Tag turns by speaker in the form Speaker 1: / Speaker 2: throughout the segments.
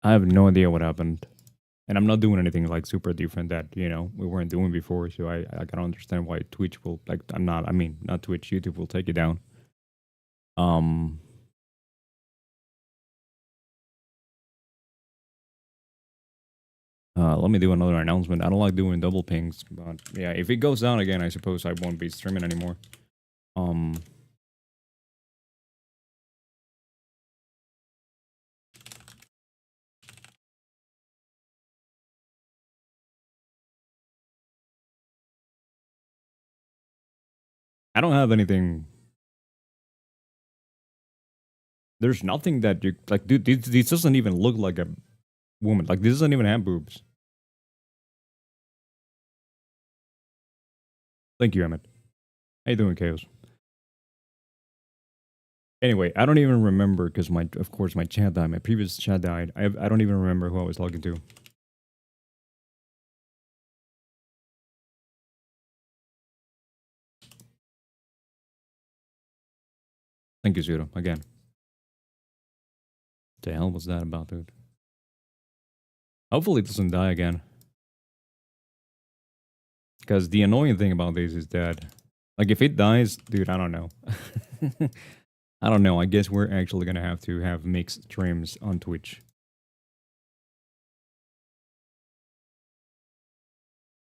Speaker 1: I have no idea what happened. And I'm not doing anything like super different that, we weren't doing before. So I can understand why Twitch will like I mean not Twitch, YouTube will take it down. Um Let me do another announcement. I don't like doing double pings, but yeah, if it goes down again, I suppose I won't be streaming anymore. Um I don't have anything. There's nothing that you like, dude. This doesn't even look like a woman. Like this doesn't even have boobs. Thank you, Emmett. How you doing, Chaos? Anyway, I don't even remember because of course, my chat died. My previous chat died. I don't even remember who I was talking to. Thank you, Zero. Again. The hell was that about, dude? Hopefully, it doesn't die again. Because the annoying thing about this is that, like, if it dies, dude, I don't know. I don't know. I guess we're actually gonna have to have mixed streams on Twitch.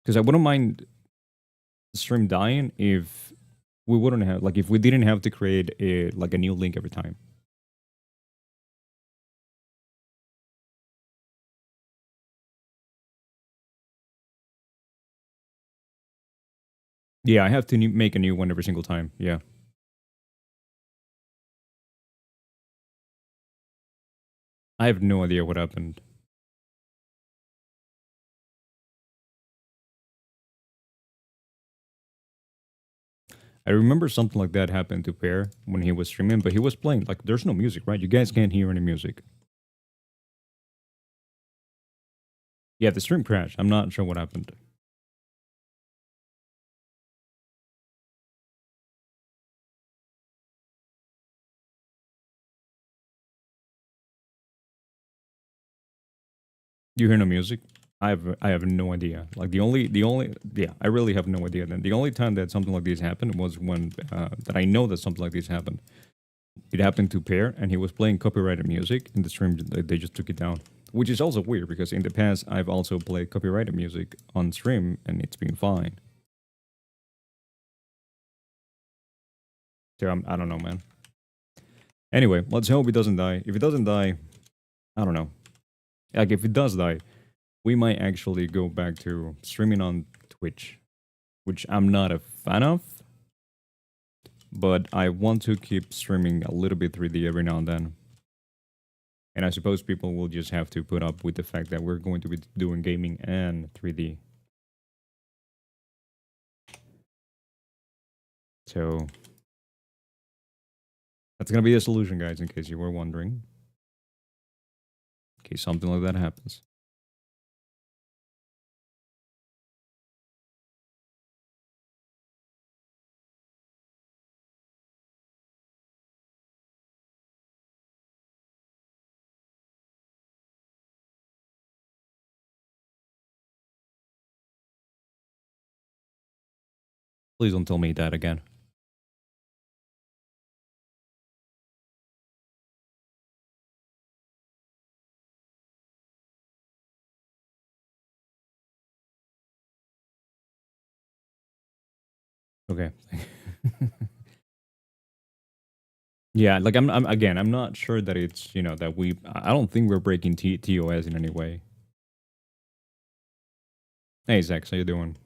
Speaker 1: Because I wouldn't mind the stream dying if we wouldn't have, like, if we didn't have to create a new link every time. Yeah, I have to make a new one every single time. Yeah. I have no idea what happened. I remember something like that happened to Pear when he was streaming, but he was playing. Like, there's no music, right? You guys can't hear any music. Yeah, the stream crashed. I'm not sure what happened. You hear no music? I have no idea. Like yeah, I really have no idea. Then the only time that something like this happened was when that I know that something like this happened. It happened to Pear, and he was playing copyrighted music in the stream. They just took it down, which is also weird because in the past I've also played copyrighted music on stream and it's been fine. So I don't know, man. Anyway, let's hope it doesn't die. If it doesn't die, I don't know. Like if it does die, we might actually go back to streaming on Twitch, which I'm not a fan of, but I want to keep streaming a little bit 3D every now and then. And I suppose people will just have to put up with the fact that we're going to be doing gaming and 3D. So that's gonna be a solution, guys, in case you were wondering. In case something like that happens. Please don't tell me that again. Okay. Yeah, like I'm not sure that it's that I don't think we're breaking TOS in any way. Hey Zach, how you doing?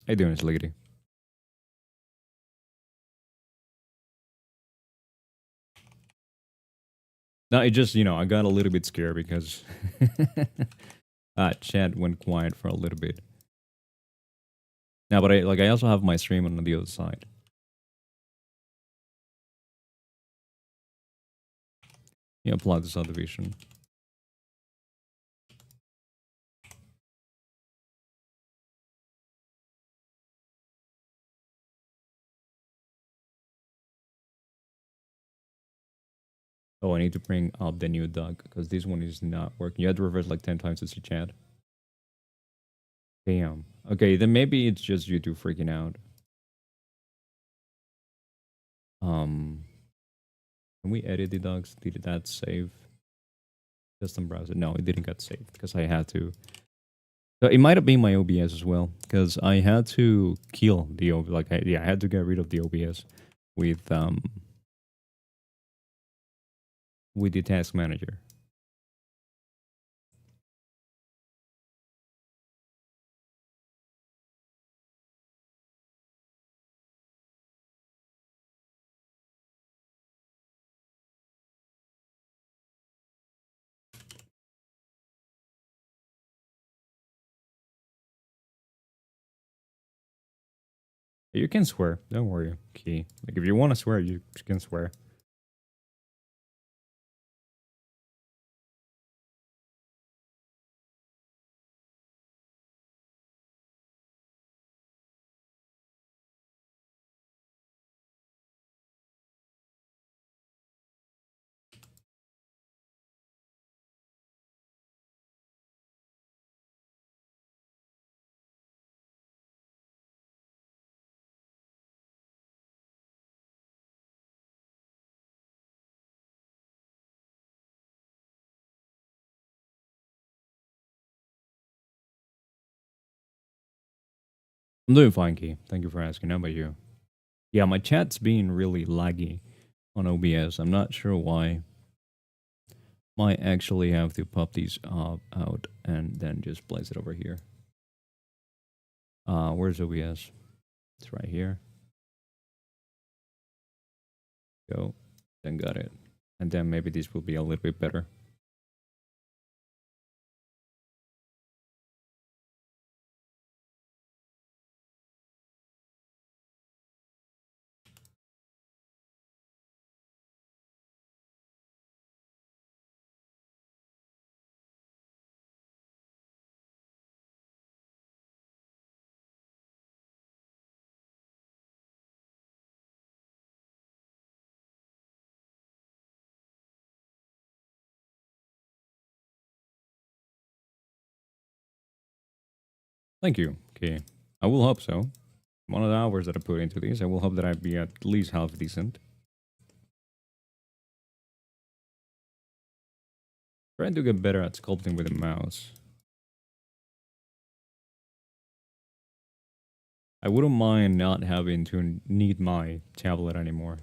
Speaker 1: How you doing, lady? No, it just I got a little bit scared because chat went quiet for a little bit. Now, but I also have my stream on the other side. Yeah, apply the subdivision. Oh, I need to bring up the new dog because this one is not working. You had to reverse like 10 times to see chat. Damn. Okay, then maybe it's just you two freaking out. Can we edit the dogs? Did that save? Custom browser? No, it didn't get saved because I had to. So it might have been my OBS as well because I had to kill the I had to get rid of the OBS with the task manager. You can swear. Don't worry. Okay. Like if you want to swear, you can swear. I'm doing fine, Key. Thank you for asking. How about you? Yeah, my chat's being really laggy on OBS. I'm not sure why. Might actually have to pop these out and then just place it over here. Where's OBS? It's right here. Go. Then got it. And then maybe this will be a little bit better. Thank you. Okay. I will hope so. One of the hours that I put into these, I will hope that I'd be at least half decent. Trying to get better at sculpting with a mouse. I wouldn't mind not having to need my tablet anymore.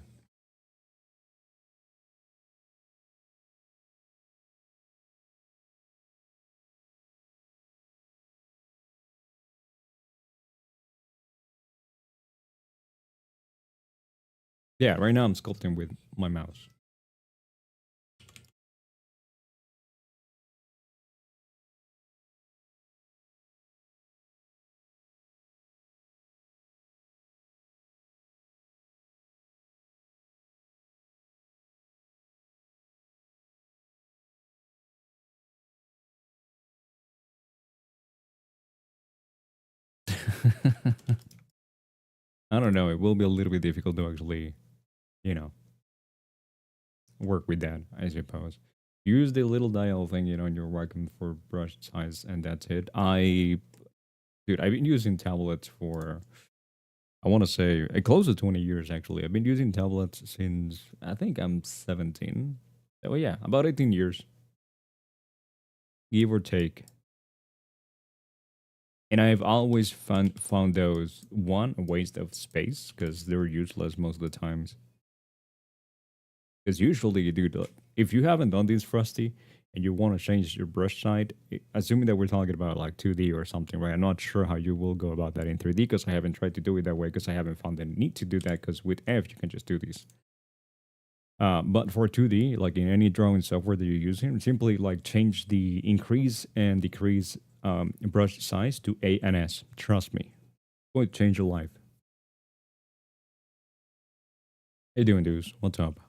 Speaker 1: Yeah, right now I'm sculpting with my mouse. I don't know, it will be a little bit difficult to actually, you know, work with that, I suppose. Use the little dial thing, you know, and you're working for brush size, and that's it. Dude, I've been using tablets for, I want to say, close to 20 years, actually. I've been using tablets since, I think I'm 17. Oh, yeah, about 18 years, give or take. And I've always found those, one, a waste of space, because they're useless most of the times. Because usually, dude, if you haven't done this, Frosty, and you want to change your brush side, assuming that we're talking about like 2D or something, right? I'm not sure how you will go about that in 3D because I haven't tried to do it that way because I haven't found the need to do that because with F, you can just do this. But for 2D, like in any drawing software that you're using, simply like change the increase and decrease brush size to A and S. Trust me, it's going to change your life. How you doing, dudes? What's up?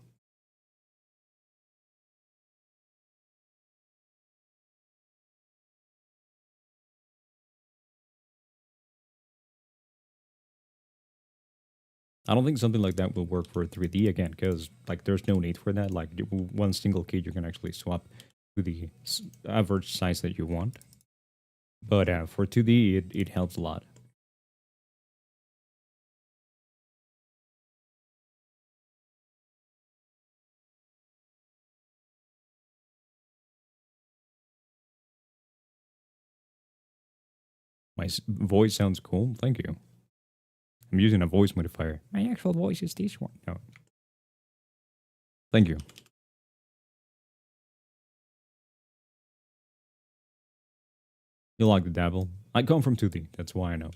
Speaker 1: I don't think something like that will work for 3D again, because like there's no need for that. Like one single key, you can actually swap to the average size that you want. But for 2D, it helps a lot. My voice sounds cool. Thank you. I'm using a voice modifier. My actual voice is this one. No. Thank you. You like the dabble? I come from 2D. That's why I know.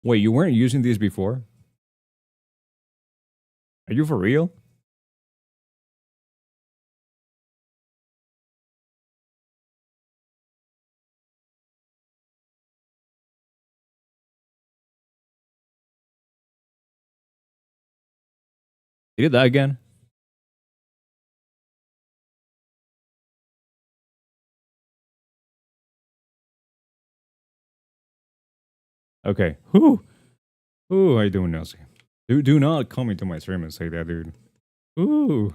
Speaker 1: Wait, you weren't using these before? Are you for real? You did that again? Okay. Who? Ooh, how you doing, Nelsie? Do not come into my stream and say that, dude. Ooh.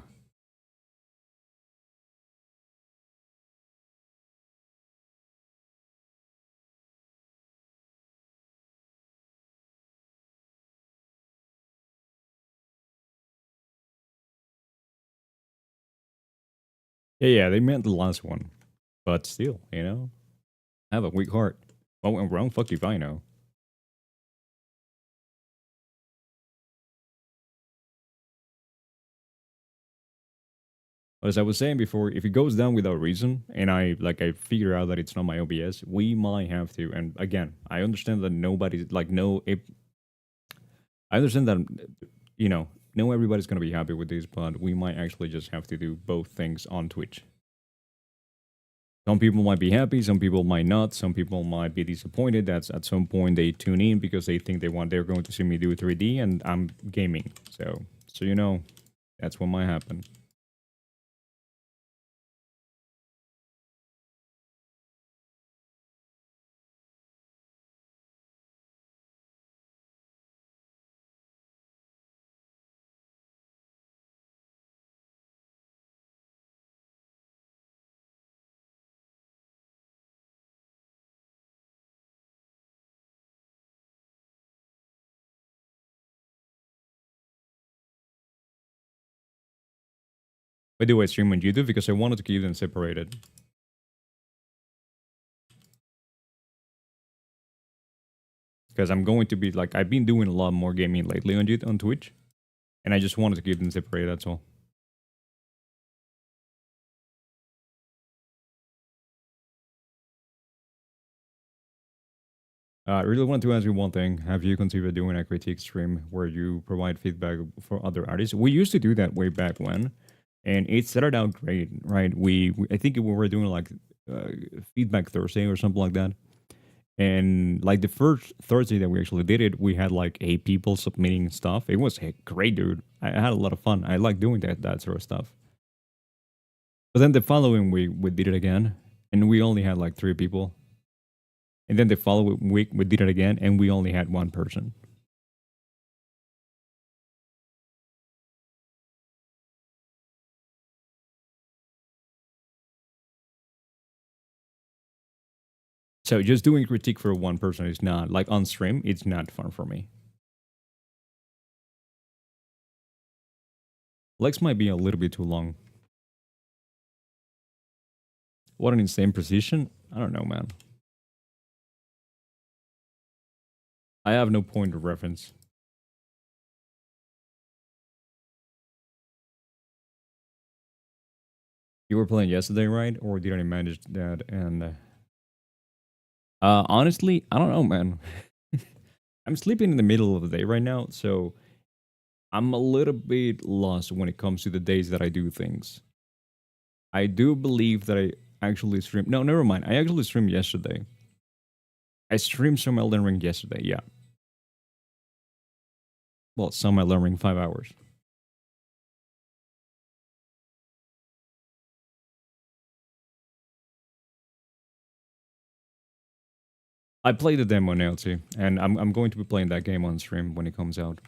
Speaker 1: Yeah, they meant the last one. But still, you know? I have a weak heart. What went wrong? Fuck if I know. As I was saying before, if it goes down without reason, and I figure out that it's not my OBS, we might have to. And again, I understand that nobody's like no. I understand that no everybody's gonna be happy with this, but we might actually just have to do both things on Twitch. Some people might be happy, some people might not, some people might be disappointed that at some point they tune in because they think they're going to see me do 3D and I'm gaming. So that's what might happen. Why do I stream on YouTube? Because I wanted to keep them separated. Because I'm going to be like, I've been doing a lot more gaming lately on Twitch, and I just wanted to keep them separated. That's all. I really want to ask you one thing. Have you considered doing a critique stream where you provide feedback for other artists? We used to do that way back when, and it started out great, right? I think we were doing like feedback Thursday or something like that. And like the first Thursday that we actually did it, we had like 8 people submitting stuff. It was great, dude. I had a lot of fun. I like doing that sort of stuff. But then the following week we did it again, and we only had like 3 people. And then the following week we did it again, and we only had 1 person. So just doing critique for 1 person is not like on stream. It's not fun for me. Legs might be a little bit too long. What an insane precision. I don't know, man. I have no point of reference. You were playing yesterday, right? Or did I manage that? And honestly, I don't know, man. I'm sleeping in the middle of the day right now, so I'm a little bit lost when it comes to the days that I do things. I do believe that actually stream. No, never mind. I actually streamed yesterday. I streamed some Elden Ring yesterday. Yeah. Well, some Elden Ring 5 hours. I played the demo now too, and I'm going to be playing that game on stream when it comes out.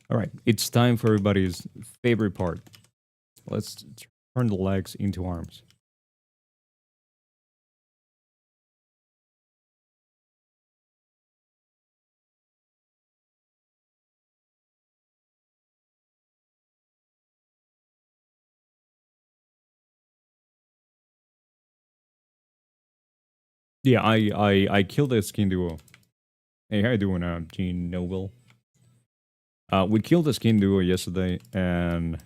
Speaker 1: All right, it's time for everybody's favorite part. Let's turn the legs into arms. Yeah, I killed a skin duo. Hey, how you doing, Gene Noble? We killed a skin duo yesterday, and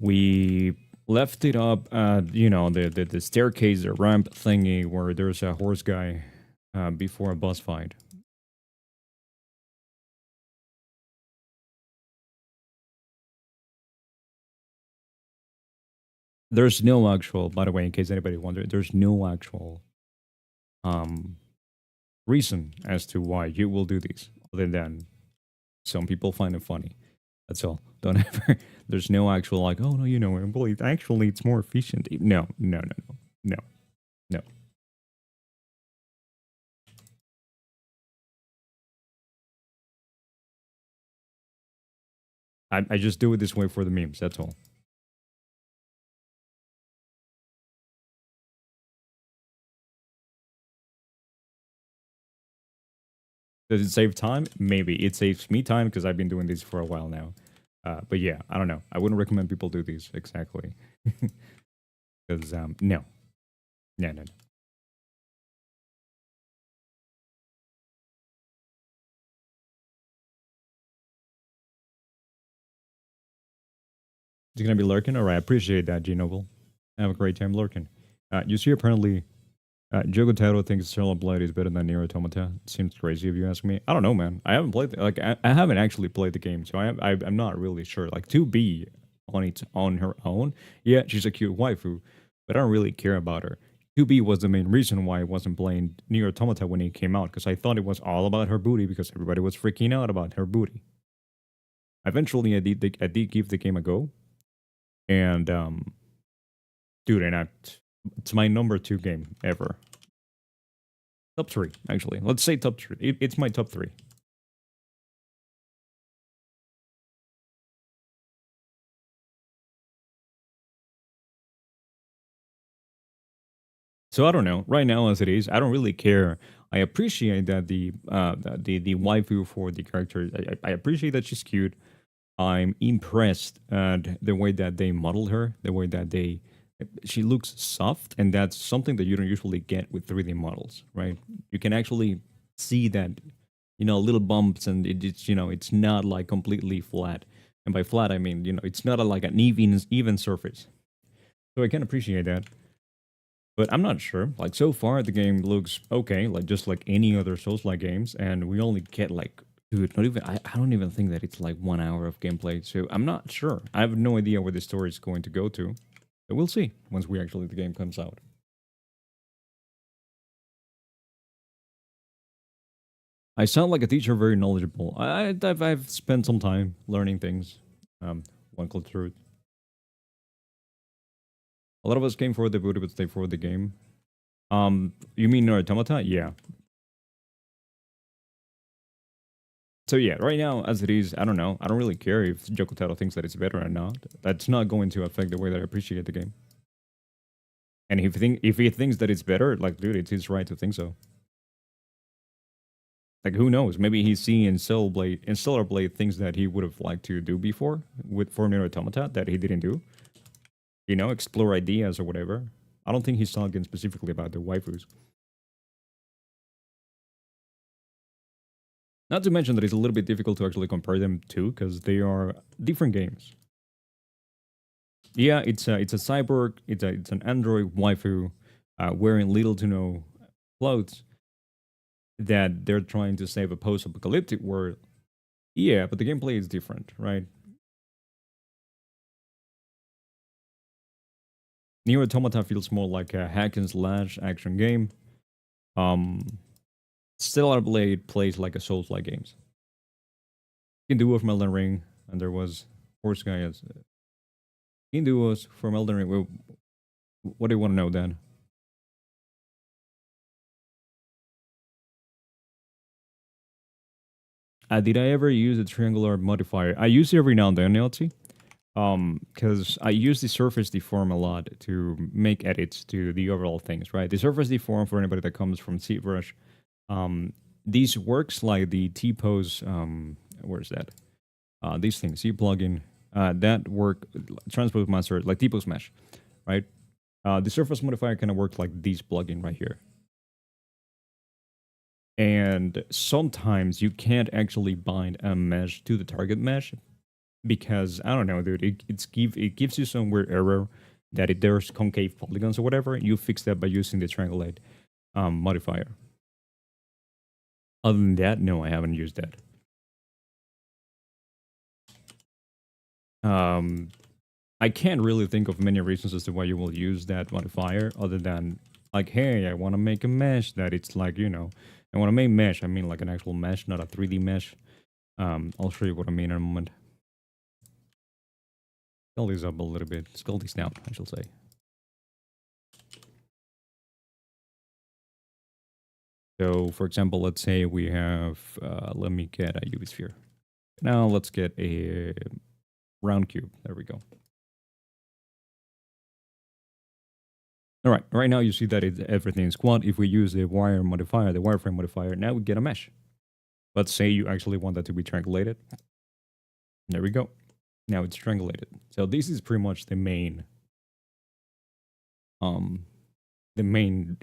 Speaker 1: we left it up at, you know, the staircase, the ramp thingy where there's a horse guy before a boss fight. There's no actual, by the way, in case anybody wondered, there's no actual um reason as to why you will do these, other than some people find it funny. That's all. Don't ever. There's no actual like, oh no, you know, well, actually, it's more efficient. No, no, no, no, no, no. I just do it this way for the memes. That's all. Does it save time? Maybe it saves me time because I've been doing this for a while now. But yeah, I don't know. I wouldn't recommend people do these exactly. Because no, no, no, no. It's gonna be lurking. All right, I appreciate that, G Noble. Have a great time lurking. You see, apparently, Jogotaro thinks Chel Blade is better than Nier Automata. Seems crazy if you ask me. I don't know, man. I haven't played like I haven't actually played the game, so I'm not really sure. Like 2B on its on her own, yeah, she's a cute waifu, but I don't really care about her. 2B was the main reason why I wasn't playing Nier Automata when it came out, because I thought it was all about her booty because everybody was freaking out about her booty. Eventually, I did give the game a go, and dude, it's my number 2 game ever. Top 3, actually. Let's say top 3. It's my top 3. So I don't know. Right now, as it is, I don't really care. I appreciate that the waifu for the character. I appreciate that she's cute. I'm impressed at the way that they modeled her, the way that she looks soft, and that's something that you don't usually get with 3D models, right? You can actually see that, you know, little bumps, and it's, you know, it's not like completely flat. And by flat, I mean, you know, it's not like an even surface. So I can appreciate that. But I'm not sure. Like, so far, the game looks okay, like just like any other Souls-like games, and we only get like, dude, not even, I don't even think that it's like 1 hour of gameplay, so I'm not sure. I have no idea where the story is going to go to. But we'll see once the game comes out. I sound like a teacher, very knowledgeable. I've spent some time learning things. One called truth. A lot of us came for the booty, but stay for the game. You mean Nier Automata? Yeah. So yeah, right now as it is, I don't know. I don't really care if Jokotaro thinks that it's better or not. That's not going to affect the way that I appreciate the game. And if he thinks that it's better, like, dude, it's his right to think so. Like, who knows? Maybe he's seeing Stellar Blade things that he would have liked to do before with for Nier Automata that he didn't do. You know, explore ideas or whatever. I don't think he's talking specifically about the waifus. Not to mention that it's a little bit difficult to actually compare them to, because they are different games. Yeah, it's a cyborg. It's an android waifu wearing little to no clothes that they're trying to save a post-apocalyptic world. Yeah, but the gameplay is different, right? Nier Automata feels more like a hack and slash action game. Um, Stellar Blade plays like a Souls-like games. You can do it from Elden Ring, and there was Horse Guy as you can do it from Elden Ring. Well, what do you want to know then? Did I ever use the triangular modifier? I use it every now and then, LT. Because I use the surface deform a lot to make edits to the overall things, right? The surface deform, for anybody that comes from Zbrush, these works like the T-pose, where's that? These things, C plugin, that work, transpose master, like T-pose mesh, right? The surface modifier kind of works like these plugin right here. And sometimes you can't actually bind a mesh to the target mesh because I don't know, dude. It gives you some weird error that there's concave polygons or whatever. You fix that by using the triangulate modifier. Other than that, no, I haven't used that. I can't really think of many reasons as to why you will use that modifier other than like, hey, I want to make a mesh that it's like, I want to make mesh. I mean like an actual mesh, not a 3D mesh. I'll show you what I mean in a moment. Scale these up a little bit. Scale these down, I shall say. So, for example, let's say we have, let me get a UV sphere. Now let's get a round cube. There we go. All right, right now you see that everything is quad. If we use the wire modifier, the wireframe modifier, now we get a mesh. Let's say you actually want that to be triangulated. There we go. Now it's triangulated. So this is pretty much the main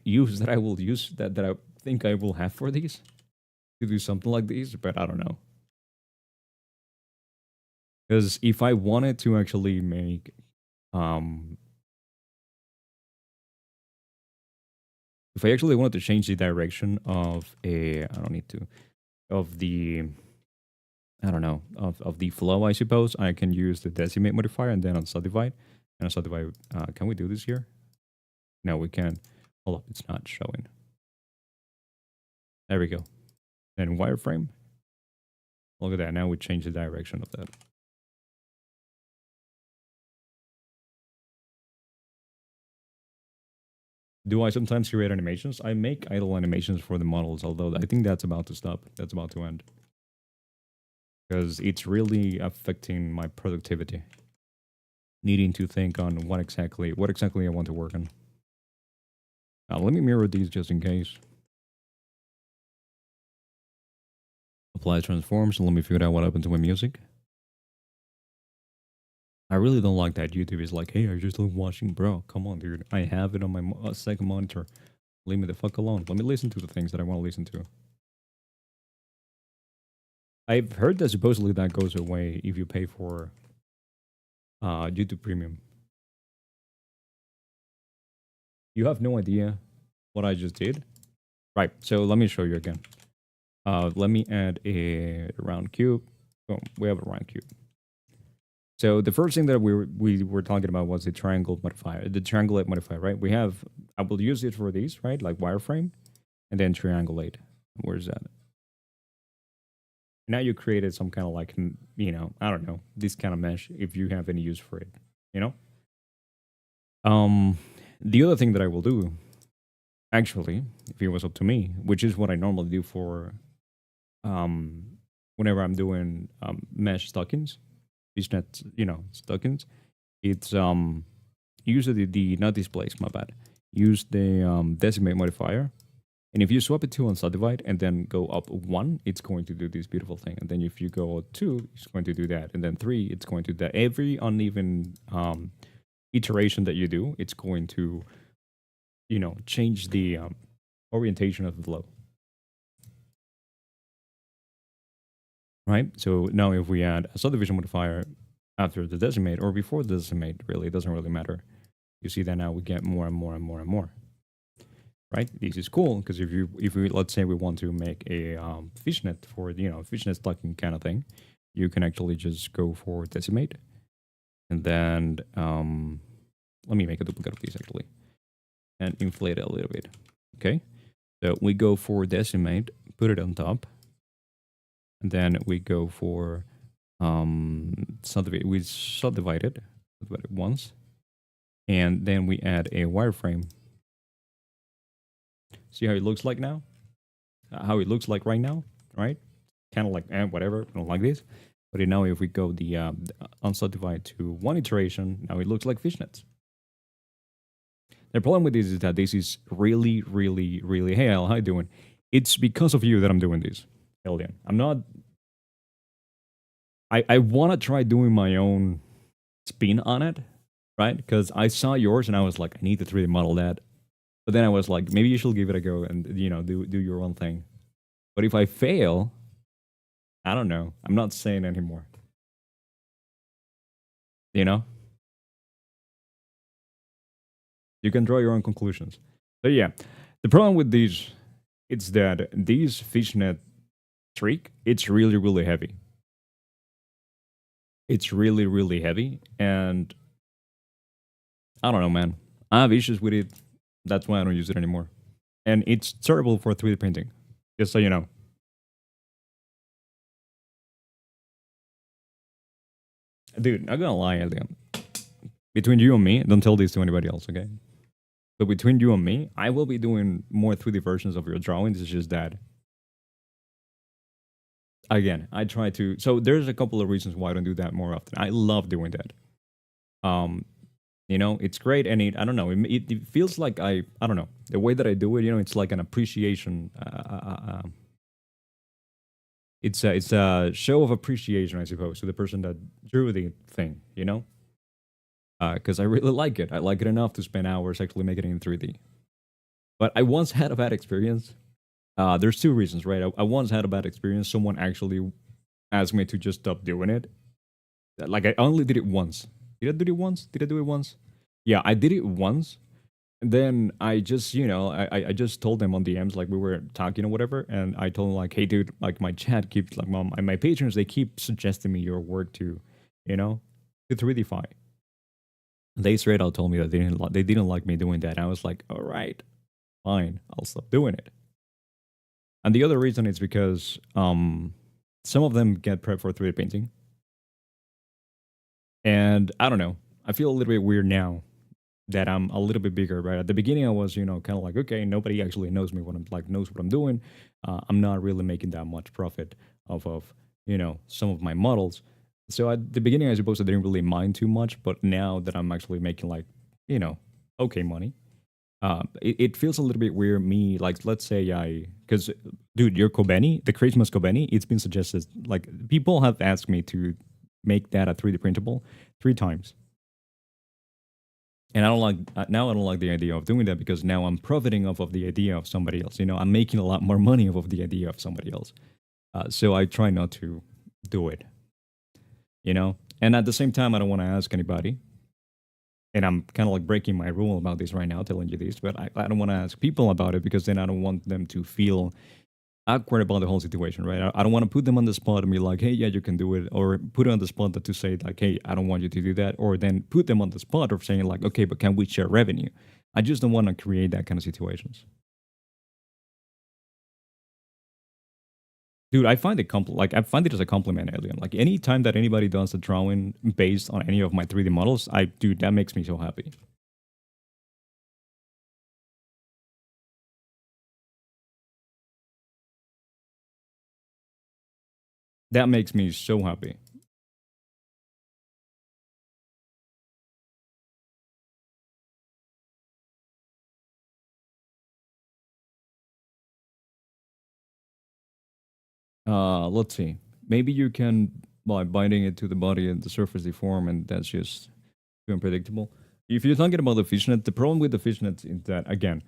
Speaker 1: use that I will use that I think I will have for these to do something like these, but I don't know. Because if I wanted to actually make if I actually wanted to change the direction of I don't need to, of the, I don't know, of the flow, I suppose, I can use the decimate modifier and then on subdivide. And on subdivide, can we do this here? No, we can. Hold up, it's not showing. There we go. Then wireframe. Look at that, now we change the direction of that. Do I sometimes create animations? I make idle animations for the models, although I think that's about to stop. That's about to end. Because it's really affecting my productivity. Needing to think on what exactly I want to work on. Let me mirror these just in case. Apply transforms, and let me figure out what happened to my music. I really don't like that YouTube is like, hey, are you just watching? Bro, come on, dude. I have it on my second monitor. Leave me the fuck alone. Let me listen to the things that I want to listen to. I've heard that supposedly that goes away if you pay for YouTube Premium. You have no idea what I just did? Right, so let me show you again. Let me add a round cube. Boom, we have a round cube. So the first thing that we were talking about was the triangle modifier, the triangulate modifier, right? We have, I will use it for these, right? Like wireframe, and then triangulate. Where's that? Now you created some kind of like, I don't know, this kind of mesh if you have any use for it, The other thing that I will do, actually, if it was up to me, which is what I normally do for whenever I'm doing mesh stockings, fishnet, stockings, it's use the not displace, my bad. Use the decimate modifier. And if you swap it to on subdivide and then go up 1, it's going to do this beautiful thing. And then if you go 2, it's going to do that. And then 3, it's going to do that. Every uneven iteration that you do, it's going to, change the orientation of the flow. Right? So now if we add a subdivision modifier, after the decimate or before the decimate, really, it doesn't really matter. You see that now we get more and more and more and more, right? This is cool because if we let's say we want to make a fishnet for fishnet stocking kind of thing, you can actually just go for decimate, and then let me make a duplicate of these actually, and inflate it a little bit. Okay, so we go for decimate, put it on top, and then we go for subdivide. We subdivide it once, and then we add a wireframe. See how it looks like now? How it looks like right now, right? Kind of like whatever. I don't like this. But now if we go the unsubdivide to one iteration, now it looks like fishnets. The problem with this is that this is really, really, really. Hey, Al, how you doing? It's because of you that I'm doing this, Alien. I'm not. I want to try doing my own spin on it, right? Because I saw yours and I was like, I need to 3D model that. But then I was like, maybe you should give it a go and do your own thing. But if I fail, I don't know. I'm not saying anymore. You know? You can draw your own conclusions. So yeah, the problem with these, it's that these fishnet streak, it's really, really heavy. It's really, really heavy. And I don't know, man. I have issues with it. That's why I don't use it anymore. And it's terrible for 3D printing, just so you know. Dude, not gonna lie, Elian. Between you and me, don't tell this to anybody else, okay? But between you and me, I will be doing more 3D versions of your drawings. It's just that, again, I try to. So there's a couple of reasons why I don't do that more often. I love doing that. It's great, and I don't know. It feels like I don't know the way that I do it. It's like an appreciation. It's a show of appreciation, I suppose, to the person that drew the thing. Because I really like it. I like it enough to spend hours actually making it in 3D. But I once had a bad experience. There's two reasons, right? I once had a bad experience. Someone actually asked me to just stop doing it. Like, I only did it once. Did I do it once? Did I do it once? Yeah, I did it once. And then I just, I just told them on DMs, like we were talking or whatever. And I told them, like, hey, dude, like my chat keeps, like, mom, and my patrons, they keep suggesting me your work to 3Dify. They straight out told me that they didn't like me doing that. And I was like, all right, fine, I'll stop doing it. And the other reason is because some of them get prepped for 3D painting. And I don't know. I feel a little bit weird now that I'm a little bit bigger, right? At the beginning, I was, kind of like, okay, nobody actually knows me knows what I'm doing. I'm not really making that much profit off of, some of my models. So at the beginning, I suppose I didn't really mind too much, but now that I'm actually making okay money, it feels a little bit weird. Me, like, let's say because dude, your Kobeni, the Christmas Kobeni, it's been suggested. Like, people have asked me to make that a 3D printable 3 times. And I don't like the idea of doing that because now I'm profiting off of the idea of somebody else. I'm making a lot more money off of the idea of somebody else. So I try not to do it. And at the same time, I don't want to ask anybody. And I'm kind of like breaking my rule about this right now, telling you this, but I don't want to ask people about it because then I don't want them to feel awkward about the whole situation, right? I don't want to put them on the spot and be like, hey, yeah, you can do it, or put it on the spot to say like, hey, I don't want you to do that, or then put them on the spot of saying like, okay, but can we share revenue? I just don't want to create that kind of situations. Dude, I find it I find it as a compliment, Alien. Like, any time that anybody does a drawing based on any of my 3D models, dude, that makes me so happy. That makes me so happy. Let's see. Maybe you can, by binding it to the body and the surface deform, and that's just too unpredictable. If you're talking about the fishnet, the problem with the fishnet is that, again,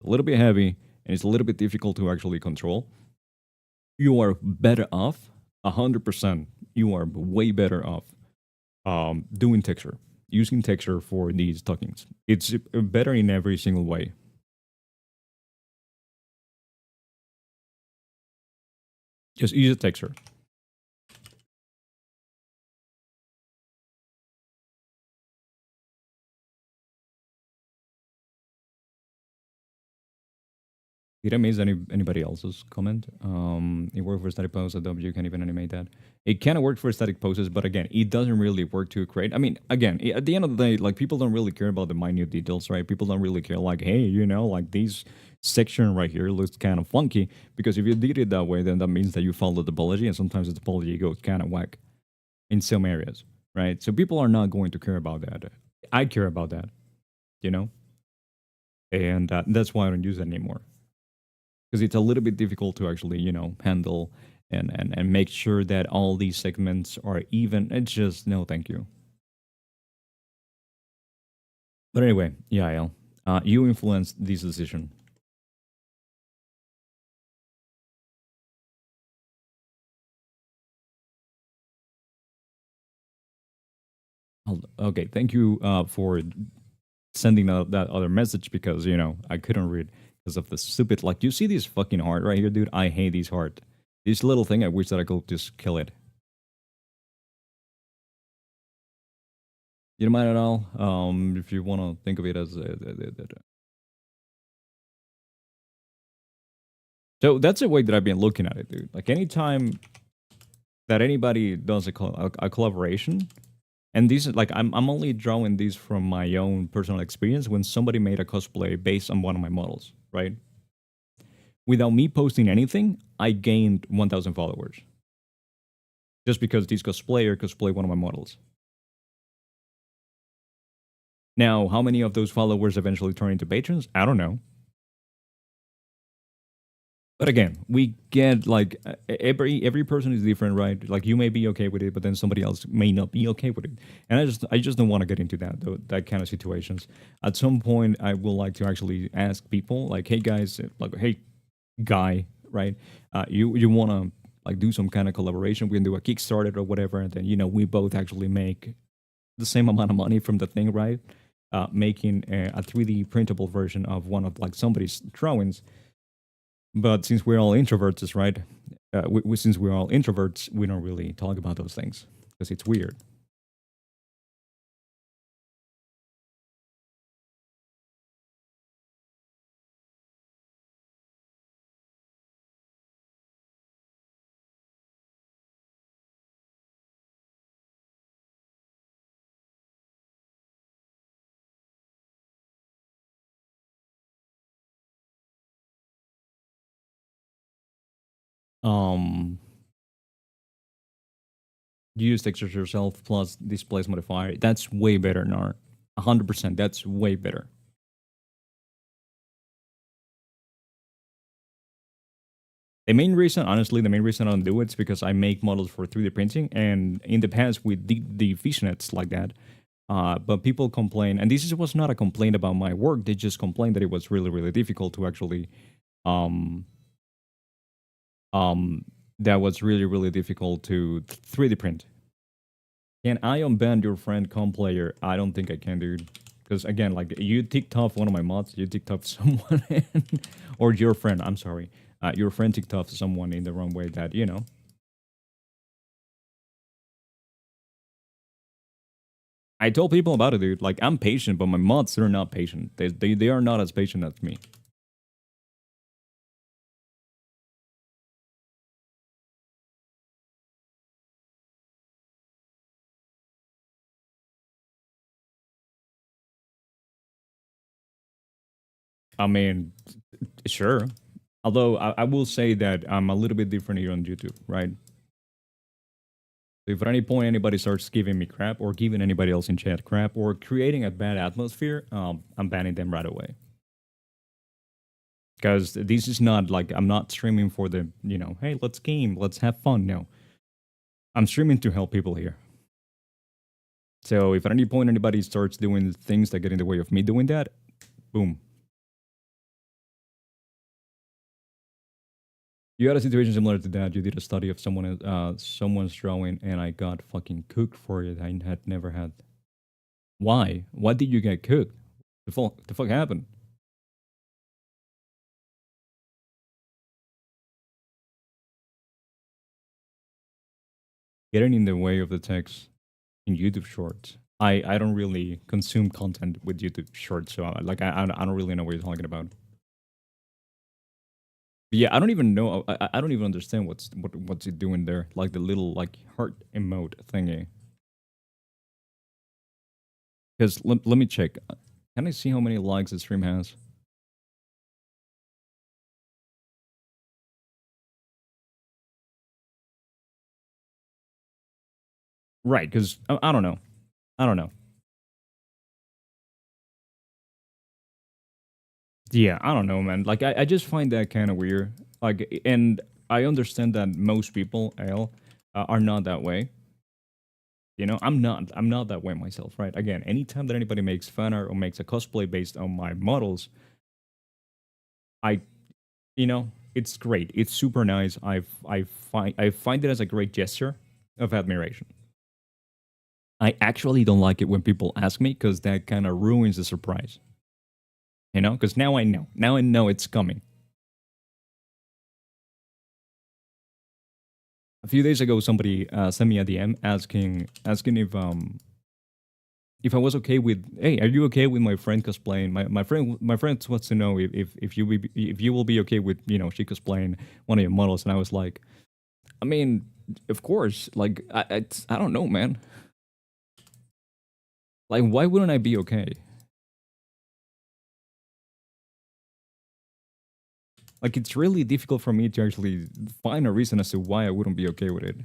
Speaker 1: a little bit heavy and it's a little bit difficult to actually control. You are better off, 100%. You are way better off doing texture, using texture for these tuckings. It's better in every single way. Just use a texture. Did I miss anybody else's comment? It worked for static poses. Adobe, you can't even animate that. It kind of worked for static poses, but again, it doesn't really work to create. I mean, again, at the end of the day, like people don't really care about the minute details, right? People don't really care, like, hey, you know, like this section right here looks kind of funky, because if you did it that way, then that means that you followed the topology, and sometimes the topology goes kind of whack in some areas, right? So people are not going to care about that. I care about that, you know, and that's why I don't use it anymore, because it's a little bit difficult to actually, you know, handle and make sure that all these segments are even. It's just no, thank you. But anyway, yeah, Yael, you influenced this decision. Okay, thank you for sending that other message, because you know I couldn't read because of the stupid. Like, you see this fucking heart right here, dude? I hate this heart. This little thing, I wish that I could just kill it. You don't mind at all? If you want to think of it as so that's the way that I've been looking at it, dude. Like, anytime that anybody does a collaboration, and these are like, I'm only drawing these from my own personal experience. When somebody made a cosplay based on one of my models, right? Without me posting anything, I gained 1,000 followers just because this cosplayer cosplayed one of my models. Now, how many of those followers eventually turn into patrons? I don't know. But again, we get like every person is different, right? Like, you may be okay with it, but then somebody else may not be okay with it. And I just don't want to get into that though, that kind of situations. At some point, I would like to actually ask people, like, hey guys, like, hey guy, right? You want to like do some kind of collaboration? We can do a Kickstarter or whatever, and then, you know, we both actually make the same amount of money from the thing, right? Making a 3D printable version of one of like somebody's drawings. But since we're all introverts, right? Since we're all introverts, we don't really talk about those things because it's weird. Um, you use textures yourself plus displace modifier. That's way better, Nar. 100%. That's way better. The main reason, honestly, the main reason I don't do it is because I make models for 3D printing, and in the past we did the fishnets like that. But people complain, and was not a complaint about my work. They just complained that it was really, really difficult to actually, um, um, that was really, really difficult to 3D print. Can I unban your friend complayer? I don't think I can, dude. Because again, like, you ticked off one of my mods, you ticked off someone, or your friend. I'm sorry, your friend ticked off someone in the wrong way. That, you know. I told people about it, dude. Like, I'm patient, but my mods, they're not patient. They are not as patient as me. I mean, sure. Although I will say that I'm a little bit different here on YouTube, right? So if at any point anybody starts giving me crap, or giving anybody else in chat crap, or creating a bad atmosphere, I'm banning them right away. Because this is not like, I'm not streaming for the, you know, hey, let's game, let's have fun. No, I'm streaming to help people here. So if at any point anybody starts doing things that get in the way of me doing that, boom. You had a situation similar to that. You did a study of someone's drawing, and I got fucking cooked for it. I had never had. Why? Why did you get cooked? The fuck happened? Getting in the way of the text in YouTube Shorts. I don't really consume content with YouTube Shorts, so I don't really know what you're talking about. But yeah, I don't even know. I don't even understand what's it doing there. Like the little like heart emote thingy. Because let me check. Can I see how many likes the stream has? Right, because I don't know. I don't know. Yeah, I don't know, man. Like I just find that kind of weird. Like, and I understand that most people, Al, are not that way. You know, I'm not that way myself, right? Again, anytime that anybody makes fan art or makes a cosplay based on my models, I, you know, it's great. It's super nice. I find it as a great gesture of admiration. I actually don't like it when people ask me because that kind of ruins the surprise. You know, because now I know. Now I know it's coming. A few days ago, somebody sent me a DM asking if I was okay with, hey, are you okay with my friend cosplaying? My friend wants to know if you will be okay with, you know, she cosplaying one of your models, and I was like, I mean, of course. Like I don't know, man. Like, why wouldn't I be okay? Like, it's really difficult for me to actually find a reason as to why I wouldn't be okay with it.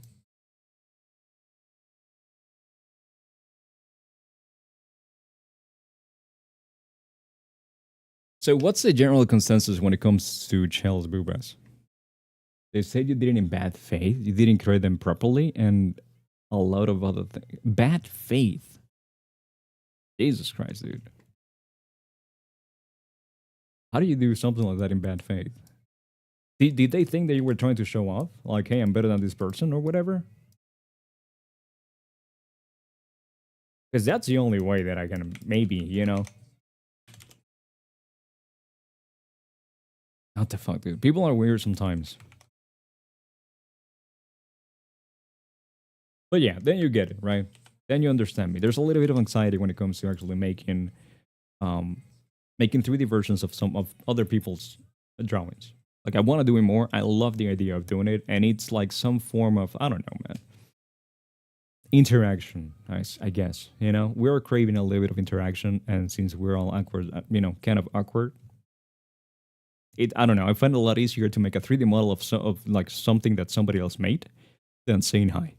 Speaker 1: So, what's the general consensus when it comes to Chel's boobas? They said you did it in bad faith, you didn't create them properly, and a lot of other things. Bad faith. Jesus Christ, dude. How do you do something like that in bad faith? Did they think that you were trying to show off? Like, hey, I'm better than this person or whatever? Because that's the only way that I can maybe, you know. What the fuck, dude? People are weird sometimes. But yeah, then you get it, right? Then you understand me. There's a little bit of anxiety when it comes to actually um making 3D versions of some of other people's drawings. Like I want to do it more. I love the idea of doing it, and it's like some form of, I don't know, man, interaction. I guess, you know, we're craving a little bit of interaction, and since we're all awkward, you know, kind of awkward. I don't know. I find it a lot easier to make a 3D model of like something that somebody else made than saying hi.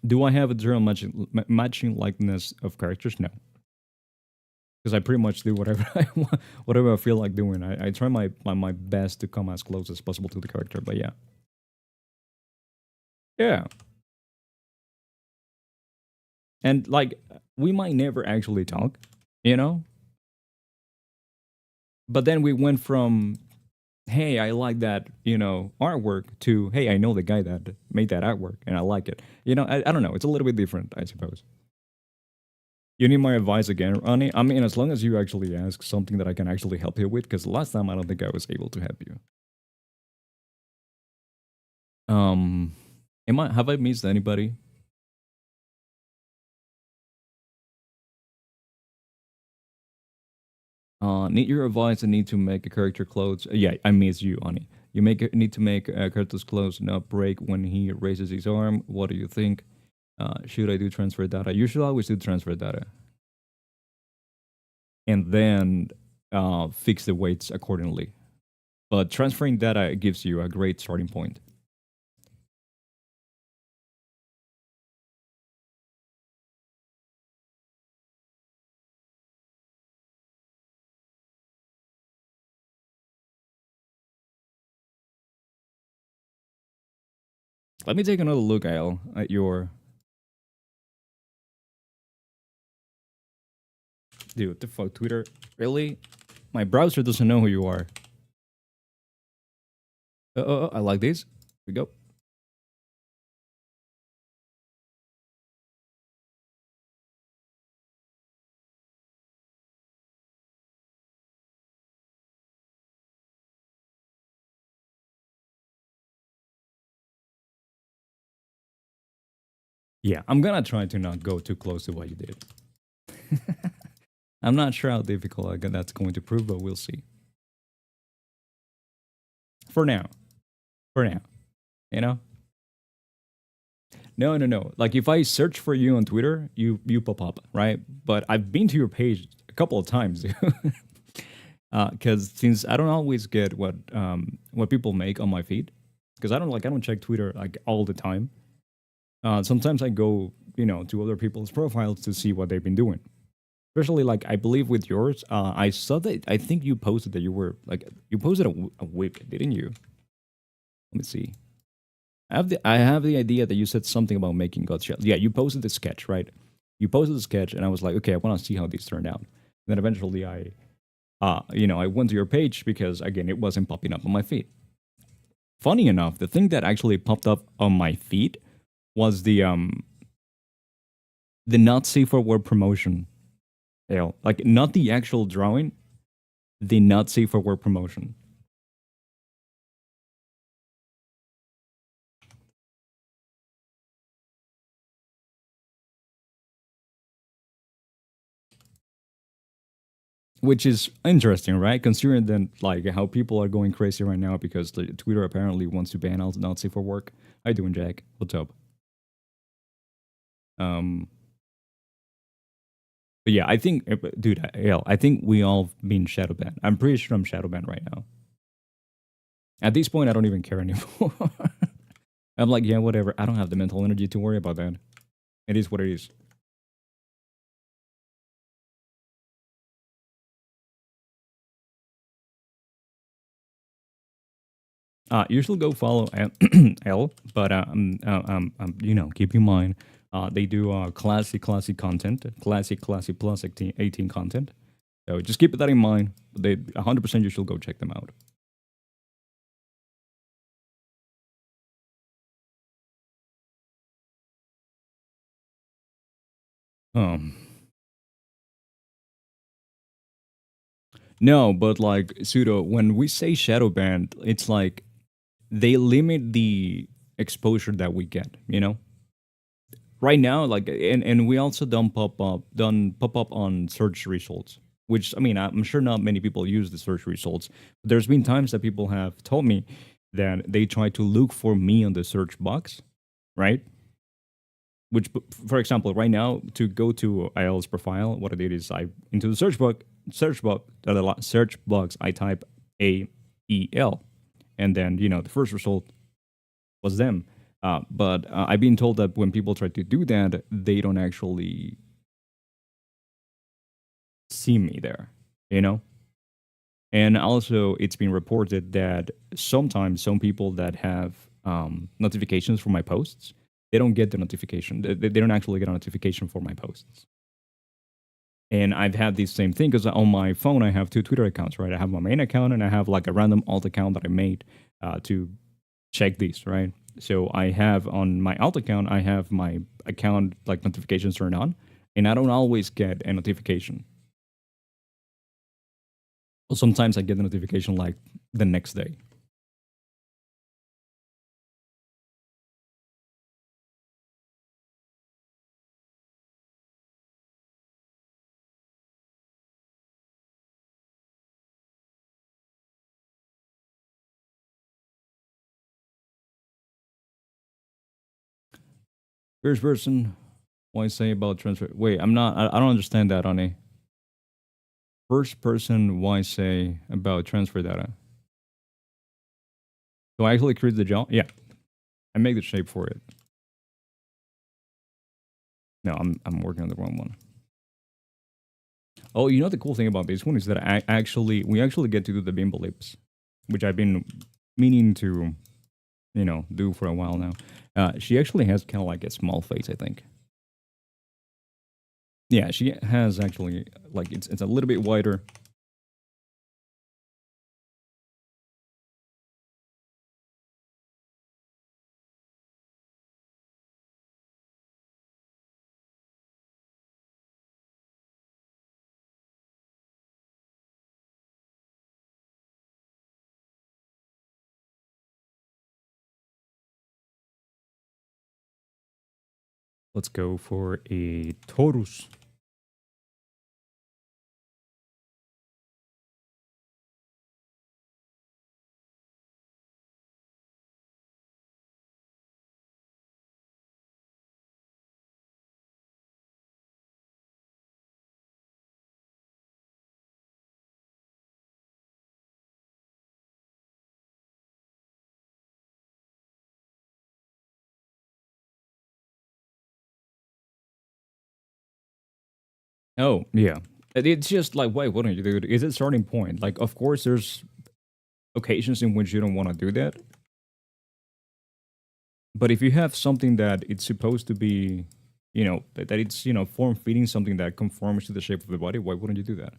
Speaker 1: Do I have a zero matching likeness of characters? No, because I pretty much do whatever I want, whatever I feel like doing. I try my best to come as close as possible to the character. But yeah, yeah, and like we might never actually talk, you know. But then we went from, hey, I like that, you know, artwork to, hey, I know the guy that made that artwork and I like it. You know, I don't know. It's a little bit different, I suppose. You need my advice again, Ronnie? I mean, as long as you actually ask something that I can actually help you with, because last time I don't think I was able to help you. Um, have I missed anybody? Need your advice. I need to make a character clothes. Yeah, I miss you, Ani. Need to make a character's clothes not break when he raises his arm. What do you think? Should I do transfer data? You should always do transfer data, and then fix the weights accordingly. But transferring data gives you a great starting point. Let me take another look, Al, at your Dude, the fuck, Twitter? Really? My browser doesn't know who you are. I like this. Here we go. Yeah, I'm gonna try to not go too close to what you did. I'm not sure how difficult that's going to prove, but we'll see. For now. For now. You know? No. Like if I search for you on Twitter, you pop up, right? But I've been to your page a couple of times. Because since I don't always get what people make on my feed, because I don't check Twitter like all the time. Sometimes I go to other people's profiles to see what they've been doing. Especially like I believe with yours, I saw that I think you posted that you posted a wig, didn't you? Let me see. I have the idea that you said something about making Goth Shell. Yeah, you posted the sketch, right? You posted the sketch, and I was like, okay, I want to see how these turned out. And then eventually, I went to your page because again, it wasn't popping up on my feed. Funny enough, the thing that actually popped up on my feed was the not safe for work promotion. Like not the actual drawing, the not safe for work promotion. Which is interesting, right? Considering then like how people are going crazy right now because the Twitter apparently wants to ban all not safe for work. How you doing, Jack? What's up? Um, but yeah, I think, dude, I think we all been shadow banned. I'm pretty sure I'm shadow banned right now. At this point, I don't even care anymore. I'm like, yeah, whatever. I don't have the mental energy to worry about that. It is what it is. You should go follow L, but keep in mind, they do classic content, classic plus 18 content. So just keep that in mind. They 100% you should go check them out. Um, no, but like pseudo, when we say shadow banned, it's like they limit the exposure that we get. Right now, like, and we also don't pop up on search results. Which I mean, I'm sure not many people use the search results. But there's been times that people have told me that they try to look for me on the search box, right? Which, for example, right now to go to IL's profile, what I did is I into the search box, I type AEL, and then the first result was them. But I've been told that when people try to do that, they don't actually see me there, you know? And also, it's been reported that sometimes some people that have notifications for my posts, they don't get the notification. They don't actually get a notification for my posts. And I've had the same thing because on my phone, I have two Twitter accounts, right? I have my main account and I have like a random alt account that I made to check these, right? So I have on my alt account, I have my account like notifications turned on, and I don't always get a notification. Well, sometimes I get the notification like the next day. First person, what I say about transfer? Wait, I'm not. I don't understand that, Ani. First person, why say about transfer data? Do I actually create the job? Yeah, I make the shape for it. No, I'm working on the wrong one. Oh, the cool thing about this one is that we actually get to do the bimbo lips, which I've been meaning to, do for a while now. She actually has kind of like a small face, I think. Yeah, she has actually, like, it's a little bit wider. Let's go for a Taurus. Oh, yeah. It's just like, why wouldn't you do it? Is it starting point? Like, of course, there's occasions in which you don't want to do that. But if you have something that it's supposed to be, that it's, form fitting something that conforms to the shape of the body, why wouldn't you do that?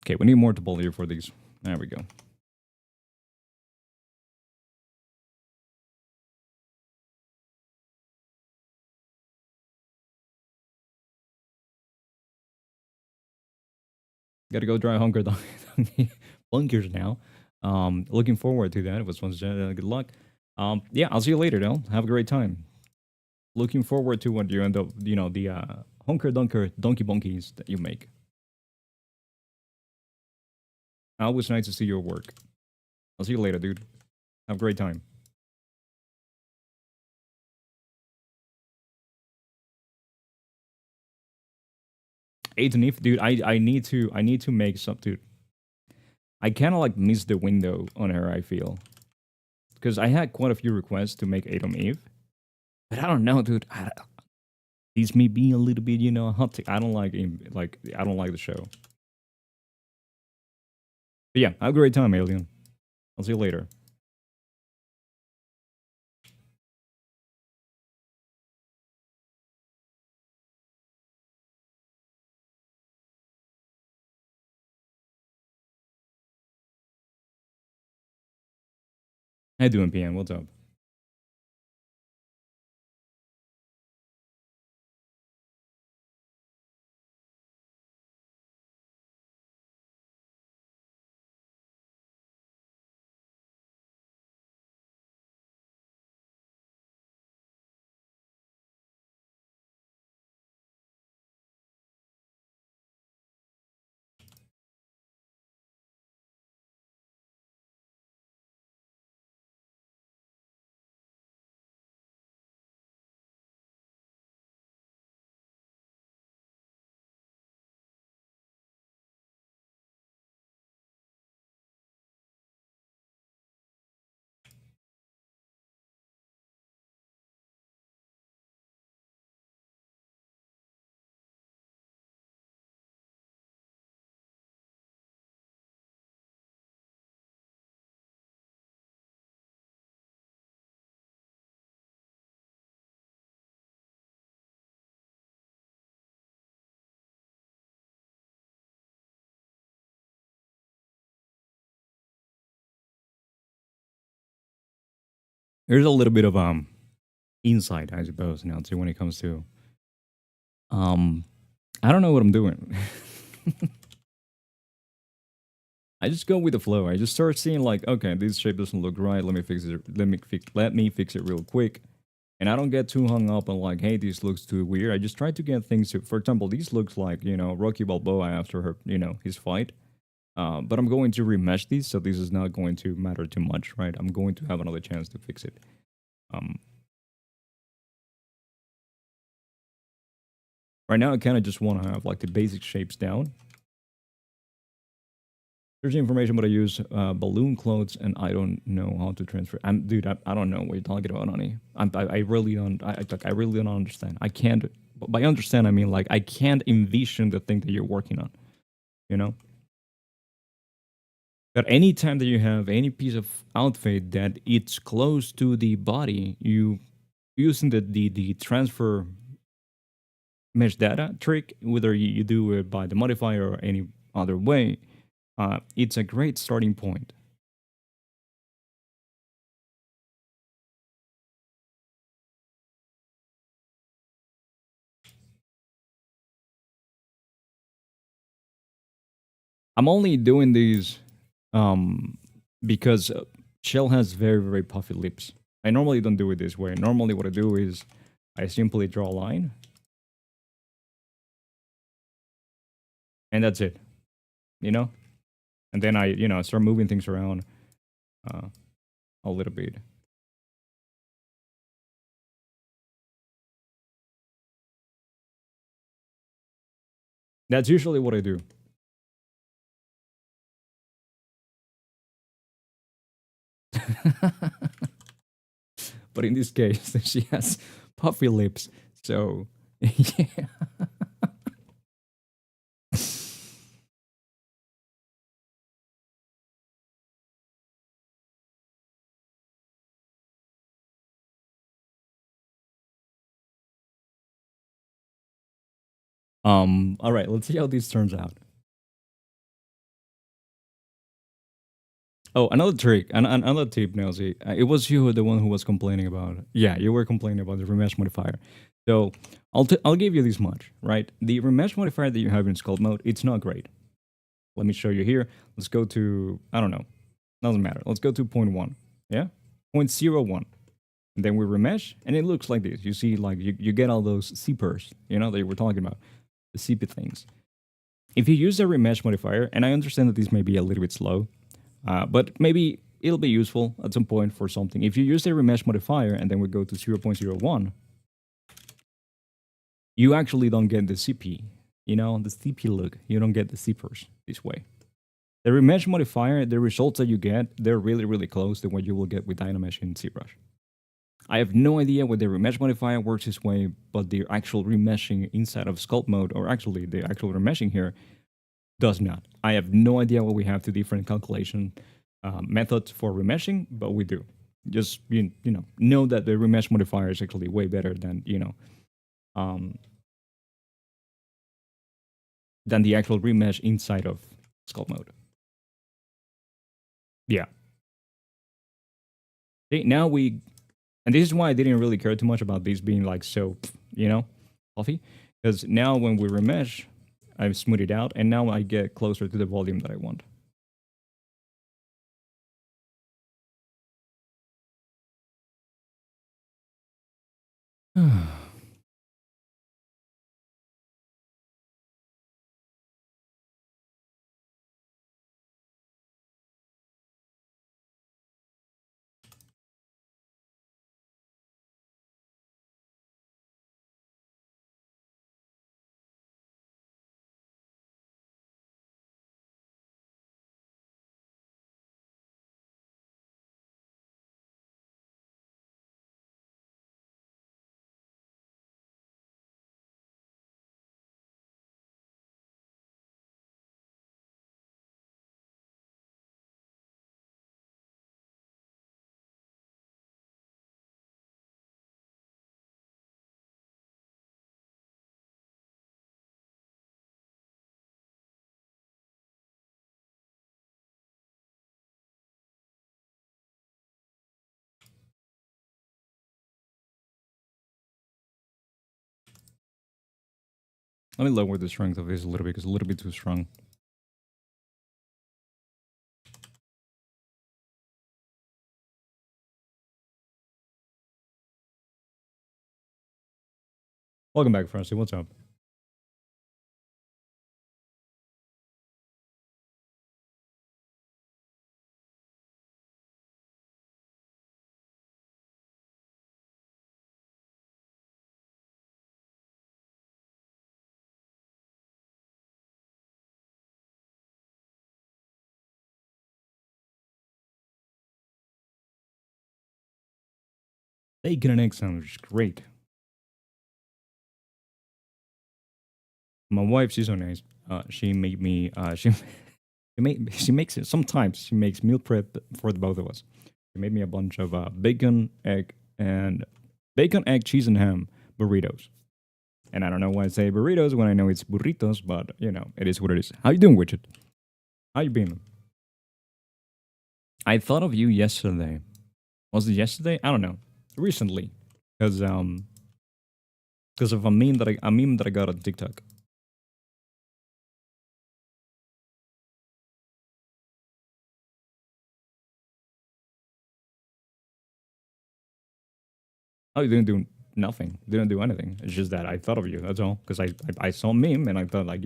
Speaker 1: Okay, we need more to here for these. There we go. Gotta go dry hunker bunkers now. Looking forward to that. It was once good luck. Yeah, I'll see you later though. Have a great time. Looking forward to what you end up, the hunker dunker donkey bunkies that you make. Always nice to see your work. I'll see you later, dude. Have a great time. Aiden, if dude, I need to make some, dude. I kind of like miss the window on her. I feel because I had quite a few requests to make Adam Eve, but I don't know, dude. These may be a little bit, hot take. I don't like I don't like the show. But yeah, have a great time, Alien. I'll see you later. How you doing, PM? What's up? There's a little bit of insight, I suppose, now too when it comes to um I don't know what I'm doing. I just go with the flow. I just start seeing like, okay, this shape doesn't look right. Let me fix it. Let me fix it real quick. And I don't get too hung up on like, hey, this looks too weird. I just try to get things to, for example, these looks like, Rocky Balboa after her, his fight. But I'm going to remesh these, so this is not going to matter too much, right? I'm going to have another chance to fix it. Um, right now, I kind of just want to have like the basic shapes down. There's information, but I use balloon clothes, and I don't know how to transfer. Dude, I don't know what you're talking about, honey. I really don't. I really don't understand. I can't. By understand, I mean like I can't envision the thing that you're working on. You know. But anytime that you have any piece of outfit that it's close to the body, you using the transfer mesh data trick, whether you do it by the modifier or any other way, it's a great starting point. I'm only doing these because Chel has very, very puffy lips. I normally don't do it this way. Normally what I do is I simply draw a line and that's it, you know? And then I, start moving things around a little bit. That's usually what I do. But in this case, she has puffy lips, so yeah. All right, let's see how this turns out. Oh, another trick, another tip, Nelsie. It was you the one who was complaining about. Yeah, you were complaining about the remesh modifier. So I'll give you this much, right? The remesh modifier that you have in sculpt mode, it's not great. Let me show you here. Let's go to, I don't know, doesn't matter. Let's go to 0.1. Yeah, 0.01. And then we remesh, and it looks like this. You see, like you get all those seepers, that you were talking about, the seepy things. If you use a remesh modifier, and I understand that this may be a little bit slow, but maybe it'll be useful at some point for something. If you use a remesh modifier and then we go to 0.01, you actually don't get the CP, the CP look. You don't get the seepers this way. The remesh modifier, the results that you get, they're really, really close to what you will get with Dynamesh in Zbrush. I have no idea what the remesh modifier works this way, but the actual remeshing inside of sculpt mode, or actually the actual remeshing here, does not. I have no idea what we have to different calculation methods for remeshing, but we do. Just know that the remesh modifier is actually way better than than the actual remesh inside of sculpt mode. Yeah. Okay, now and this is why I didn't really care too much about these being like so, fluffy, because now when we remesh, I've smoothed it out, and now I get closer to the volume that I want. Let me lower the strength of this a little bit, because it's a little bit too strong. Welcome back, Frosty. What's up? Bacon and egg sandwich, great. My wife, she's so nice. She made me. She makes it sometimes. She makes meal prep for the both of us. She made me a bunch of bacon, egg, cheese, and ham burritos. And I don't know why I say burritos when I know it's burritos, but you know it is what it is. How you doing, Widget? How you been? I thought of you yesterday. Was it yesterday? I don't know. Recently, because of a meme that I got on TikTok. Oh, you didn't do nothing. Didn't do anything. It's just that I thought of you. That's all. Because I saw a meme and I thought like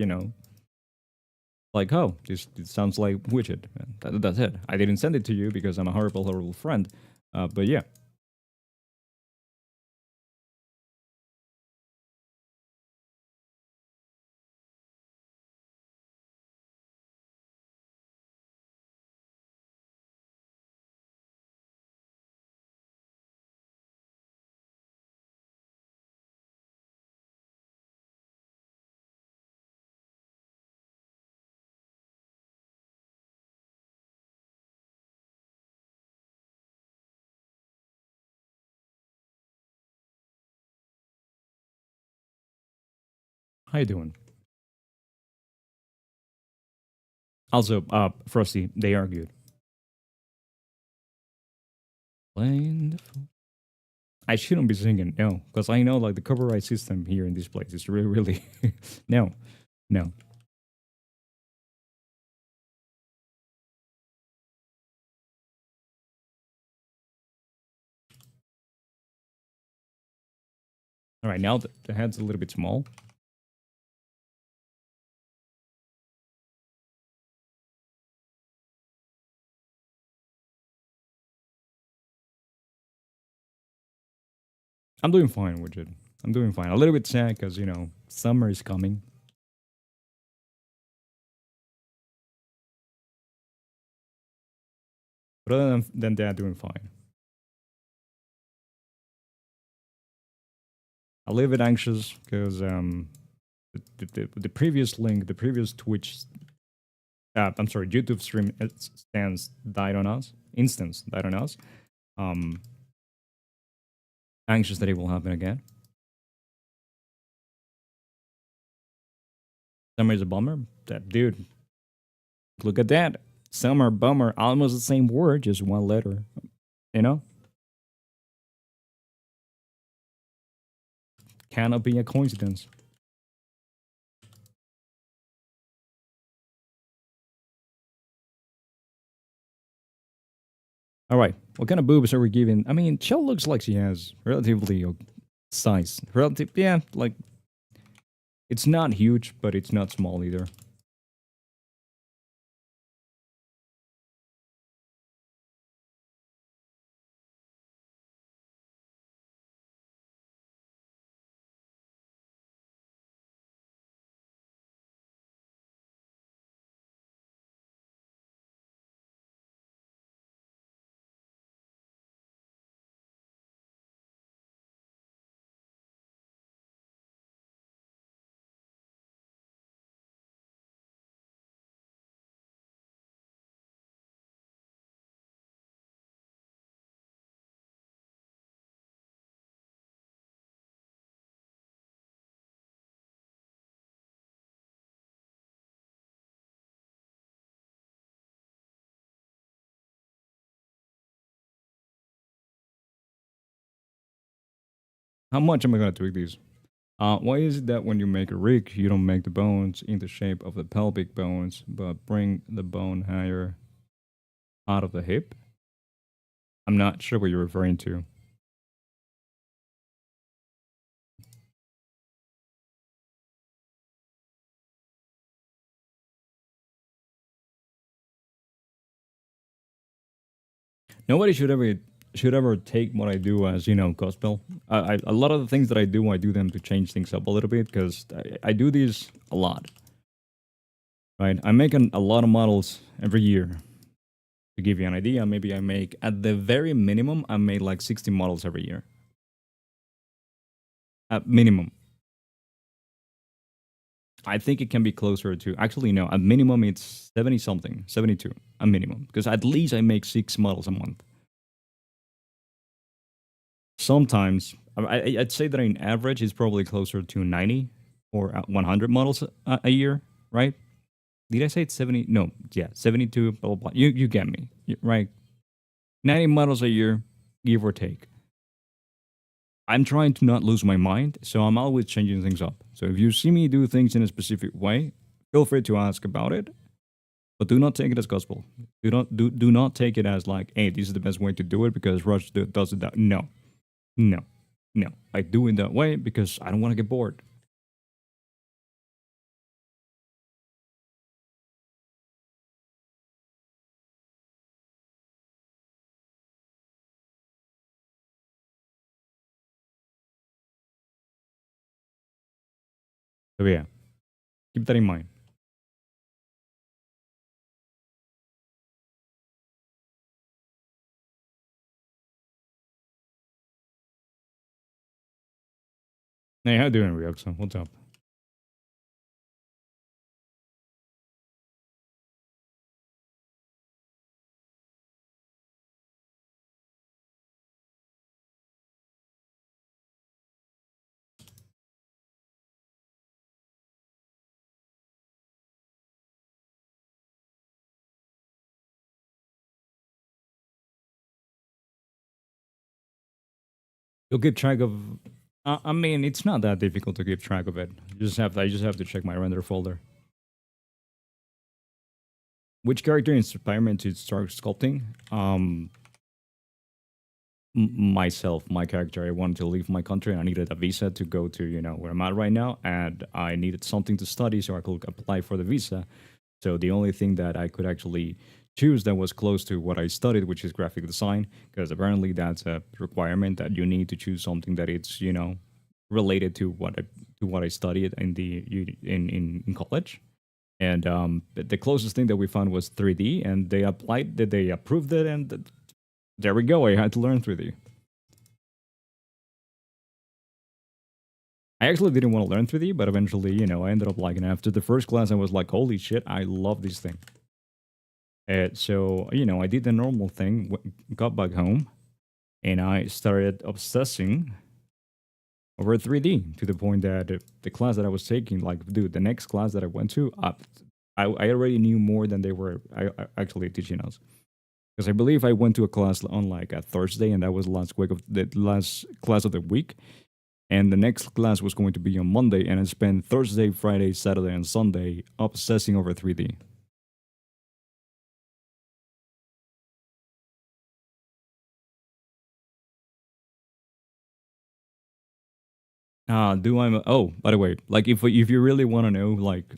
Speaker 1: like oh this sounds like Widget. That's it. I didn't send it to you because I'm a horrible friend. But yeah. How you doing? Also, Frosty, they are good. Playing the I shouldn't be singing, no, because I know like the copyright system here in this place is really no, no. All right, now the head's a little bit small. I'm doing fine, Widget. I'm doing fine. A little bit sad because summer is coming. But other than that, doing fine. A little bit anxious because the previous link, the previous Twitch, I'm sorry, YouTube stream instance died on us. Instance died on us. Anxious that it will happen again. Summer is a bummer. That dude. Look at that. Summer, bummer, almost the same word, just one letter. You know? Cannot be a coincidence. All right. What kind of boobs are we giving? I mean, Chel looks like she has relatively size. Yeah, like it's not huge, but it's not small either. How much am I gonna tweak these? Why is it that when you make a rig, you don't make the bones in the shape of the pelvic bones, but bring the bone higher out of the hip? I'm not sure what you're referring to. Nobody should ever take what I do as gospel. A lot of the things that I do them to change things up a little bit because I do these a lot. Right, I'm making a lot of models every year. To give you an idea, maybe I make at the very minimum, I made like 60 models every year. At minimum. I think it can be closer to, actually, no, a minimum it's 70 something, 72, a minimum. Because at least I make 6 models a month. Sometimes, I'd say that in average it's probably closer to 90 or 100 models a year, right? Did I say it's 70? No, yeah, 72, blah, blah, blah. You get me, right? 90 models a year, give or take. I'm trying to not lose my mind, so I'm always changing things up. So if you see me do things in a specific way, feel free to ask about it, but do not take it as gospel. Do not take it as like, hey, this is the best way to do it because Rush does it that. No, no, no. I do it that way because I don't want to get bored. So yeah, keep that in mind. Hey, how you doing, Ryoksa? What's up? You'll keep track of. I mean, it's not that difficult to keep track of it. I just have to check my render folder. Which character inspired me to start sculpting? Myself, my character. I wanted to leave my country and I needed a visa to go to, where I'm at right now. And I needed something to study so I could apply for the visa. So the only thing that I could actually choose that was close to what I studied, which is graphic design, because apparently that's a requirement that you need to choose something that it's, related to what I studied in college. And the closest thing that we found was 3D, and they approved it, and there we go. I had to learn 3D. I actually didn't want to learn 3D, but eventually, I ended up liking it. After the first class, I was like, holy shit, I love this thing. So, I did the normal thing, got back home, and I started obsessing over 3D to the point that the class that I was taking, like, dude, the next class that I went to, I already knew more than they were actually teaching us. Because I believe I went to a class on like a Thursday, and that was the last class of the week. And the next class was going to be on Monday, and I spent Thursday, Friday, Saturday, and Sunday obsessing over 3D. Do I? Oh, by the way, like if you really want to know, like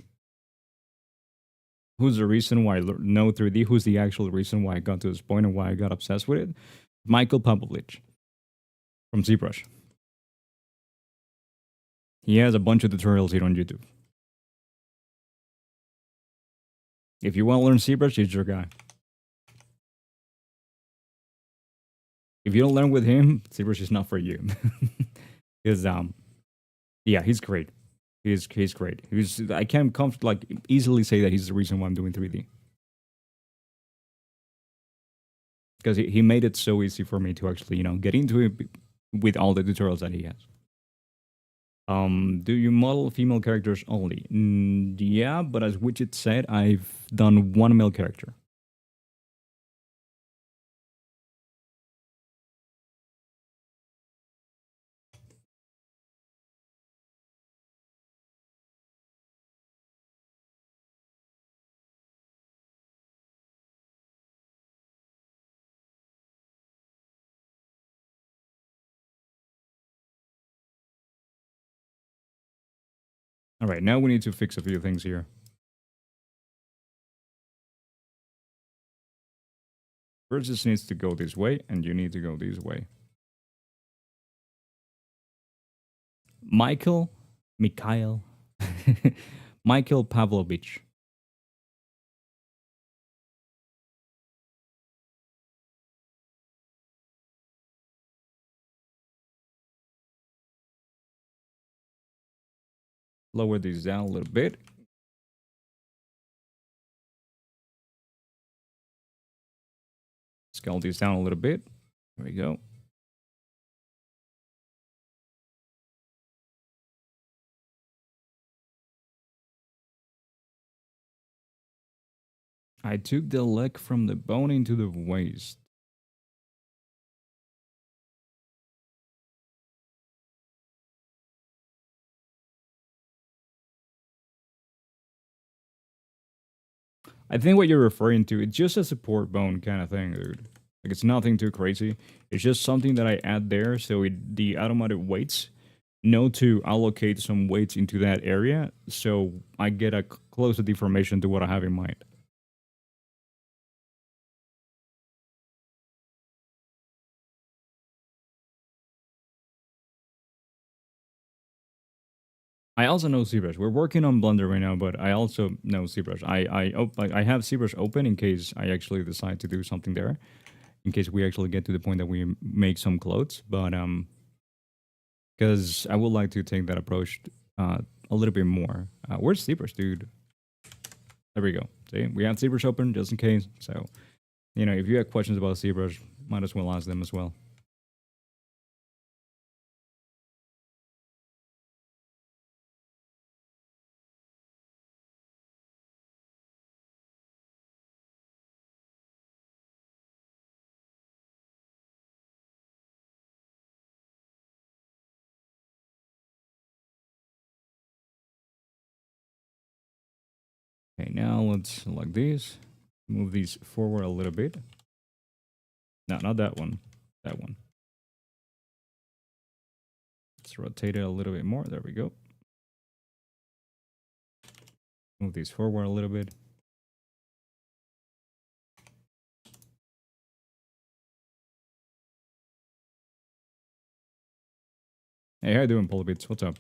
Speaker 1: who's the reason why I know 3D, who's the actual reason why I got to this point and why I got obsessed with it? Michael Pavlovich from Zbrush. He has a bunch of tutorials here on YouTube. If you want to learn Zbrush, he's your guy. If you don't learn with him, Zbrush is not for you. Because yeah, he's great. He's great. I can like easily say that he's the reason why I'm doing 3D. Because he made it so easy for me to actually, get into it with all the tutorials that he has. Do you model female characters only? Yeah, but as Widget said, I've done one male character. All right, now we need to fix a few things here. First, this needs to go this way, and you need to go this way. Mikhail, Michael Pavlovich. lower these down a little bit. Scale these down a little bit. There we go. I took the leg from the bone into the waist. I think what you're referring to, it's just a support bone kind of thing, dude. Like, it's nothing too crazy. It's just something that I add there so the automatic weights know to allocate some weights into that area so I get a closer deformation to what I have in mind. I also know Zbrush. We're working on Blender right now, but I also know Zbrush. I have Zbrush open in case I actually decide to do something there, in case we actually get to the point that we make some clothes. But because I would like to take that approach a little bit more. Where's Zbrush, dude? There we go. See, we have Zbrush open just in case. So, you know, if you have questions about Zbrush, might as well ask them as well. Okay, now let's select these. Move these forward a little bit. No, not that one. That one. Let's rotate it a little bit more. There we go. Move these forward a little bit. Hey, how you doing, Polybits? What's up?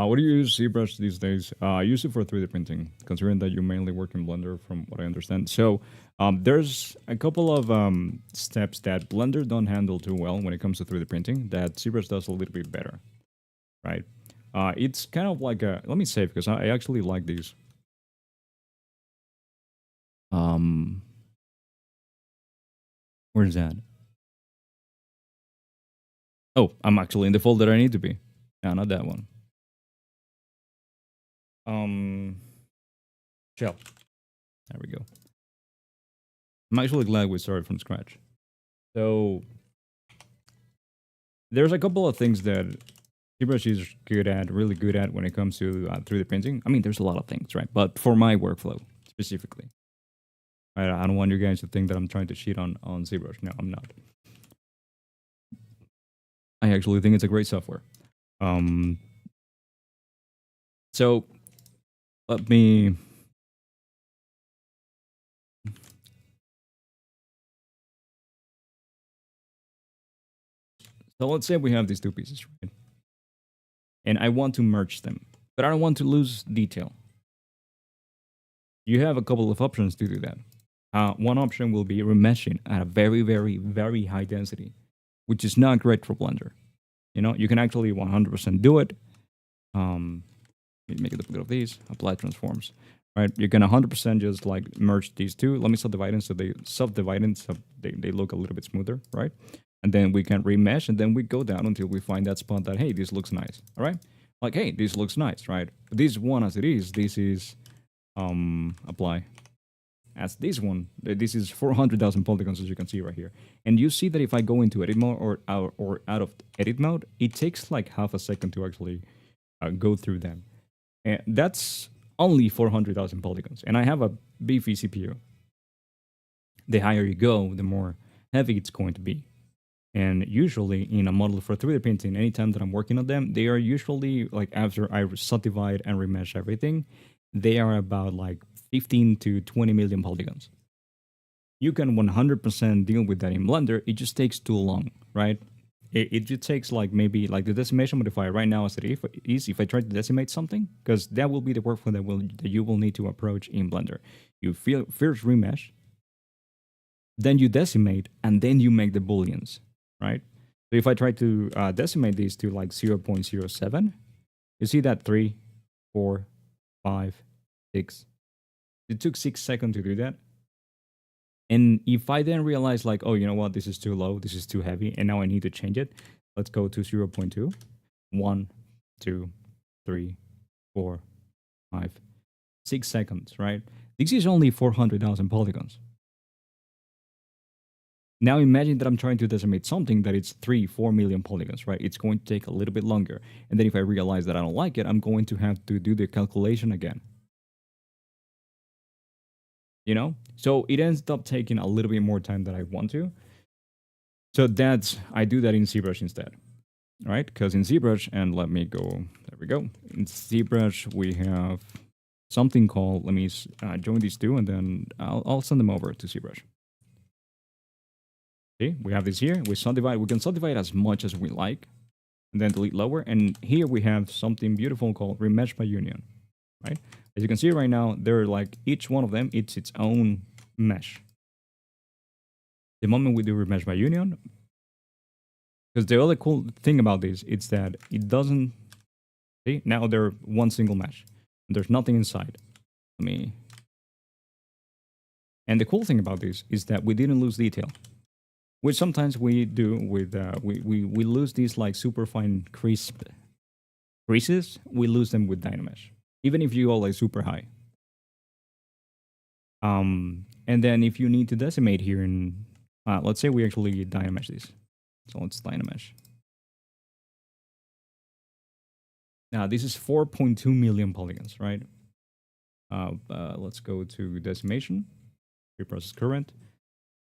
Speaker 1: What do you use ZBrush these days? I use it for 3D printing, considering that you mainly work in Blender, from what I understand. So there's a couple of steps that Blender don't handle too well when it comes to 3D printing that ZBrush does a little bit better, right? It's kind of like a, let me save because I actually like these. Where's that? Oh, I'm actually in the folder I need to be. No, not that one. Chel. There we go. I'm actually glad we started from scratch. So there's a couple of things that ZBrush is good at, really good at when it comes to 3D printing. I mean, there's a lot of things, right? But for my workflow specifically, right? I don't want you guys to think that I'm trying to cheat on ZBrush. No, I'm not. I actually think it's a great software. So let me. So let's say we have these two pieces, right? And I want to merge them, but I don't want to lose detail. You have a couple of options to do that. One option will be remeshing at a very, very, very high density, which is not great for Blender. You know, you can actually 100% do it. Let me make a little bit of these, apply transforms, right? You can 100% just like merge these two. Let me subdivide them so they subdivide so they look a little bit smoother, right? And then we can remesh and then we go down until we find that spot that, hey, this looks nice, all right? like, hey, this looks nice, right? But this one as it is, this is apply. As this one, this is 400,000 polygons, as you can see right here. And you see that if I go into edit mode or out of edit mode, it takes like half a second to actually go through them. And that's only 400,000 polygons. And I have a beefy CPU. The higher you go, the more heavy it's going to be. And usually in a model for 3D printing, anytime that I'm working on them, they are usually like after I subdivide and remesh everything, they are about like 15 to 20 million polygons. You can 100% deal with that in Blender. It just takes too long, right? It just takes like maybe like the decimation modifier right now as it is. If I try to decimate something, because that will be the workflow that you will need to approach in Blender. You first remesh, then you decimate, and then you make the booleans, right? So if I try to decimate these to like 0.07, you see that 3, 4, 5, 6. It took 6 seconds to do that. And if I then realize like, oh, you know what, this is too low, this is too heavy, and now I need to change it, let's go to 0.2. 1, 2, 3, 4, 5, 6 seconds, right? This is only 400,000 polygons. Now imagine that I'm trying to decimate something that it's 3, 4 million polygons, right? It's going to take a little bit longer. And then if I realize that I don't like it, I'm going to have to do the calculation again. You know? So it ends up taking a little bit more time than I want to. So I do that in Zbrush instead, right? Because in Zbrush, and let me go, there we go. In Zbrush, we have something called, let me join these two, and then I'll send them over to Zbrush. See, we have this here. We can subdivide as much as we like, and then delete lower. And here we have something beautiful called remesh by union, right? As you can see right now, they're like each one of them, it's its own mesh. The moment we do remesh by union, because the other cool thing about this is that it doesn't, see, now they're one single mesh. And there's nothing inside. And the cool thing about this is that we didn't lose detail. Which sometimes we do with, we lose these like super fine creases, we lose them with Dynamesh. Even if you go like super high. And then if you need to decimate here in, let's say we actually Dynamesh this. So let's Dynamesh. Now this is 4.2 million polygons, right? Let's go to decimation, preprocess current.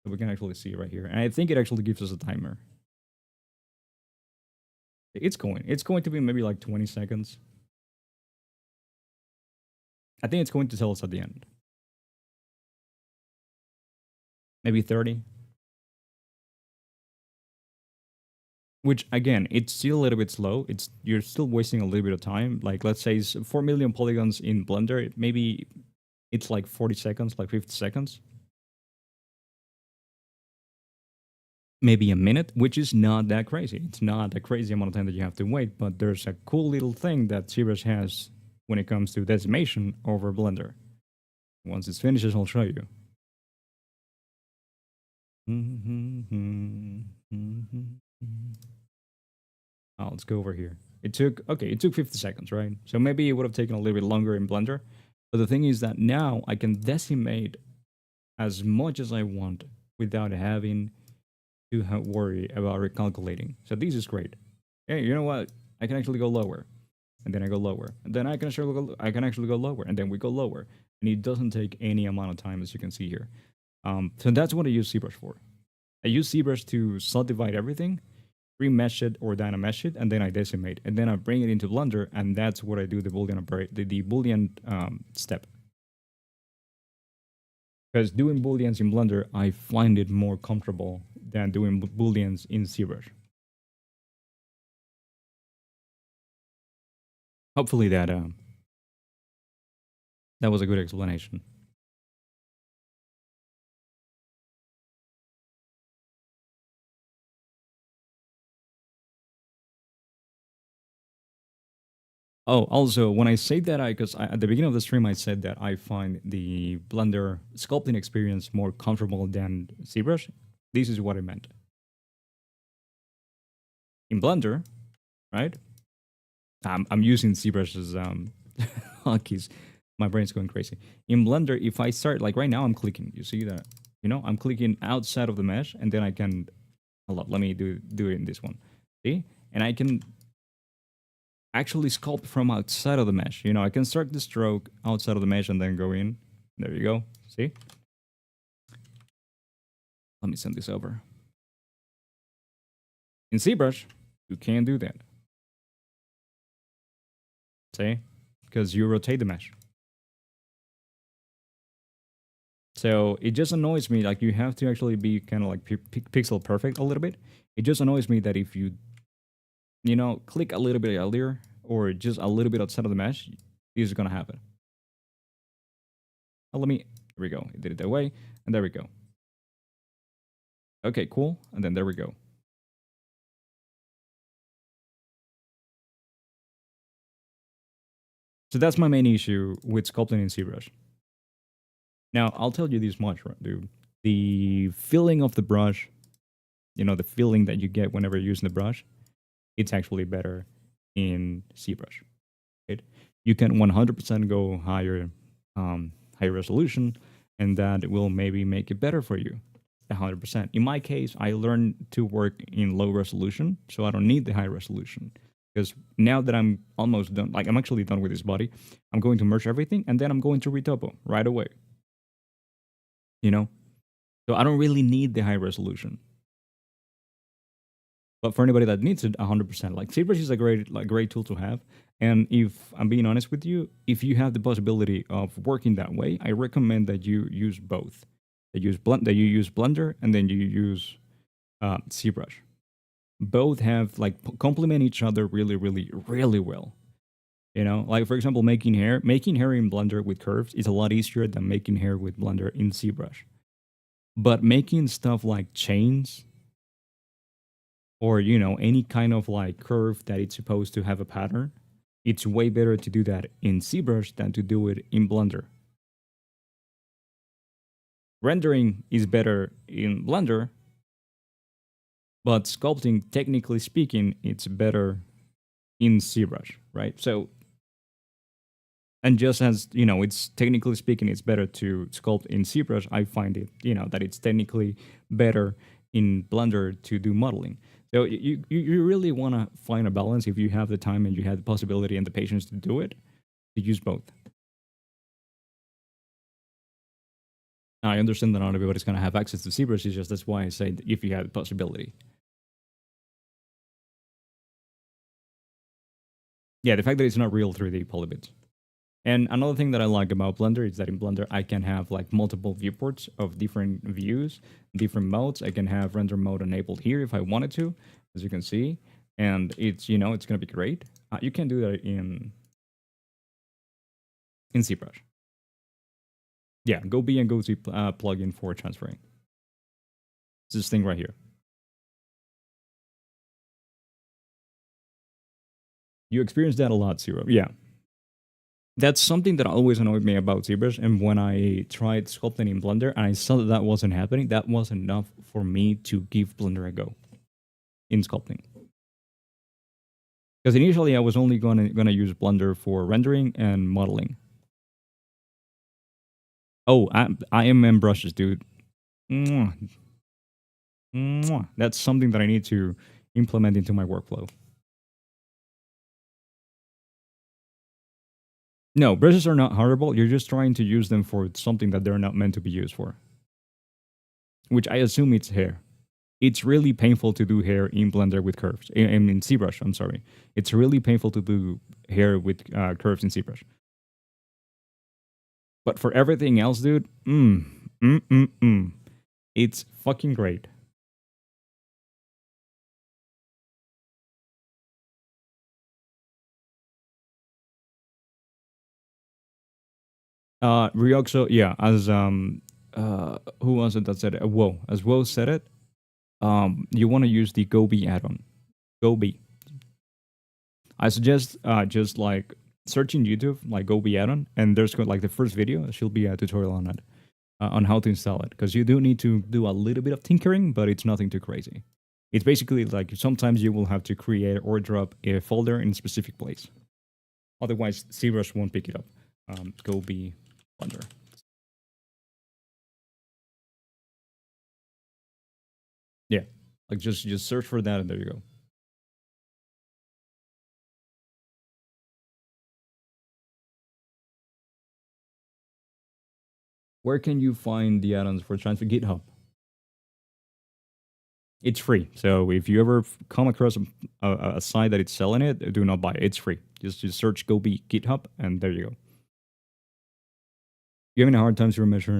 Speaker 1: So we can actually see it right here. And I think it actually gives us a timer. It's going to be maybe like 20 seconds. I think it's going to tell us at the end. Maybe 30. Which again, it's still a little bit slow. You're still wasting a little bit of time. Like let's say it's 4 million polygons in Blender. Maybe it's like 40 seconds, like 50 seconds. Maybe a minute, which is not that crazy. It's not a crazy amount of time that you have to wait, but there's a cool little thing that Zbrush has when it comes to decimation over Blender. Once it's finished, I'll show you. Oh, let's go over here. It took 50 seconds, right? So maybe it would have taken a little bit longer in Blender. But the thing is that now I can decimate as much as I want without having to worry about recalculating. So this is great. Hey, you know what? I can actually go lower, and then I go lower, and then I can actually go lower, and then we go lower, and it doesn't take any amount of time, as you can see here. So that's what I use Zbrush for. I use Zbrush to subdivide everything, remesh it or dynamesh it, and then I decimate, and then I bring it into Blender, and that's what I do the Boolean step. Because doing Booleans in Blender, I find it more comfortable than doing Booleans in Zbrush. Hopefully that was a good explanation. Oh, also, when I say that, because at the beginning of the stream, I said that I find the Blender sculpting experience more comfortable than Zbrush. This is what I meant. In Blender, right?
Speaker 2: I'm using ZBrush's hotkeys. My brain's going crazy. In Blender, if I start, like right now, I'm clicking. You see that? You know, I'm clicking outside of the mesh, and then I can, hold up, let me do it in this one. See? And I can actually sculpt from outside of the mesh. You know, I can start the stroke outside of the mesh and then go in. There you go. See? Let me send this over. In ZBrush, you can't do that. See? Because you rotate the mesh. So it just annoys me, like you have to actually be kind of like pixel perfect a little bit. It just annoys me that if you, you know, click a little bit earlier or just a little bit outside of the mesh, this is going to happen. Oh, there we go. It did it that way. And there we go. Okay, cool. And then there we go. So that's my main issue with sculpting in ZBrush. Now, I'll tell you this much, right, dude. The feeling of the brush, you know, the feeling that you get whenever you're using the brush, it's actually better in ZBrush. Right? You can 100% go higher, higher resolution, and that will maybe make it better for you. 100%. In my case, I learned to work in low resolution, so I don't need the high resolution. Because now that I'm almost done, like I'm actually done with this body, I'm going to merge everything, and then I'm going to retopo right away. You know? So I don't really need the high resolution. But for anybody that needs it, 100%. Like ZBrush is a great tool to have. And if I'm being honest with you, if you have the possibility of working that way, I recommend that you use both. That you use Blender and then you use ZBrush. Both have like complement each other really, really, really well. You know, like for example, making hair in Blender with curves is a lot easier than making hair with Blender in ZBrush. But making stuff like chains or, you know, any kind of like curve that it's supposed to have a pattern, it's way better to do that in ZBrush than to do it in Blender. Rendering is better in Blender, but sculpting, technically speaking, it's better in ZBrush, right? So, and just as, you know, it's technically speaking, it's better to sculpt in ZBrush, I find it, you know, that it's technically better in Blender to do modeling. So you really want to find a balance if you have the time and you have the possibility and the patience to do it, to use both. I understand that not everybody's going to have access to ZBrush, it's just that's why I say if you have the possibility. Yeah, the fact that it's not real 3D polybits. And another thing that I like about Blender is that in Blender, I can have like multiple viewports of different views, different modes. I can have render mode enabled here if I wanted to, as you can see. And it's, you know, it's going to be great. You can do that in ZBrush. Yeah, Go B and Go Z plugin for transferring. It's this thing right here. You experience that a lot, Zero. Yeah. That's something that always annoyed me about ZBrush, and when I tried sculpting in Blender and I saw that wasn't happening, that was enough for me to give Blender a go in sculpting. Because initially I was only gonna use Blender for rendering and modeling. Oh, I am in brushes, dude. Mwah. Mwah. That's something that I need to implement into my workflow. No, brushes are not horrible. You're just trying to use them for something that they're not meant to be used for. Which I assume it's hair. It's really painful to do hair in Blender with curves. In ZBrush, I'm sorry. It's really painful to do hair with curves in ZBrush. But for everything else, dude, it's fucking great. Ryokso, yeah, as who was it that said it? Whoa, as Woe said it, you want to use the Gobi add-on. Gobi. I suggest just like searching YouTube, like Gobi add-on, and there's like the first video, she'll be a tutorial on it, on how to install it, because you do need to do a little bit of tinkering, but it's nothing too crazy. It's basically like sometimes you will have to create or drop a folder in a specific place. Otherwise, ZBrush won't pick it up. Goth Blender. Yeah, like just search for that and there you go. Where can you find the add-ons for transfer? GitHub. It's free. So if you ever come across a site that is selling it, do not buy it. It's free. Just search Goth GitHub and there you go. You're having a hard time to measure.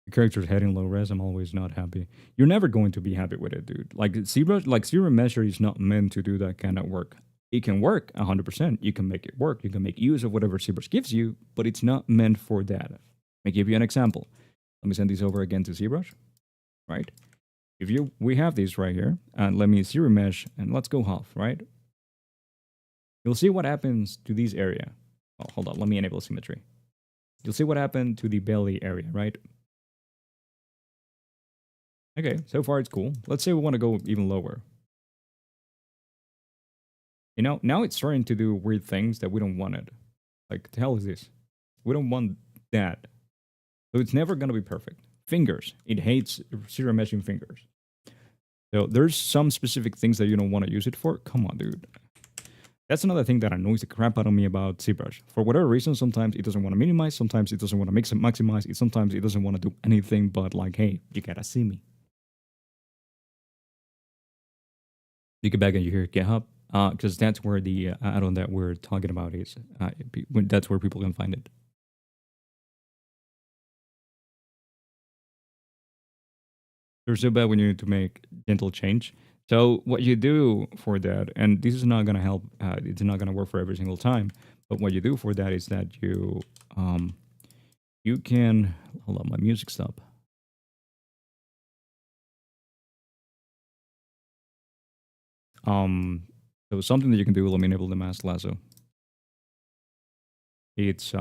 Speaker 2: The character's head in low res. I'm always not happy. You're never going to be happy with it, dude. Like ZBrush, like Zero Measure is not meant to do that kind of work. It can work 100%. You can make it work. You can make use of whatever ZBrush gives you, but it's not meant for that. Let me give you an example. Let me send this over again to ZBrush, right? We have these right here, and let me zero mesh, and let's go half, right? You'll see what happens to this area. Oh, hold on, let me enable symmetry. You'll see what happened to the belly area, right? Okay, so far it's cool. Let's say we want to go even lower. You know, now it's starting to do weird things that we don't want it. Like, the hell is this? We don't want that. So it's never going to be perfect. Fingers. It hates zero meshing fingers. So there's some specific things that you don't want to use it for. Come on, dude. That's another thing that annoys the crap out of me about ZBrush. For whatever reason, sometimes it doesn't want to minimize, sometimes it doesn't want to maximize, sometimes it doesn't want to do anything but like, hey, you gotta see me. You get back and you hear GitHub, because that's where the add-on that we're talking about is. That's where people can find it. They're so bad when you need to make gentle change. So what you do for that, and this is not going to help, it's not going to work for every single time, but what you do for that is that you can, hold on, my music stop. So something that you can do, let me enable the mask lasso. It's,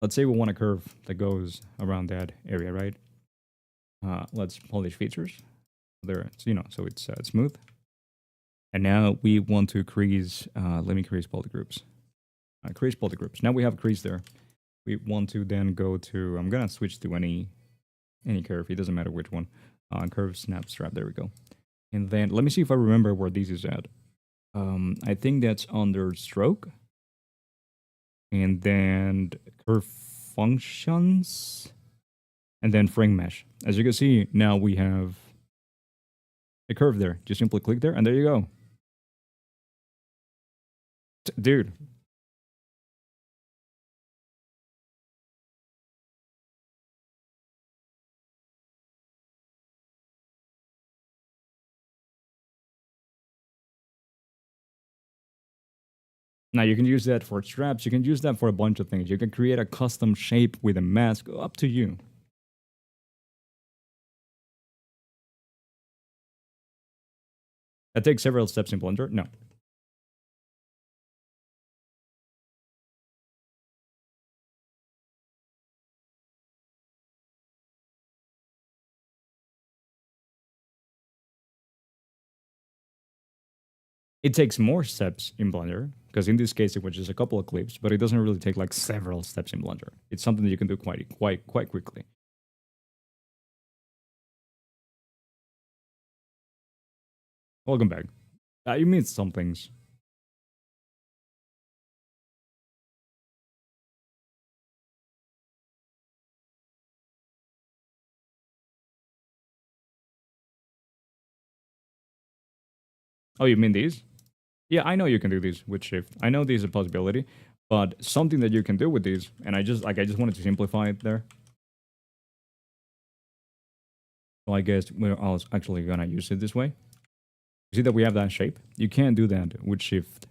Speaker 2: let's say we want a curve that goes around that area, right? Let's polish features. There, you know, so it's smooth. And now we want to crease, let me crease polygroups. Crease polygroups. Now we have a crease there. We want to then go to, I'm going to switch to any curve. It doesn't matter which one. Curve, snap, strap. There we go. And then let me see if I remember where this is at. I think that's under stroke. And then curve functions. And then frame mesh. As you can see, now we have a curve there. Just simply click there and there you go. Dude. Now you can use that for straps. You can use that for a bunch of things. You can create a custom shape with a mask. Up to you. That takes several steps in Blender. No. It takes more steps in Blender, because in this case it was just a couple of clips, but it doesn't really take like several steps in Blender. It's something that you can do quite quickly. Welcome back. You missed some things. Oh, you mean these? Yeah, I know you can do these with Shift. I know these is a possibility, but something that you can do with these, and I just wanted to simplify it there. So I guess we're actually gonna use it this way. You see that we have that shape? You can't do that with Shift.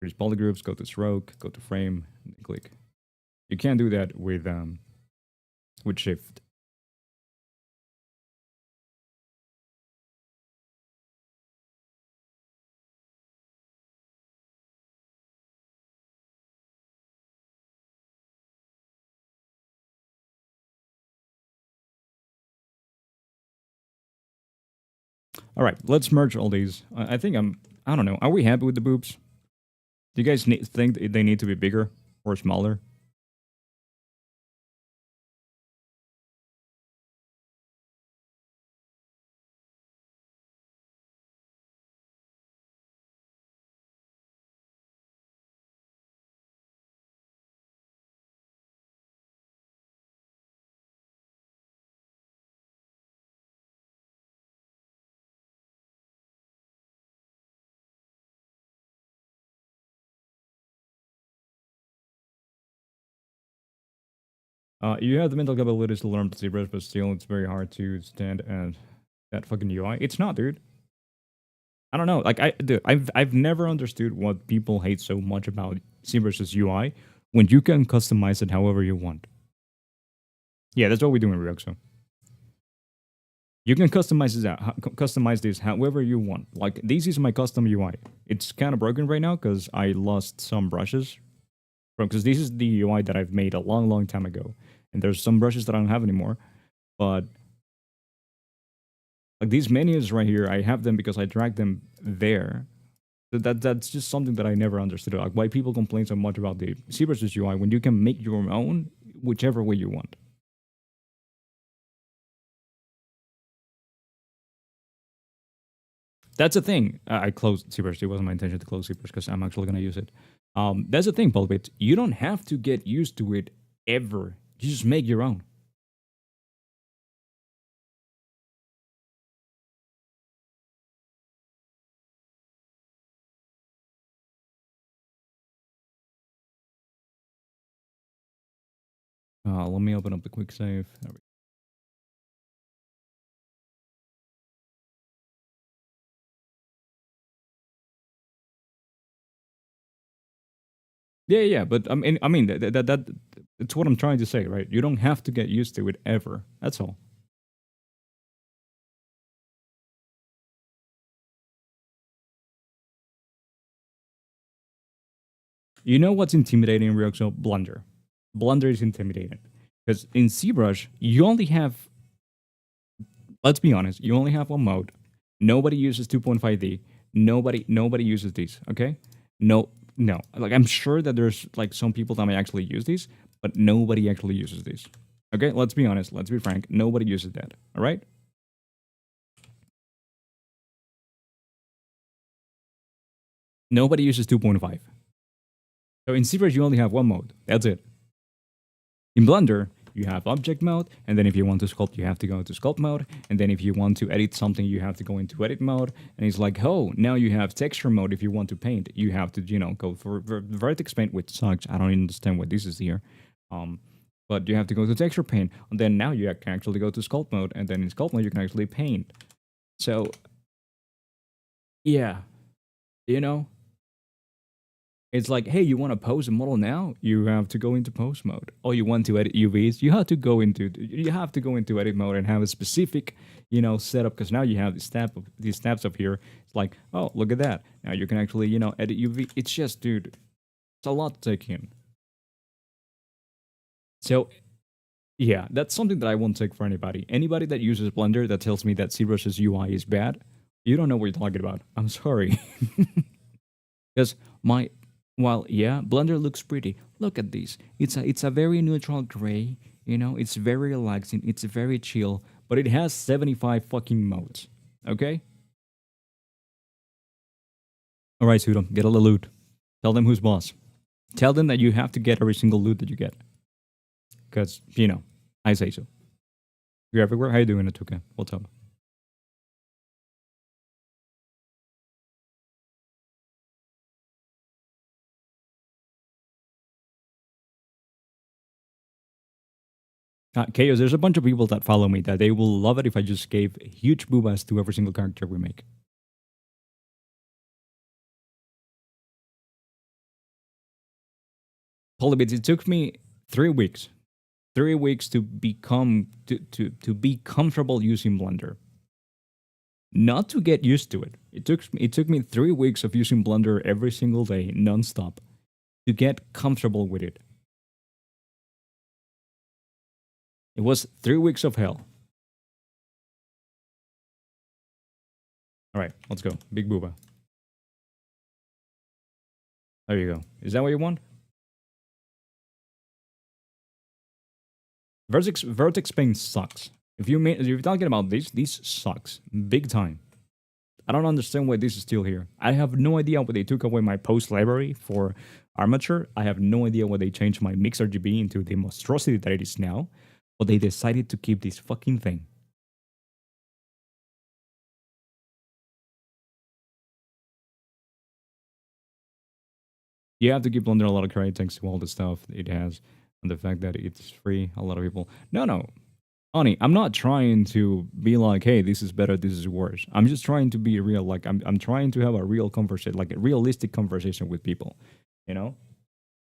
Speaker 2: Here's polygroups, go to stroke, go to frame, and click. You can't do that with Shift. All right, let's merge all these. I think I don't know. Are we happy with the boobs? Do you guys think they need to be bigger or smaller? You have the mental capabilities to learn ZBrush, but still, it's very hard to stand and that fucking UI. It's not, dude. I don't know. Like, dude, I've never understood what people hate so much about ZBrush's UI when you can customize it however you want. Yeah, that's what we do in React. So you can customize this however you want. Like, this is my custom UI. It's kind of broken right now because I lost some brushes. Because this is the UI that I've made a long, long time ago, and there's some brushes that I don't have anymore. But like these menus right here, I have them because I dragged them there. So that's just something that I never understood. Like why people complain so much about the ZBrush's UI when you can make your own whichever way you want. That's the thing. I closed ZBrush. It wasn't my intention to close ZBrush because I'm actually gonna use it. That's the thing, Pulpit. You don't have to get used to it ever. You just make your own. Let me open up the quick save. There we Yeah, yeah, but I mean that it's what I'm trying to say, right? You don't have to get used to it ever. That's all. You know what's intimidating in Ryuxo? Blender. Blender is intimidating because in ZBrush you only have. Let's be honest. You only have one mode. Nobody uses 2.5D. Nobody uses these. Okay. No. Like I'm sure that there's like some people that may actually use these, but nobody actually uses these. Okay. Let's be honest. Let's be frank. Nobody uses that. All right. Nobody uses 2.5. So in ZBrush, you only have one mode. That's it. In Blender, you have object mode, and then if you want to sculpt, you have to go into sculpt mode, and then if you want to edit something, you have to go into edit mode, and it's like, oh, now you have texture mode. If you want to paint, you have to, go for vertex paint, which sucks. I don't understand what this is here. But you have to go to texture paint, and then now you can actually go to sculpt mode, and then in sculpt mode, you can actually paint. So, yeah, you know, it's like, hey, you want to pose a model now? You have to go into pose mode. Or you want to edit UVs? You have to go into edit mode and have a specific, setup. Because now you have these tabs up here. It's like, oh, look at that. Now you can actually, edit UV. It's just, dude, it's a lot to take in. So, yeah, that's something that I won't take for anybody. Anybody that uses Blender that tells me that ZBrush's UI is bad, you don't know what you're talking about. I'm sorry. Because while yeah, Blender looks pretty. Look at this. It's a very neutral gray. It's very relaxing. It's very chill. But it has 75 fucking modes. Okay. All right, Sudom, get all the loot. Tell them who's boss. Tell them that you have to get every single loot that you get. Because I say so. You're everywhere. How you doing, Atuka? What's up? Chaos, there's a bunch of people that follow me that they will love it if I just gave huge boobas to every single character we make. Polybits, it took me 3 weeks. 3 weeks to become to be comfortable using Blender. Not to get used to it. It took me 3 weeks of using Blender every single day, nonstop, to get comfortable with it. It was 3 weeks of hell. All right, let's go. Big booba. There you go. Is that what you want? Vertex paint sucks. If you're talking about this sucks big time. I don't understand why this is still here. I have no idea why they took away my post library for armature. I have no idea why they changed my mix RGB into the monstrosity that it is now. But they decided to keep this fucking thing. You have to give Blender a lot of credit thanks to all the stuff it has and the fact that it's free. A lot of people. No. Honey, I'm not trying to be like, hey, this is better, this is worse. I'm just trying to be real. Like, I'm trying to have a real conversation, like a realistic conversation with people, you know?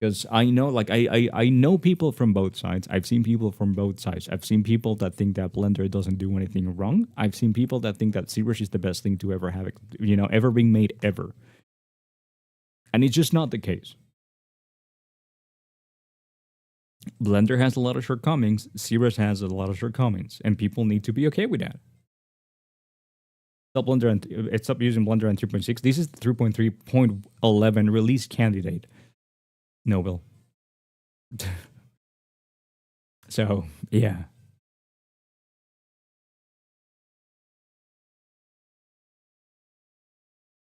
Speaker 2: Because I know, like, I know people from both sides. I've seen people from both sides. I've seen people that think that Blender doesn't do anything wrong. I've seen people that think that ZBrush is the best thing to ever have, you know, ever being made ever. And it's just not the case. Blender has a lot of shortcomings. ZBrush has a lot of shortcomings, and people need to be okay with that. Stop using Blender on 3.6. This is the 3.3.11 release candidate. No, Bill. So, yeah.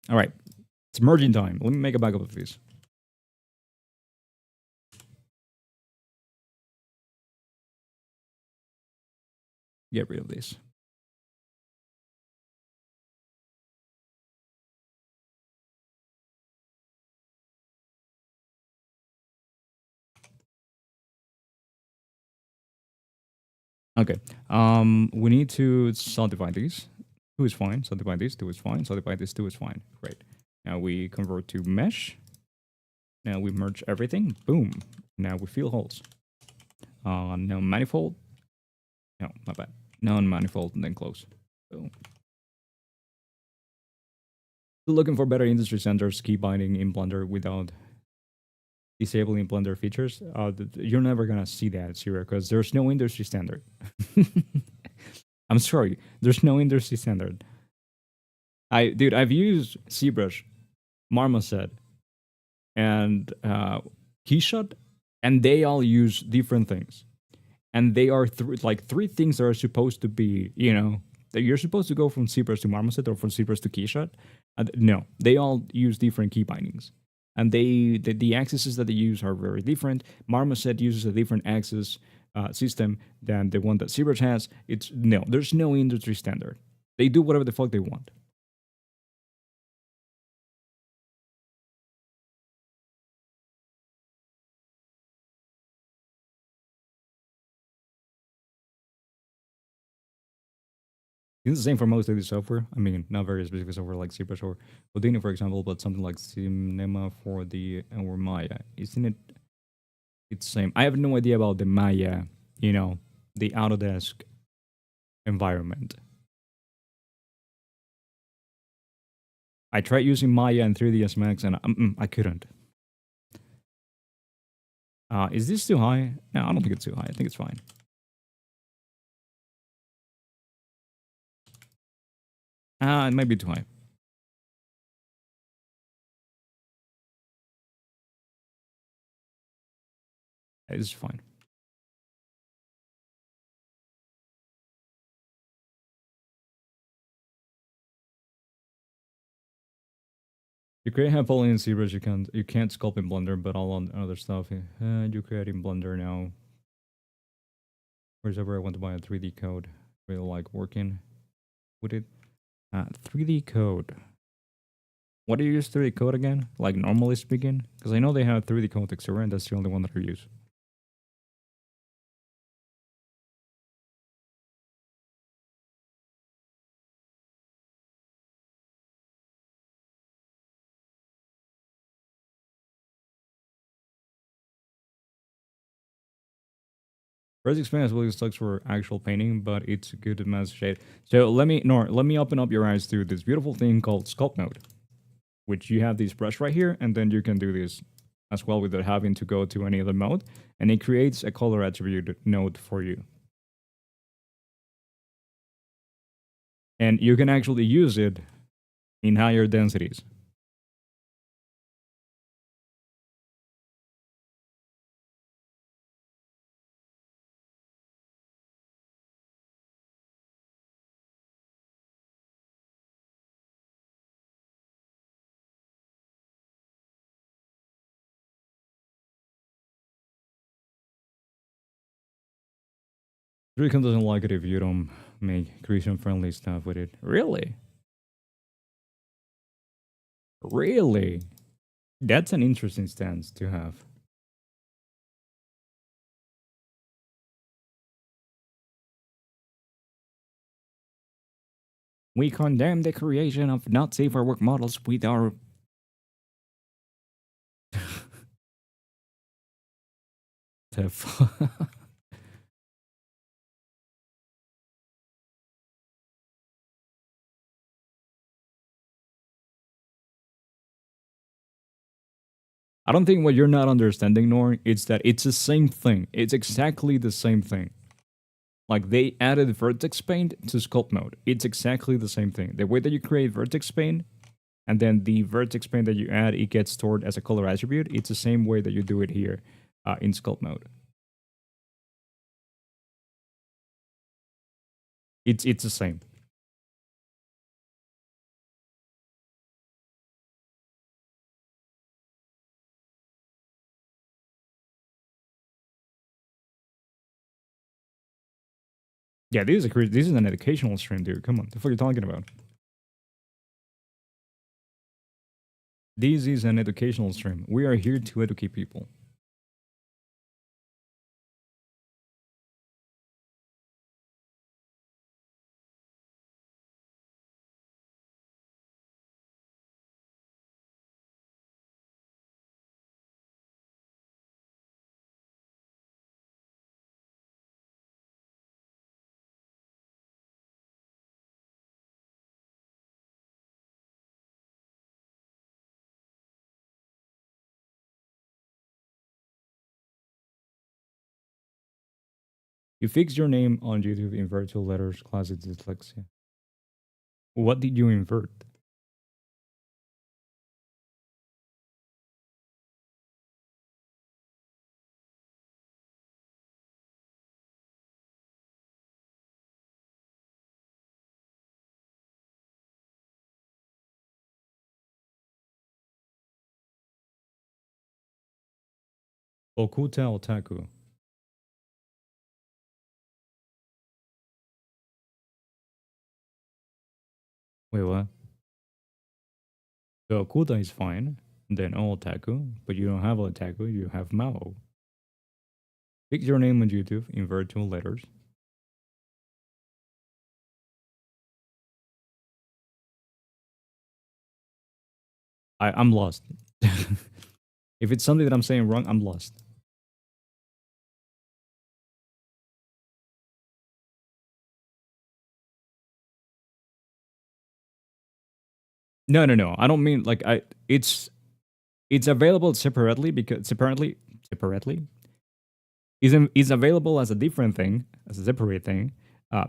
Speaker 2: All right. It's merging time. Let me make a backup of this. Get rid of this. Okay. We need to subdivide these. 2 is fine. Subdivide this. 2 is fine. Subdivide this. 2 is fine. Great. Now we convert to mesh. Now we merge everything. Boom. Now we fill holes. Now manifold. No, my bad. Non-manifold and then close. Boom. Still looking for better industry standards, key binding in Blender without disabling Blender features. You're never gonna see that, Sierra, because there's no industry standard. I'm sorry, there's no industry standard. Dude, I've used ZBrush, Marmoset, and Keyshot, and they all use different things. And they are three things that are supposed to be, you know, that you're supposed to go from ZBrush to Marmoset or from ZBrush to Keyshot. No, they all use different key bindings. And the axes that they use are very different. Marmoset uses a different axis system than the one that ZBrush has. There's no industry standard. They do whatever the fuck they want. It's the same for most of the software. I mean, not very specific software like ZBrush or Houdini, for example, but something like Cinema for the or Maya. Isn't it? It's the same. I have no idea about the Maya, you know, the Autodesk environment. I tried using Maya and 3ds Max and I couldn't. Is this too high? No, I don't think it's too high. I think it's fine. It might be too high. It's fine. You create have only in ZBrush. You can't sculpt in Blender, but all on other stuff. You create in Blender now. Where's ever I want to buy a 3D code. Really like working with it. 3D code. What do you use 3D code again? Like normally speaking? Because I know they have 3D code texture and that's the only one that I use. First experience really sucks for actual painting, but it's good to mask shade. So let me open up your eyes to this beautiful thing called Sculpt Node, which you have this brush right here, and then you can do this as well without having to go to any other mode, and it creates a color attribute node for you. And you can actually use it in higher densities. Recon doesn't like it if you don't make creation friendly stuff with it. Really? Really? That's an interesting stance to have. We condemn the creation of not safe for work models with our. I don't think what you're not understanding, Nor, it's that it's the same thing. It's exactly the same thing. Like they added vertex paint to sculpt mode. It's exactly the same thing. The way that you create vertex paint and then the vertex paint that you add, it gets stored as a color attribute. It's the same way that you do it here in sculpt mode. It's the same. Yeah, this is an educational stream, dude. Come on, the fuck are you talking about? This is an educational stream. We are here to educate people. You fixed your name on YouTube, invert two letters, classic dyslexia. What did you invert? Okuta otaku. Wait, what? The okuta is fine, then otaku, but you don't have otaku, you have Mao. Fix your name on YouTube, invert two letters. I'm lost. If it's something that I'm saying wrong, I'm lost. No. I don't mean like it's available separately because separately is available as a different thing, as a separate thing,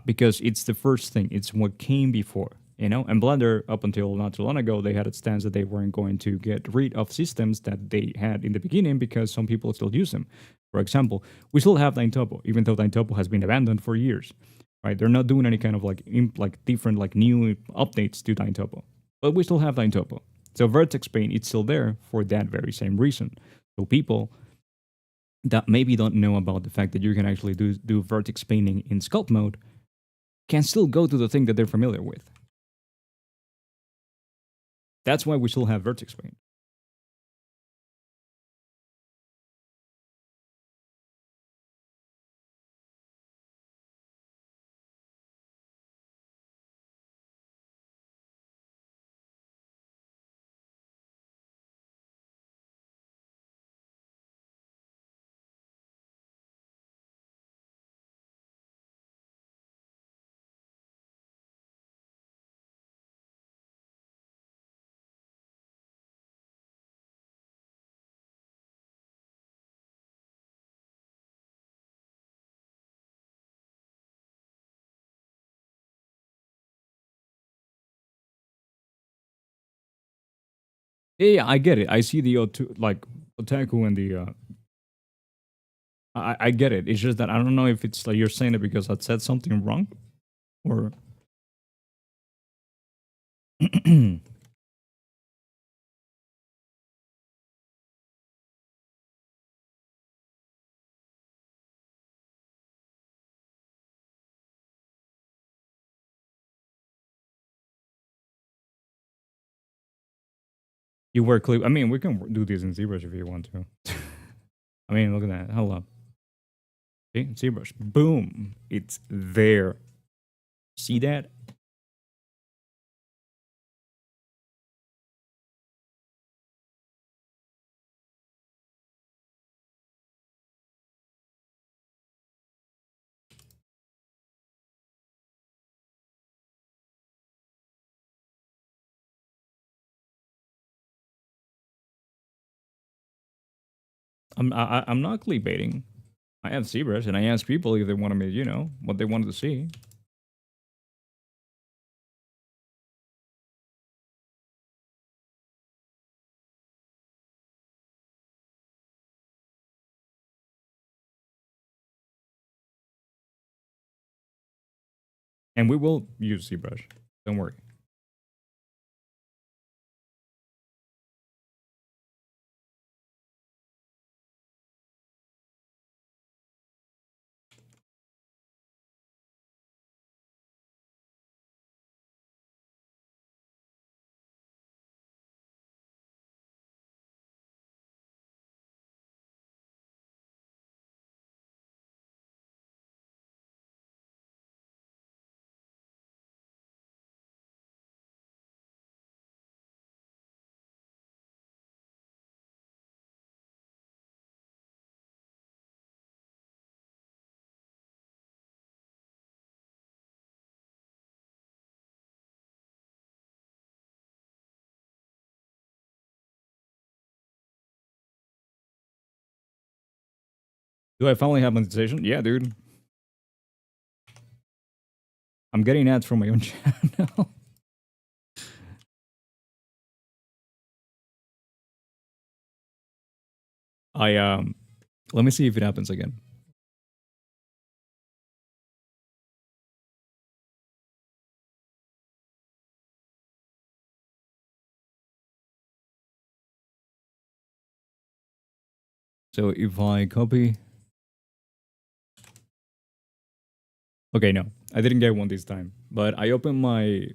Speaker 2: because it's the first thing. It's what came before, you know. And Blender, up until not too long ago, they had a stance that they weren't going to get rid of systems that they had in the beginning because some people still use them. For example, we still have Topo, even though Topo has been abandoned for years. Right? They're not doing any kind of like different like new updates to Topo, but we still have Topo. So vertex paint, it's still there for that very same reason. So people that maybe don't know about the fact that you can actually do vertex painting in sculpt mode can still go to the thing that they're familiar with. That's why we still have vertex paint. Yeah, I get it. I see the like otaku and the. I get it. It's just that I don't know if it's like you're saying it because I said something wrong, or. You were clip. I mean, we can do this in ZBrush if you want to. I mean, look at that. Hold up. See, ZBrush. Boom. It's there. See that? I'm not clickbaiting. I have ZBrush and I ask people if they wanted me, you know, what they wanted to see. And we will use ZBrush. Don't worry. Do I finally have monetization? Yeah, dude. I'm getting ads from my own channel. Let me see if it happens again. So if I copy. Okay, no, I didn't get one this time. But I opened my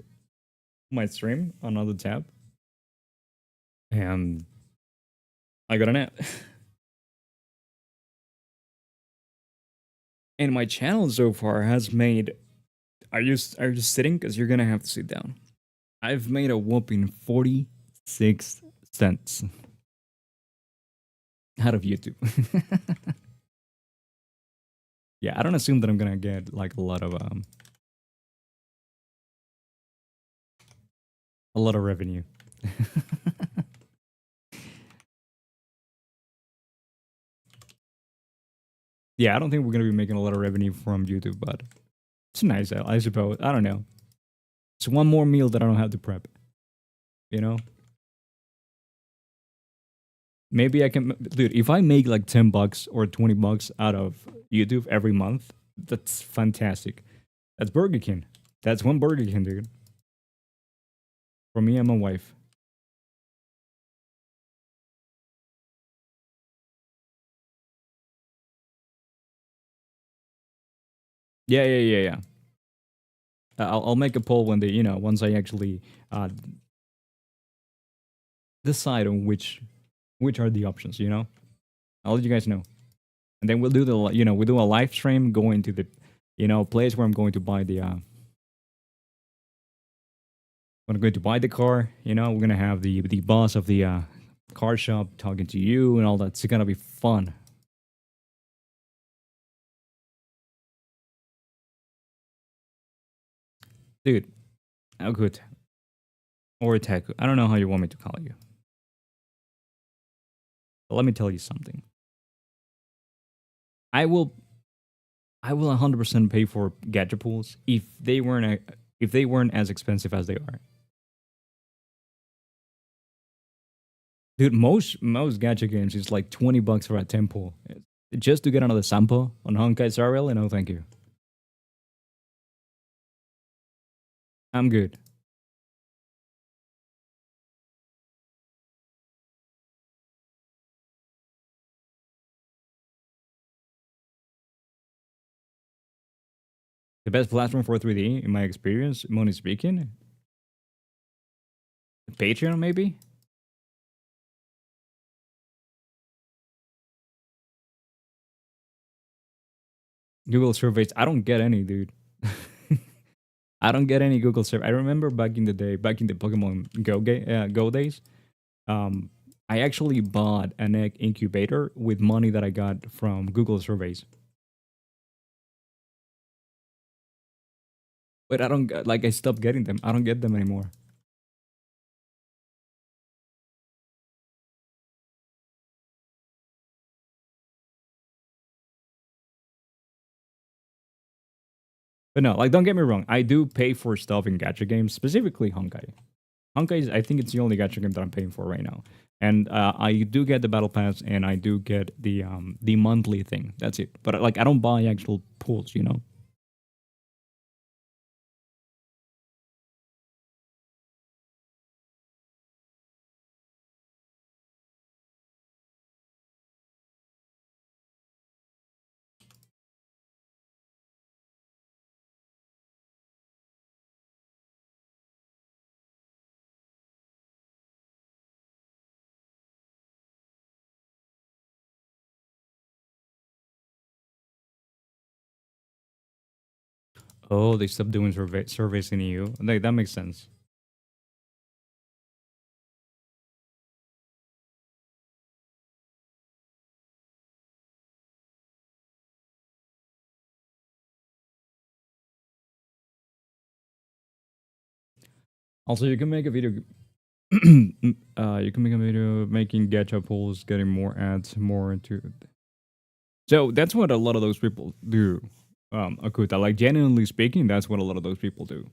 Speaker 2: stream on another tab, and I got an ad. And my channel so far has made. Are you sitting? Because you're gonna have to sit down. I've made a whopping 46 cents out of YouTube. Yeah, I don't assume that I'm gonna get like a lot of revenue. Yeah, I don't think we're gonna be making a lot of revenue from YouTube, but it's nice, I suppose. I don't know. It's one more meal that I don't have to prep. You know? Maybe I can, dude. If I make like $10 or $20 out of YouTube every month, that's fantastic. That's Burger King. That's one Burger King, dude. For me and my wife. Yeah, yeah, yeah, yeah. I'll make a poll when they, once I actually decide on which are the options. I'll let you guys know, and then we'll do we do a live stream going to the, place where I'm going to buy the I'm going to buy the car. We're gonna have the boss of the car shop talking to you and all that. It's gonna be fun. Dude, how good. Or tech. I don't know how you want me to call you. But let me tell you something. I will 100% pay for gadget pools if they weren't as expensive as they are. Dude, most gacha games is like $20 for a temple. Just to get another sample on Honkai Star Rail, no thank you. I'm good. The best platform for 3D, in my experience, money speaking, Patreon maybe. Google surveys. I don't get any, dude. I don't get any Google survey. I remember back in the day, back in the Pokemon Go days, um, I actually bought an egg incubator with money that I got from Google surveys. But I don't like. I stopped getting them. I don't get them anymore. But no, like, don't get me wrong. I do pay for stuff in gacha games, specifically Honkai. Honkai is, I think it's the only gacha game that I'm paying for right now. And I do get the battle pass, and I do get the monthly thing. That's it. But like, I don't buy actual pools, you know. Oh, they stopped doing surveys in EU. Like, that makes sense. Also, you can make a video. You can make a video making gacha pools, getting more ads, more into. So that's what a lot of those people do. Akuta, like, genuinely speaking, that's what a lot of those people do.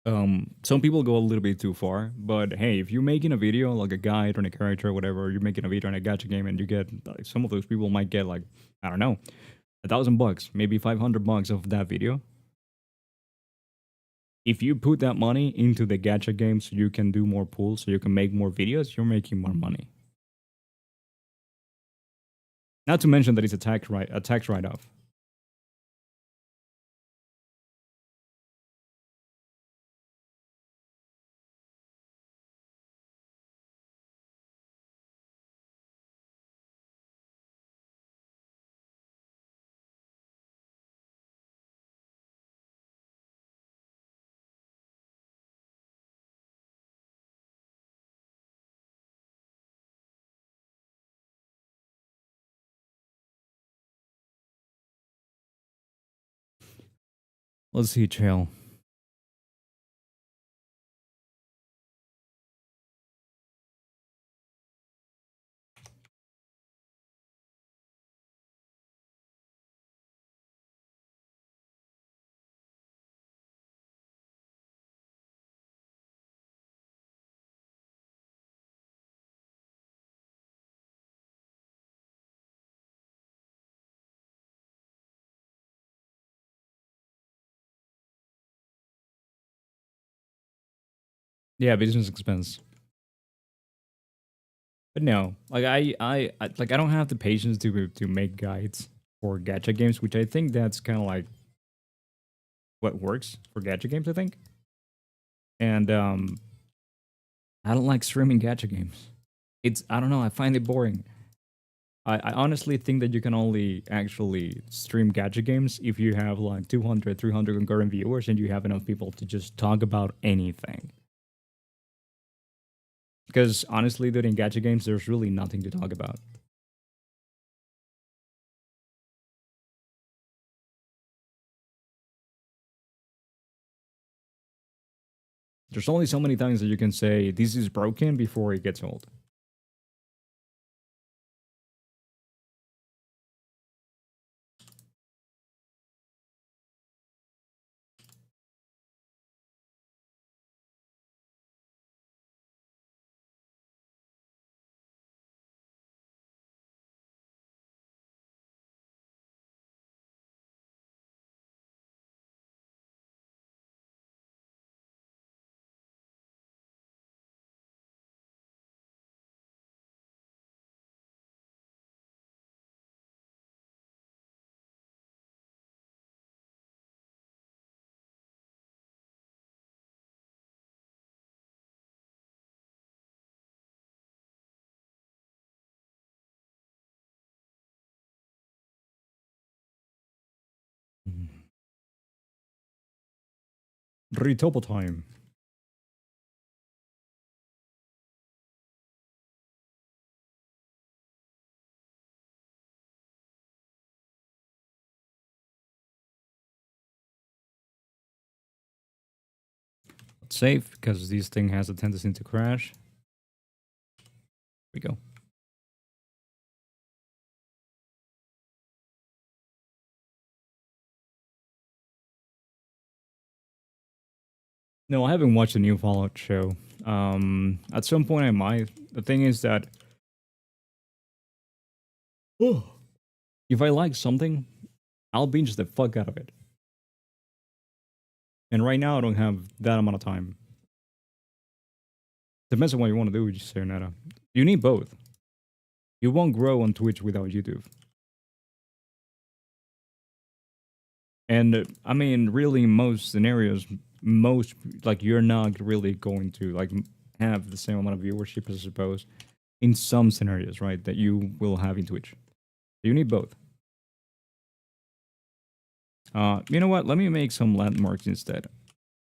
Speaker 2: Some people go a little bit too far, but hey, if you're making a video like a guide on a character or whatever, you're making a video on a gacha game, and you get, like, some of those people might get, like, I don't know, $1,000, maybe $500 of that video. If you put that money into the gacha game so you can do more pools, so you can make more videos, you're making more money. Not to mention that it's a tax write off. Let's see, Chel. Yeah, business expense. But no, like, I don't have the patience to make guides for gacha games, which I think that's kind of like what works for gacha games, I think. And I don't like streaming gacha games. It's, I don't know, I find it boring. I honestly think that you can only actually stream gacha games if you have like 200, 300 concurrent viewers and you have enough people to just talk about anything. Because honestly, dude, in gacha games, there's really nothing to talk about. There's only so many times that you can say this is broken before it gets old. Retopo time. Save, because this thing has a tendency to crash. We go. No, I haven't watched the new Fallout show. At some point I might. The thing is that if I like something, I'll binge the fuck out of it. And right now I don't have that amount of time. Depends on what you want to do with Serenata. You need both. You won't grow on Twitch without YouTube. And I mean, really, in most scenarios, most like you're not really going to like have the same amount of viewership, I suppose, in some scenarios, right? That you will have in Twitch. You need both. You know what? Let me make some landmarks instead.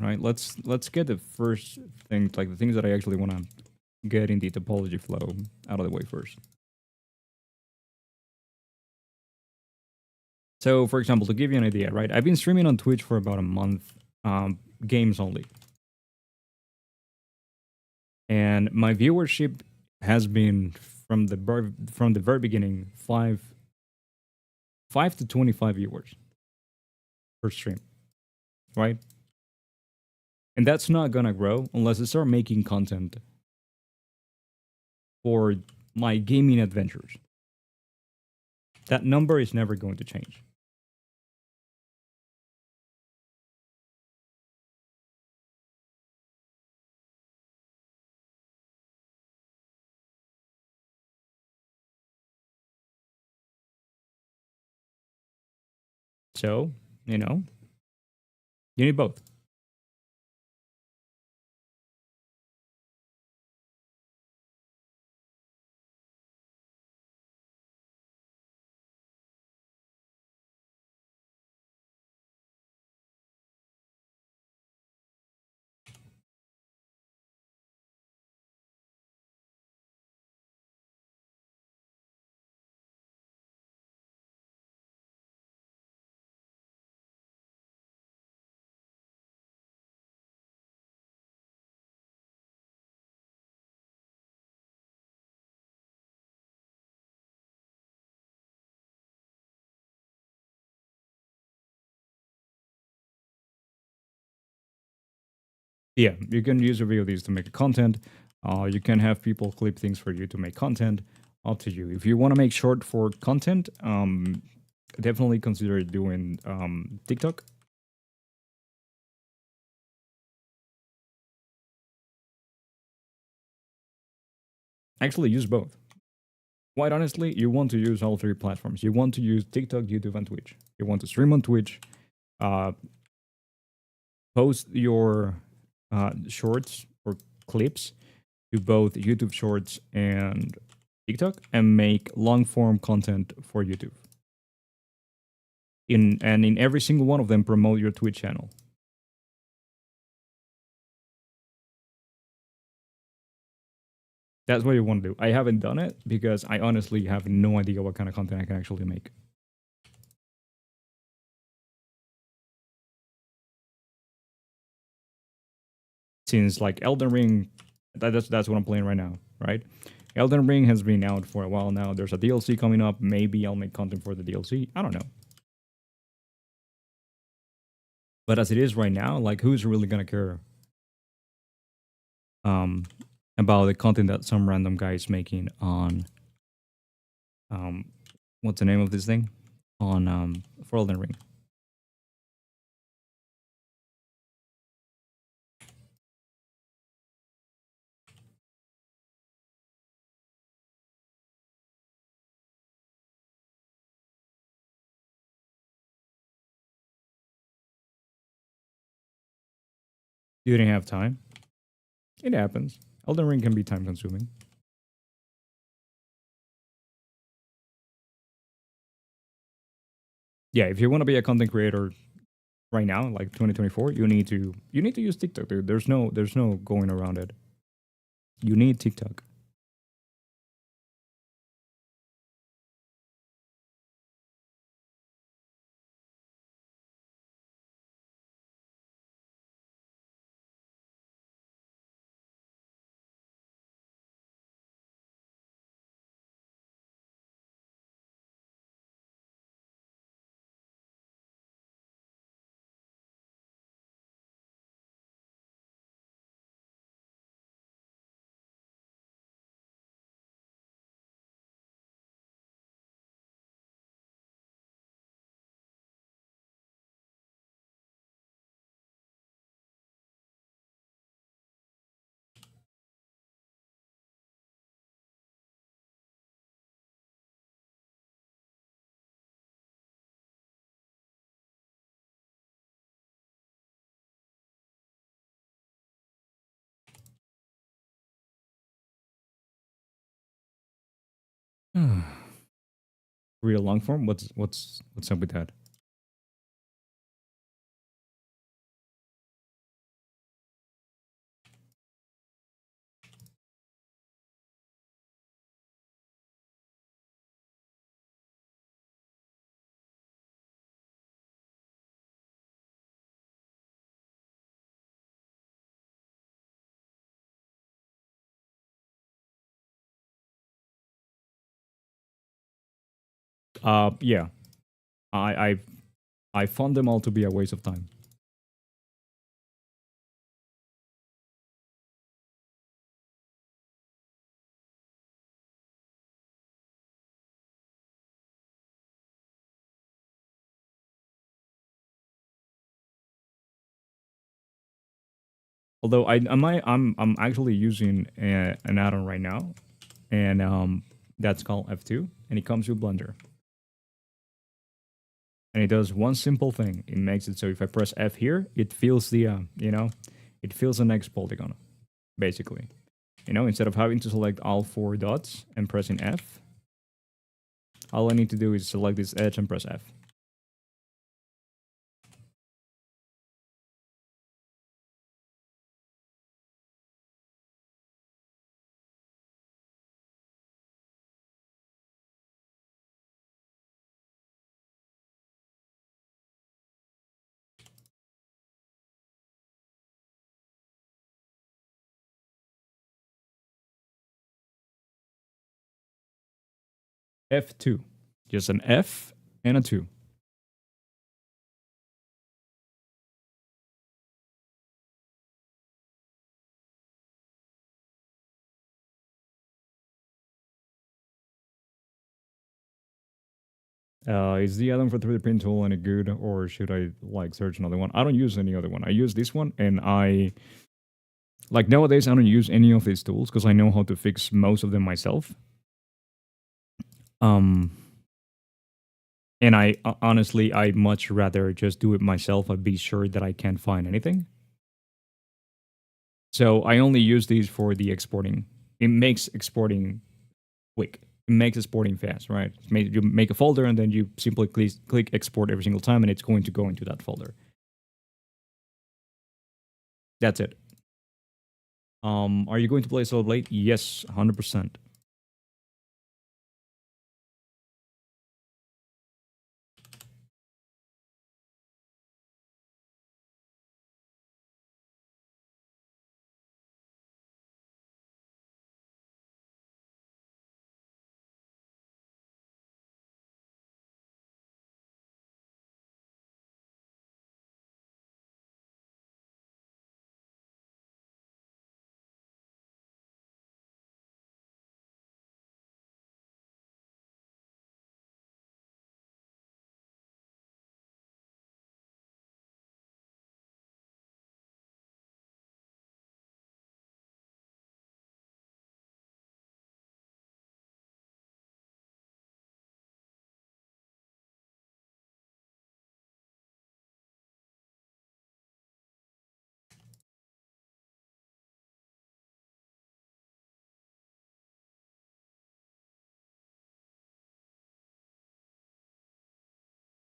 Speaker 2: Right? Let's get the first thing, like the things that I actually want to get in the topology flow out of the way first. So, for example, to give you an idea, right? I've been streaming on Twitch for about a month, games only, and my viewership has been from the very beginning 5 to 25 viewers per stream, right? And that's not gonna grow unless I start making content for my gaming adventures. That number is never going to change. So, you know, you need both. Yeah, you can use VODs to make content. You can have people clip things for you to make content. Up to you. If you want to make short for content, definitely consider doing TikTok. Actually, use both. Quite honestly, you want to use all three platforms. You want to use TikTok, YouTube, and Twitch. You want to stream on Twitch, uh, post your shorts or clips to both YouTube Shorts and TikTok, and make long form content for YouTube. In every single one of them, promote your Twitch channel. That's what you want to do. I haven't done it because I honestly have no idea what kind of content I can actually make. Since like Elden Ring, that's what I'm playing right now, right? Elden Ring has been out for a while now. There's a DLC coming up. Maybe I'll make content for the DLC. I don't know. But as it is right now, like who's really gonna care about the content that some random guy is making on what's the name of this thing? On for Elden Ring. You didn't have time. It happens. Elden Ring can be time consuming. Yeah, if you want to be a content creator, right now, like 2024, you need to use TikTok, dude. There's no going around it. You need TikTok. Real long form. What's up with that? Yeah, I I I found them all to be a waste of time. Although I'm actually using an add-on right now, and that's called F2, and it comes with Blender, and it does one simple thing. It makes it so if I press F here, it fills the it fills the next polygon, basically. Instead of having to select all four dots and pressing F, all I need to do is select this edge and press F. F2, just an F and a 2. Is the add-on for 3D print tool any good, or should I like search another one? I don't use any other one. I use this one, and nowadays I don't use any of these tools because I know how to fix most of them myself. Um, and I honestly I much rather just do it myself and be sure that I can't find anything. So I only use these for the exporting. It makes exporting quick. It makes exporting fast, right? You make a folder and then you simply click export every single time, and it's going to go into that folder. That's it. Are you going to play Soul Blade? Yes, 100%.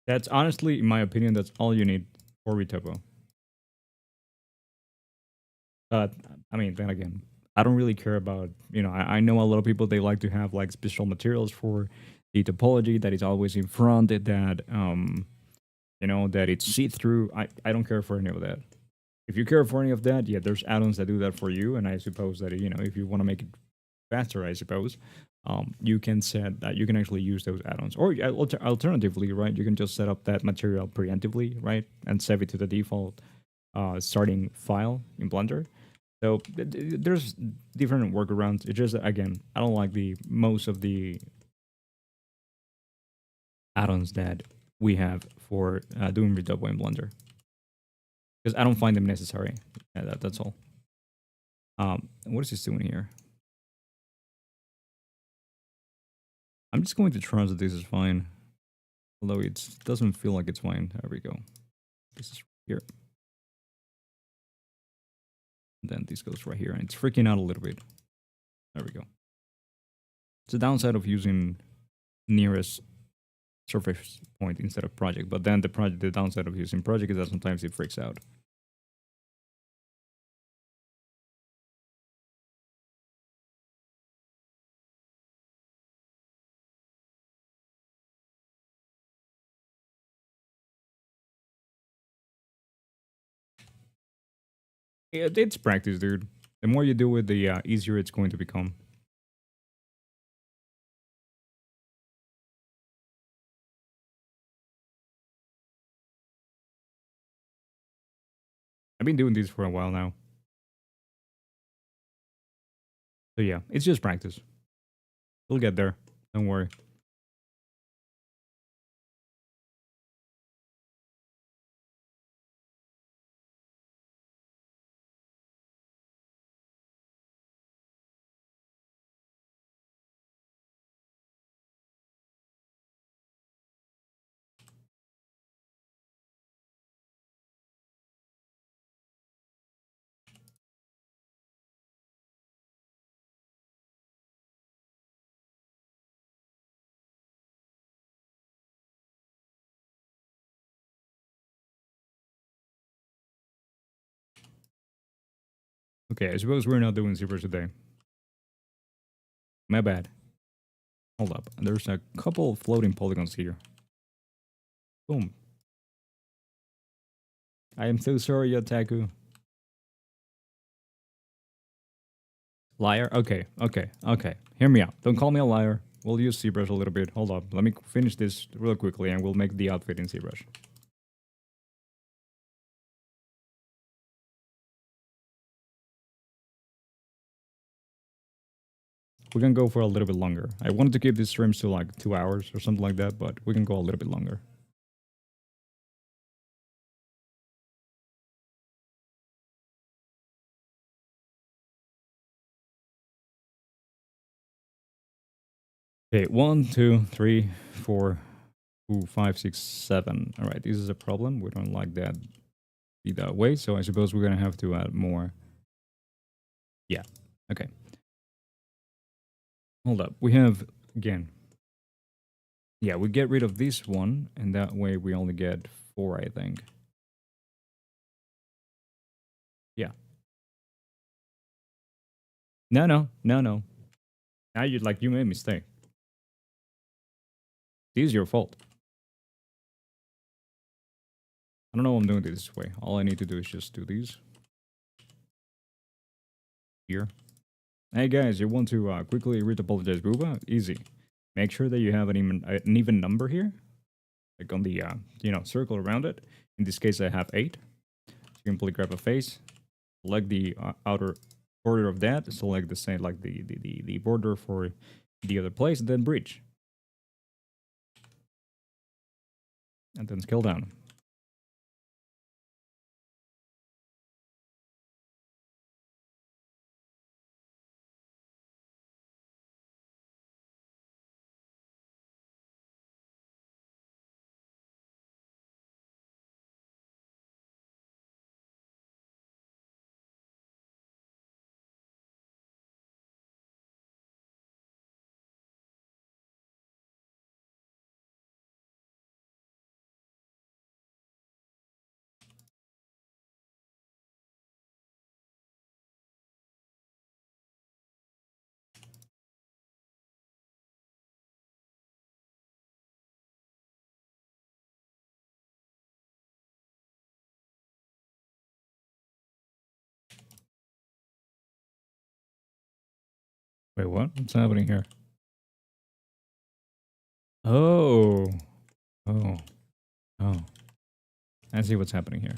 Speaker 2: That's honestly, in my opinion, that's all you need or retopo. But I mean, then again, I don't really care about, I know a lot of people, they like to have like special materials for the topology that is always in front, that that it's see through. I don't care for any of that. If you care for any of that, yeah, there's add-ons that do that for you. And I suppose that, if you want to make it faster, I suppose, you can set that you can actually use those add-ons. Or alternatively, right, you can just set up that material preemptively, right, and save it to the default starting file in Blender. So there's different workarounds. It's just, again, I don't like the most of the add-ons that we have for doing retopo in Blender, because I don't find them necessary. Yeah, that's all. What is this doing here? I'm just going to trust that this is fine, although it doesn't feel like it's fine. There we go. This is here. And then this goes right here, and it's freaking out a little bit. There we go. It's the downside of using nearest surface point instead of project, but then the downside of using project is that sometimes it freaks out. It's practice, dude. The more you do it, the easier it's going to become. I've been doing this for a while now. So yeah, it's just practice. We'll get there. Don't worry. Okay, I suppose we're not doing Zbrush today. My bad. Hold up. There's a couple floating polygons here. Boom. I am so sorry, Yotaku. Liar? Okay. Hear me out. Don't call me a liar. We'll use Zbrush a little bit. Hold up. Let me finish this real quickly and we'll make the outfit in Zbrush. We can go for a little bit longer. I wanted to keep these streams to like 2 hours or something like that, but we can go a little bit longer. Okay, 1, 2, 3, 4, 5, 6, 7. All right, this is a problem. We don't like that be that way, so I suppose we're gonna have to add more. Yeah, okay. Hold up, we have, again, yeah, we get rid of this one, and that way we only get 4, I think. Yeah. No. Now you made a mistake. This is your fault. I don't know why I'm doing it this way. All I need to do is just do these. Here. Hey guys, you want to quickly retopologize Booba? Easy. Make sure that you have an even number here. Like on the, circle around it. In this case, I have 8. Simply grab a face. Select the outer border of that. Select the same, like the border for the other place. Then bridge. And then scale down. Wait, what? What's happening here? Oh. Oh. Oh. I see what's happening here.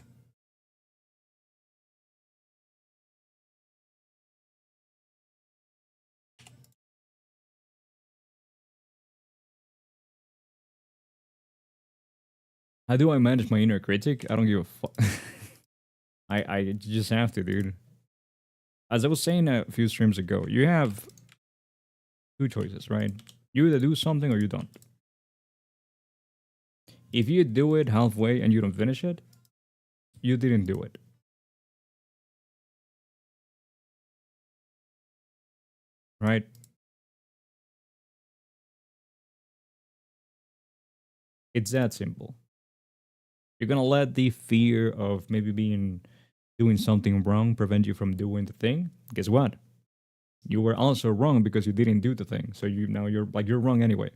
Speaker 2: How do I manage my inner critic? I don't give a fuck. I just have to, dude. As I was saying a few streams ago, you have two choices, right? You either do something or you don't. If you do it halfway and you don't finish it, you didn't do it. Right? It's that simple. You're gonna let the fear of maybe doing something wrong prevent you from doing the thing. Guess what? You were also wrong because you didn't do the thing. So you're wrong anyway.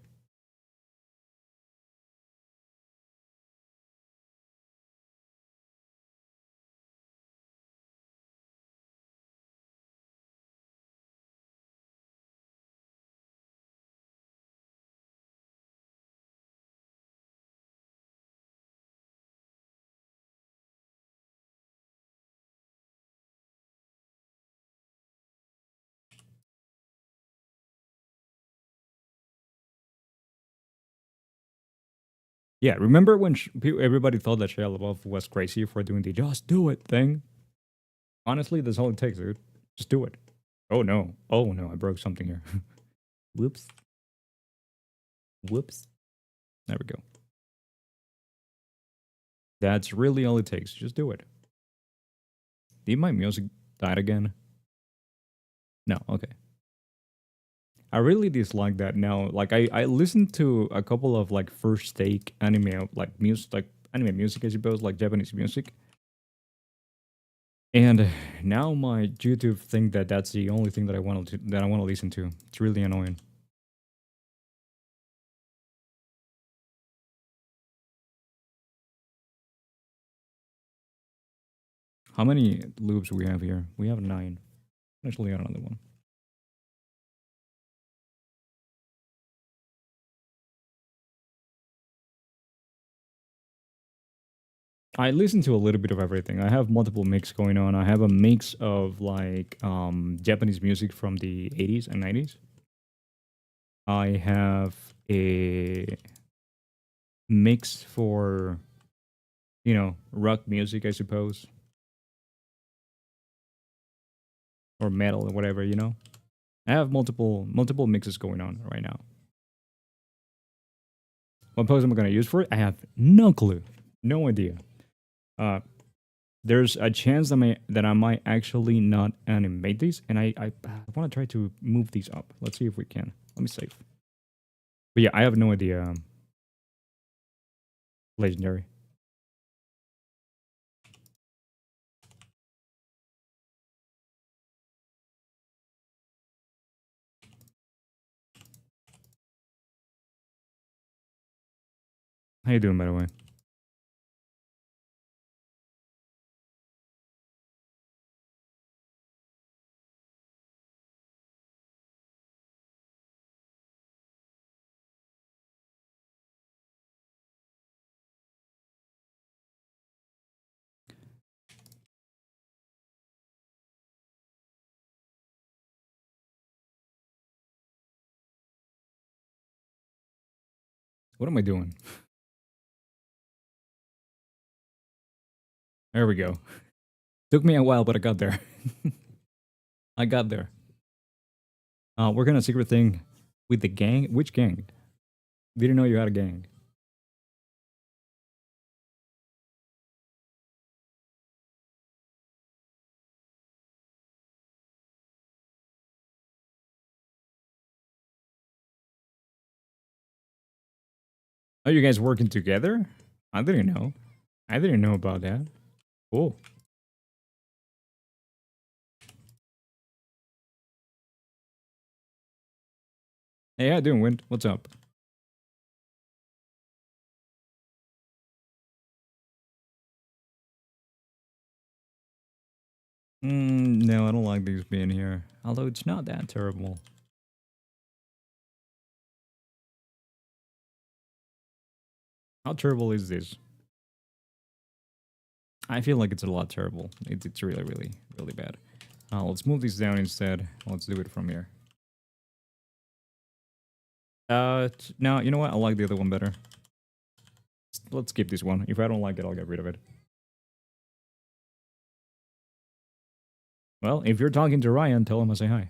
Speaker 2: Yeah, remember when everybody thought that Shia LaBeouf was crazy for doing the "just do it" thing? Honestly, that's all it takes, dude. Just do it. Oh no! Oh no! I broke something here. Whoops! Whoops! There we go. That's really all it takes. Just do it. Did my music died again? No. Okay. I really dislike that now. Like I listened to a couple of like first take anime like music, like anime music, I suppose, like Japanese music. And now my YouTube think that that's the only thing that I want to listen to. It's really annoying. How many loops we have here? We have 9. Actually, got another one. I listen to a little bit of everything. I have multiple mix going on. I have a mix of like Japanese music from the 80s and 90s. I have a mix for rock music, I suppose, or metal or whatever. I have multiple mixes going on right now. What pose am I gonna use for it? I have no clue, no idea. Uh, there's a chance that I might actually not animate these, and I want to try to move these up. Let's see if we can. Let me save. But yeah, I have no idea. Legendary. How you doing, by the way? What am I doing? There we go. Took me a while, but I got there. I got there. We're gonna secret thing with the gang. Which gang? Didn't know you had a gang. Are you guys working together? I didn't know. I didn't know about that. Cool. Hey, how you doing, Wind? What's up? No, I don't like these being here. Although it's not that terrible. How terrible is this? I feel like it's a lot terrible. It's really, really, really bad. Let's move this down instead. Let's do it from here. Now, you know what? I like the other one better. Let's skip this one. If I don't like it, I'll get rid of it. Well, if you're talking to Ryan, tell him I say hi.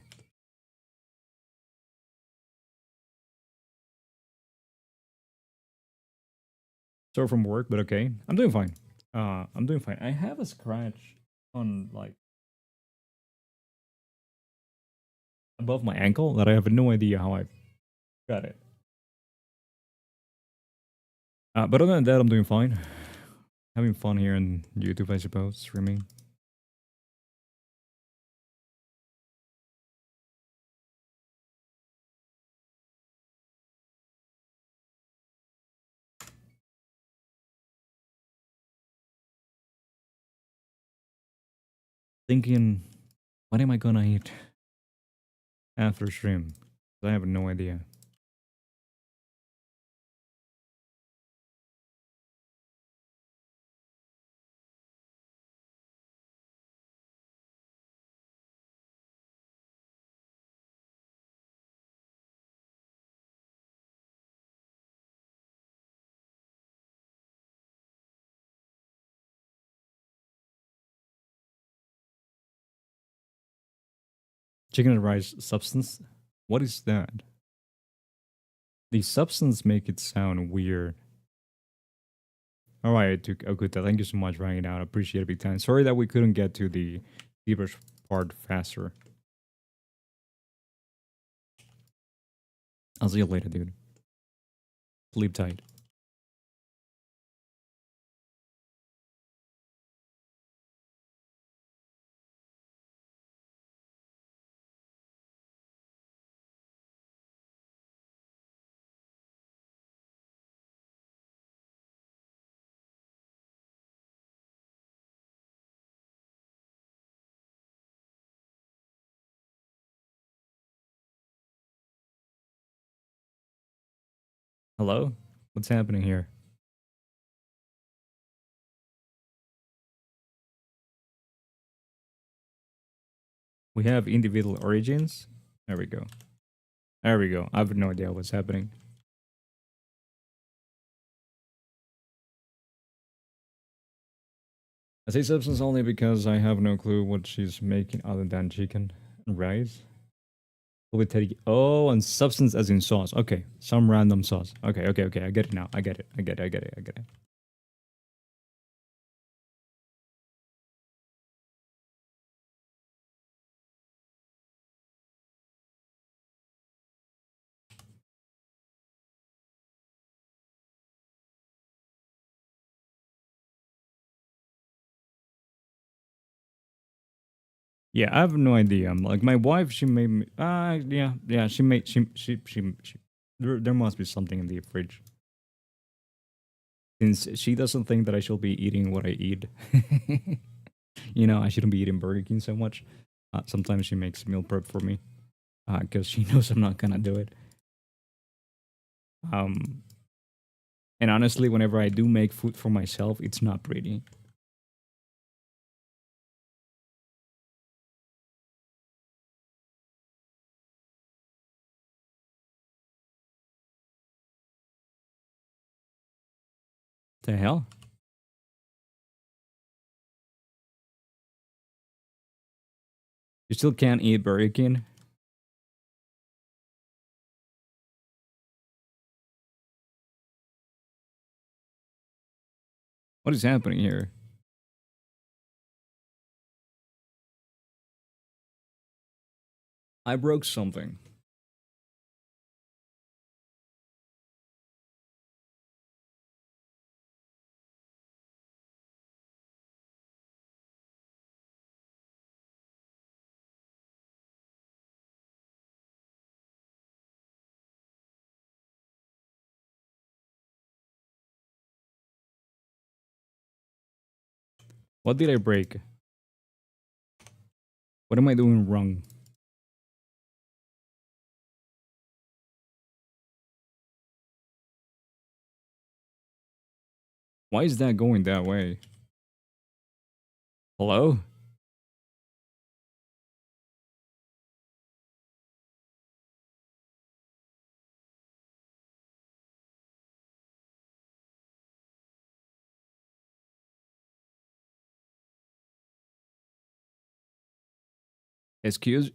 Speaker 2: Sore from work, but okay. I'm doing fine. I'm doing fine. I have a scratch on, like, above my ankle that I have no idea how I got it. But other than that, I'm doing fine. Having fun here on YouTube, I suppose, streaming. Thinking, what am I gonna eat after stream? I have no idea. Chicken and rice substance? What is that? The substance make it sound weird. Alright, it took Okuta. Thank you so much for hanging out. I appreciate it big time. Sorry that we couldn't get to the Zbrush part faster. I'll see you later, dude. Sleep tight. Hello? What's happening here? We have individual origins. There we go. There we go. I have no idea what's happening. I say substance only because I have no clue what she's making other than chicken and rice. With Teddy. Oh, and substance as in sauce. Okay, some random sauce. Okay. I get it now. I get it. I get it. Yeah, I have no idea. Like my wife, she made me. Yeah. She made. She there must be something in the fridge. Since she doesn't think that I should be eating what I eat. You know, I shouldn't be eating Burger King so much. Sometimes she makes meal prep for me because she knows I'm not gonna do it. Um, and honestly, whenever I do make food for myself, it's not pretty. The hell? You still can't eat Burger King? What is happening here? I broke something. What did I break? What am I doing wrong? Why is that going that way? Hello? Excuse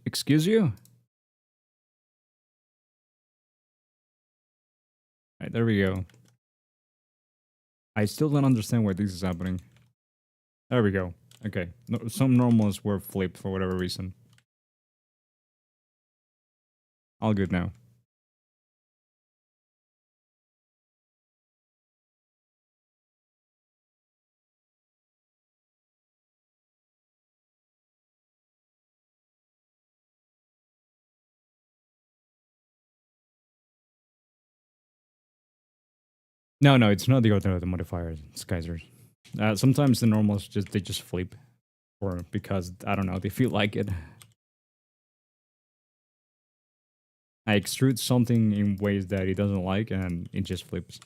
Speaker 2: you? Right, there we go. I still don't understand why this is happening. There we go. Okay. No, some normals were flipped for whatever reason. All good now. No, no, it's not the order of the modifier, it's Kaisers. Sometimes the normals just flip, or because I don't know, they feel like it. I extrude something in ways that he doesn't like, and it just flips.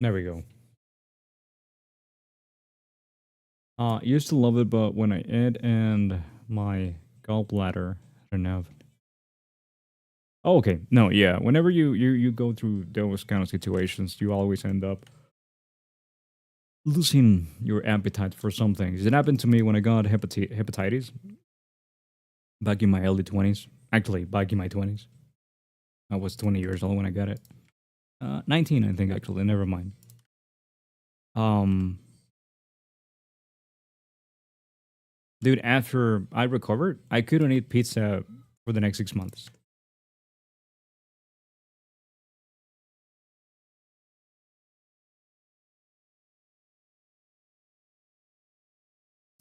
Speaker 2: There we go. Used to love it, but when I add and my gallbladder, I don't know. Oh, okay. No, yeah. Whenever you go through those kind of situations, you always end up losing your appetite for some things. It happened to me when I got hepatitis back in my early 20s. Actually, back in my 20s. I was 20 years old when I got it. 19, I think, actually. Never mind. Um, Dude, after I recovered, I couldn't eat pizza for the next 6 months.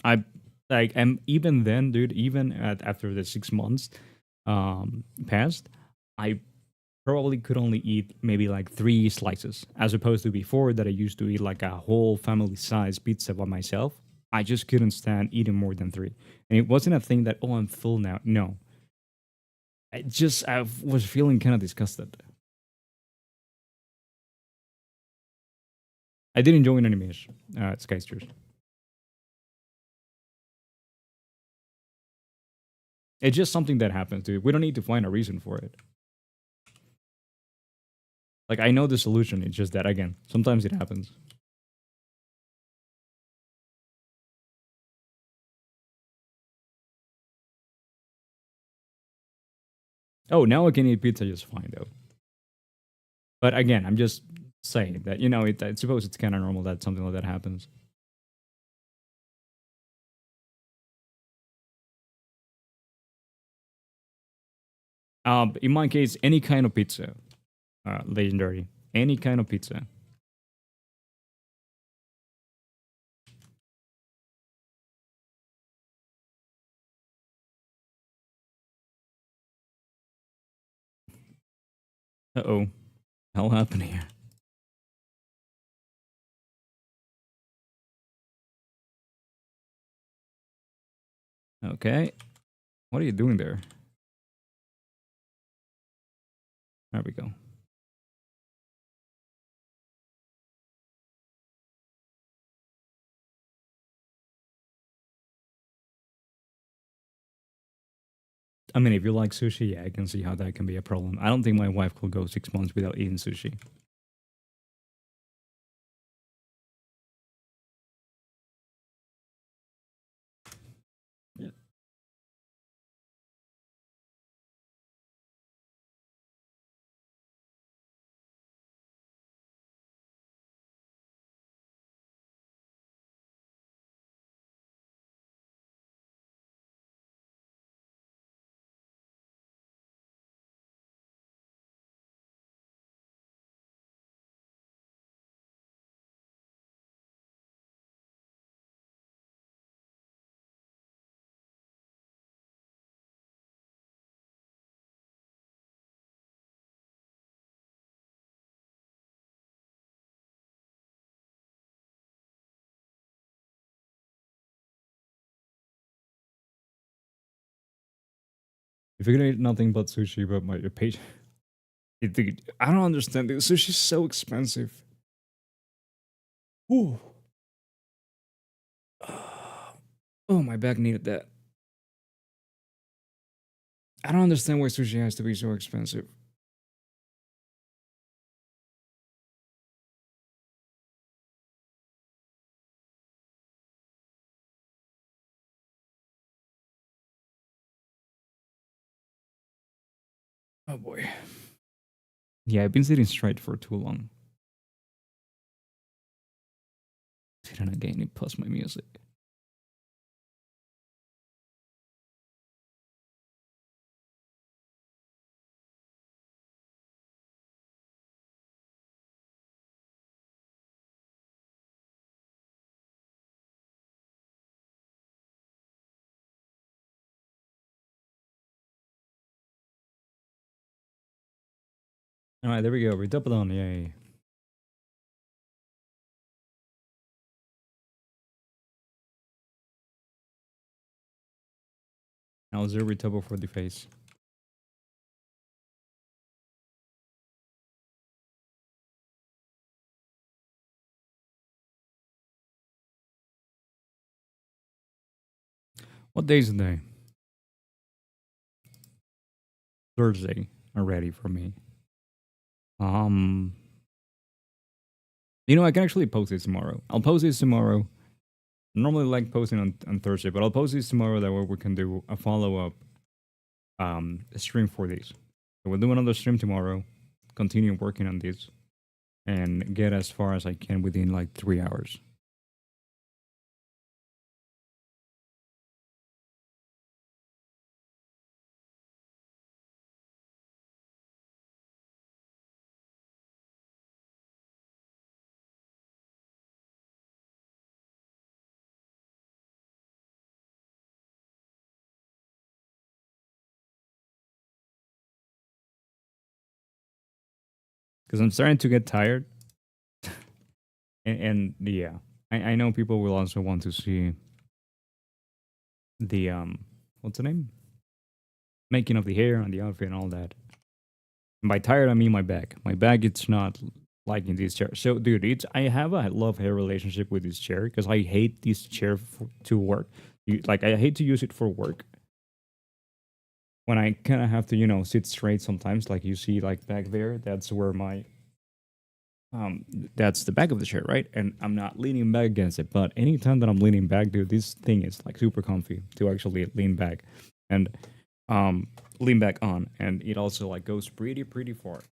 Speaker 2: I like, and even then, dude, even after the 6 months passed, I probably could only eat maybe like 3 slices, as opposed to before that I used to eat like a whole family size pizza by myself. I just couldn't stand eating more than three, and it wasn't a thing that, oh, I'm full now. No, I was feeling kind of disgusted. I didn't join any mesh, Skysters. It's just something that happens, dude. We don't need to find a reason for it. Like, I know the solution. It's just that, again, sometimes it happens. Oh, now I can eat pizza just fine, though. But again, I'm just saying that, I suppose it's kind of normal that something like that happens. In my case, any kind of pizza, legendary. Any kind of pizza. Uh-oh. Hell happened here. Okay. What are you doing there? There we go. I mean, if you like sushi, yeah, I can see how that can be a problem. I don't think my wife could go 6 months without eating sushi. Yeah. If you're gonna eat nothing but sushi, but my page, dude, I don't understand. This sushi's so expensive. Ooh. Oh, my back needed that. I don't understand why sushi has to be so expensive. Oh boy. Yeah, I've been sitting straight for too long. Didn't again it pause my music. All right, there we go. We're double on. Yay. Now zero retouple for the face. What day is today? Thursday already for me. Um, you know, I can actually post this tomorrow. I'll post this tomorrow. I normally like posting on Thursday, but I'll post this tomorrow. That way we can do a follow up stream for this. So we'll do another stream tomorrow. Continue working on this and get as far as I can within like 3 hours. Because I'm starting to get tired. And yeah, I know people will also want to see the what's the name? Making of the hair and the outfit and all that. And by tired I mean my back. My back it's not liking this chair. So dude, it's I have a love hate relationship with this chair because I hate this chair to work. Like I hate to use it for work. When I kind of have to, sit straight sometimes, like you see, like back there, that's where my that's the back of the chair, right? And I'm not leaning back against it. But anytime that I'm leaning back, dude, this thing is like super comfy to actually lean back and lean back on, and it also like goes pretty far.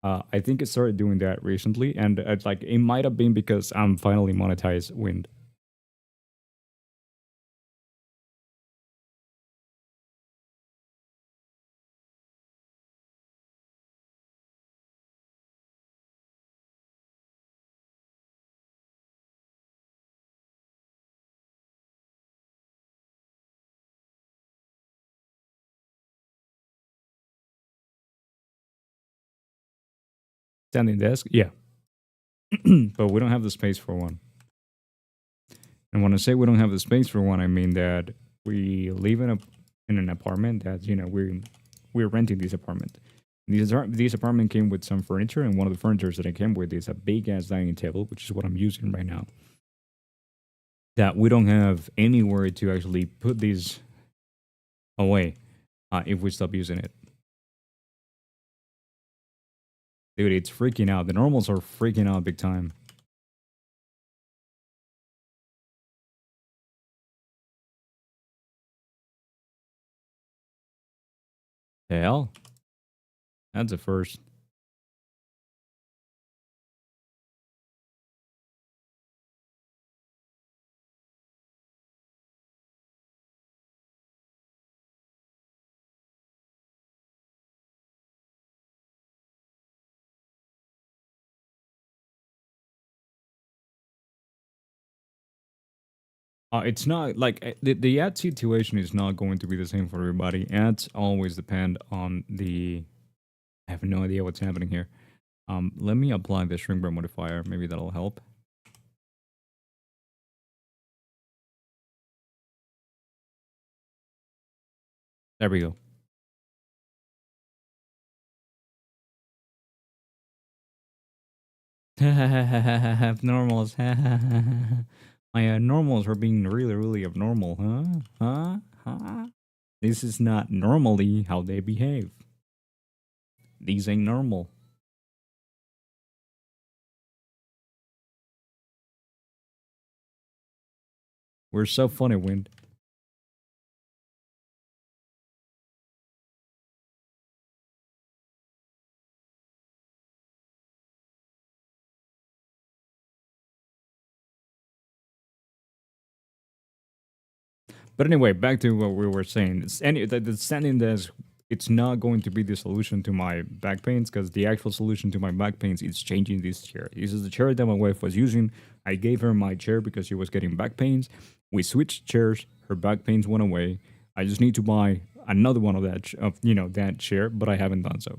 Speaker 2: Uh, I think it started doing that recently, and like it might have been because I'm finally monetized Wind. Standing desk, yeah, but we don't have the space for one. And when I say we don't have the space for one, I mean that we live in an apartment that we're renting this apartment. This apartment came with some furniture, and one of the furniture that it came with is a big ass dining table, which is what I'm using right now. That we don't have anywhere to actually put these away if we stop using it. Dude, it's freaking out. The normals are freaking out big time. Hell, that's a first. It's not like the ad situation is not going to be the same for everybody. Ads always depend on the. I have no idea what's happening here. Let me apply the shrink bar modifier. Maybe that'll help. There we go. Abnormals. My normals are being really, really abnormal, huh? Huh? This is not normally how they behave. These ain't normal. We're so funny, Wind. But anyway, back to what we were saying. The standing desk, it's not going to be the solution to my back pains because the actual solution to my back pains is changing this chair. This is the chair that my wife was using. I gave her my chair because she was getting back pains. We switched chairs. Her back pains went away. I just need to buy another one of that chair, but I haven't done so.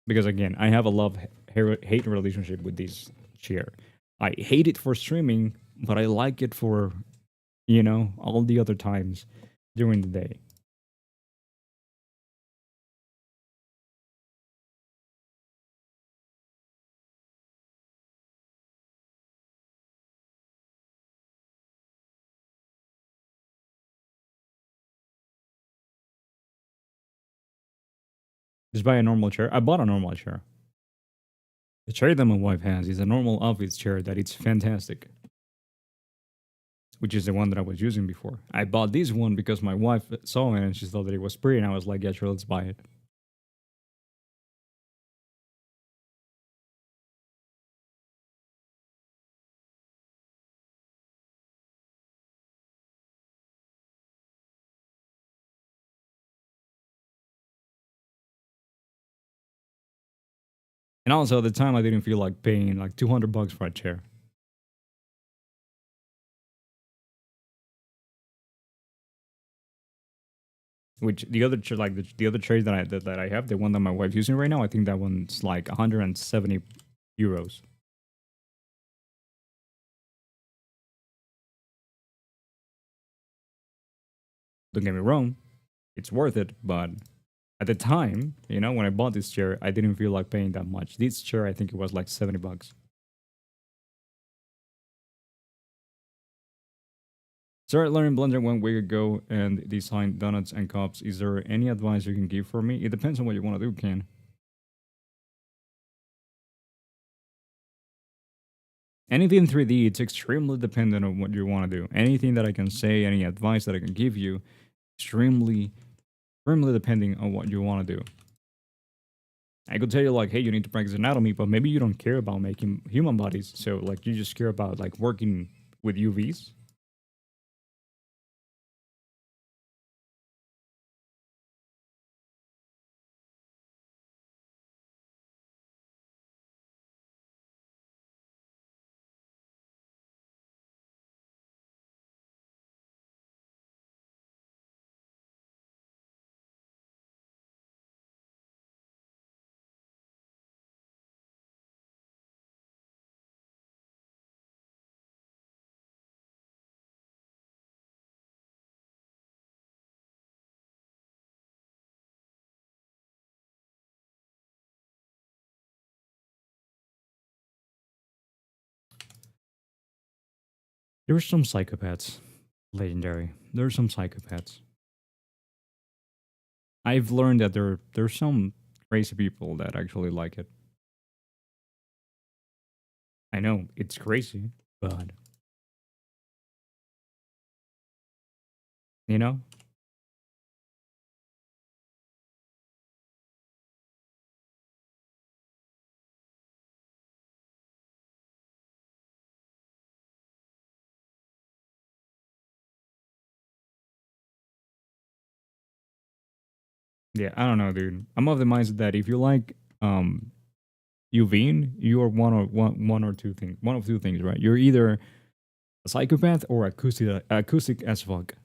Speaker 2: Because again, I have a love hate relationship with this chair. I hate it for streaming, but I like it for all the other times during the day. Just buy a normal chair. I bought a normal chair. The chair that my wife has is a normal office chair that it's fantastic, which is the one that I was using before. I bought this one because my wife saw it and she thought that it was pretty, and I was like, yeah, sure, let's buy it. And also at the time, I didn't feel like paying like $200 for a chair. Which the other chair, like the other chair that I have, the one that my wife's using right now, I think that one's like 170 euros. Don't get me wrong, it's worth it, but at the time, when I bought this chair, I didn't feel like paying that much. This chair, I think it was like $70. Started learning Blender 1 week ago and designed donuts and cups. Is there any advice you can give for me? It depends on what you want to do, Ken. Anything 3D, it's extremely dependent on what you want to do. Anything that I can say, any advice that I can give you, extremely, extremely depending on what you want to do. I could tell you like, hey, you need to practice anatomy, but maybe you don't care about making human bodies. So like, you just care about like working with UVs. There are some psychopaths, legendary. There are some psychopaths. I've learned that there's some crazy people that actually like it. I know it's crazy, but you know, yeah, I don't know, dude. I'm of the mindset that if you like, UVing, you are one or two things. One of two things, right? You're either a psychopath or acoustic as fuck.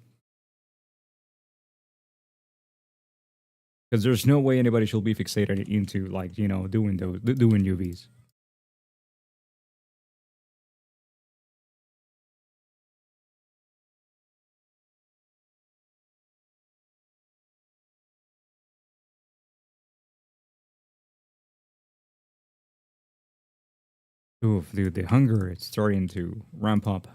Speaker 2: Because there's no way anybody should be fixated into like doing UVs. Oof, dude, the hunger is starting to ramp up.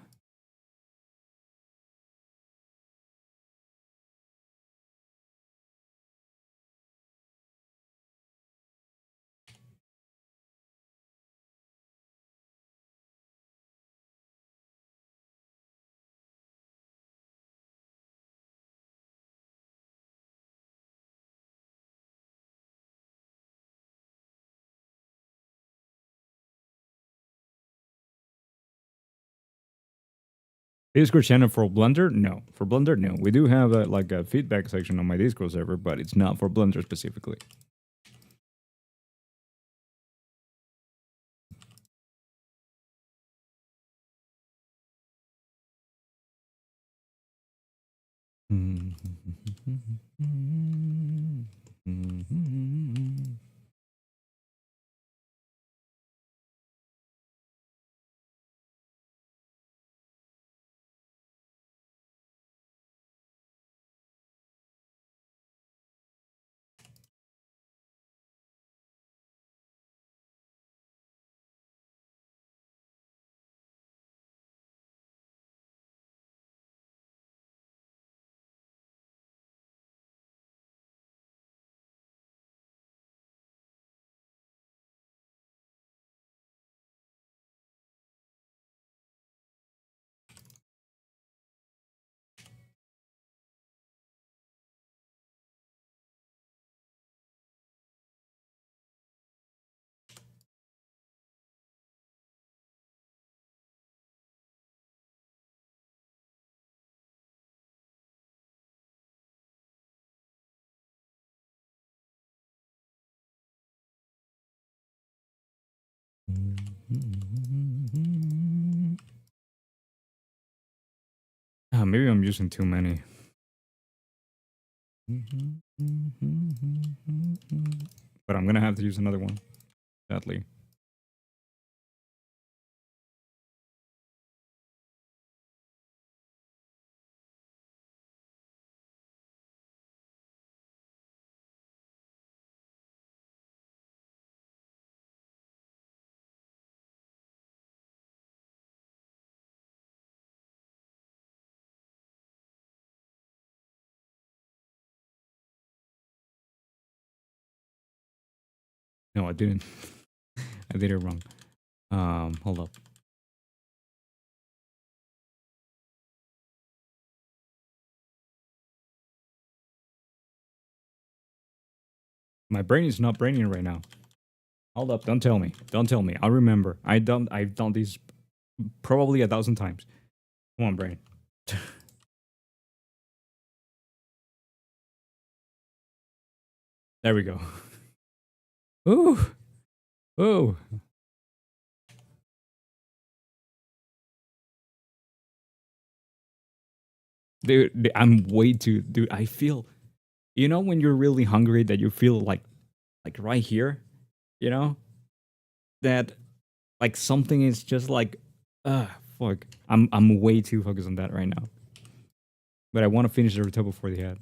Speaker 2: Discord channel for Blender? No. For Blender, no. We do have a feedback section on my Discord server, but it's not for Blender specifically. Maybe I'm using too many. But I'm gonna have to use another one, sadly. No, I didn't. I did it wrong. Hold up. My brain is not braining right now. Hold up, don't tell me. Don't tell me. I'll remember. I've done these probably 1,000 times. Come on, brain. There we go. Ooh. Ooh. Dude, I'm way too dude, I feel when you're really hungry that you feel like right here, you know? That like something is just like fuck. I'm way too focused on that right now. But I want to finish the top before the head.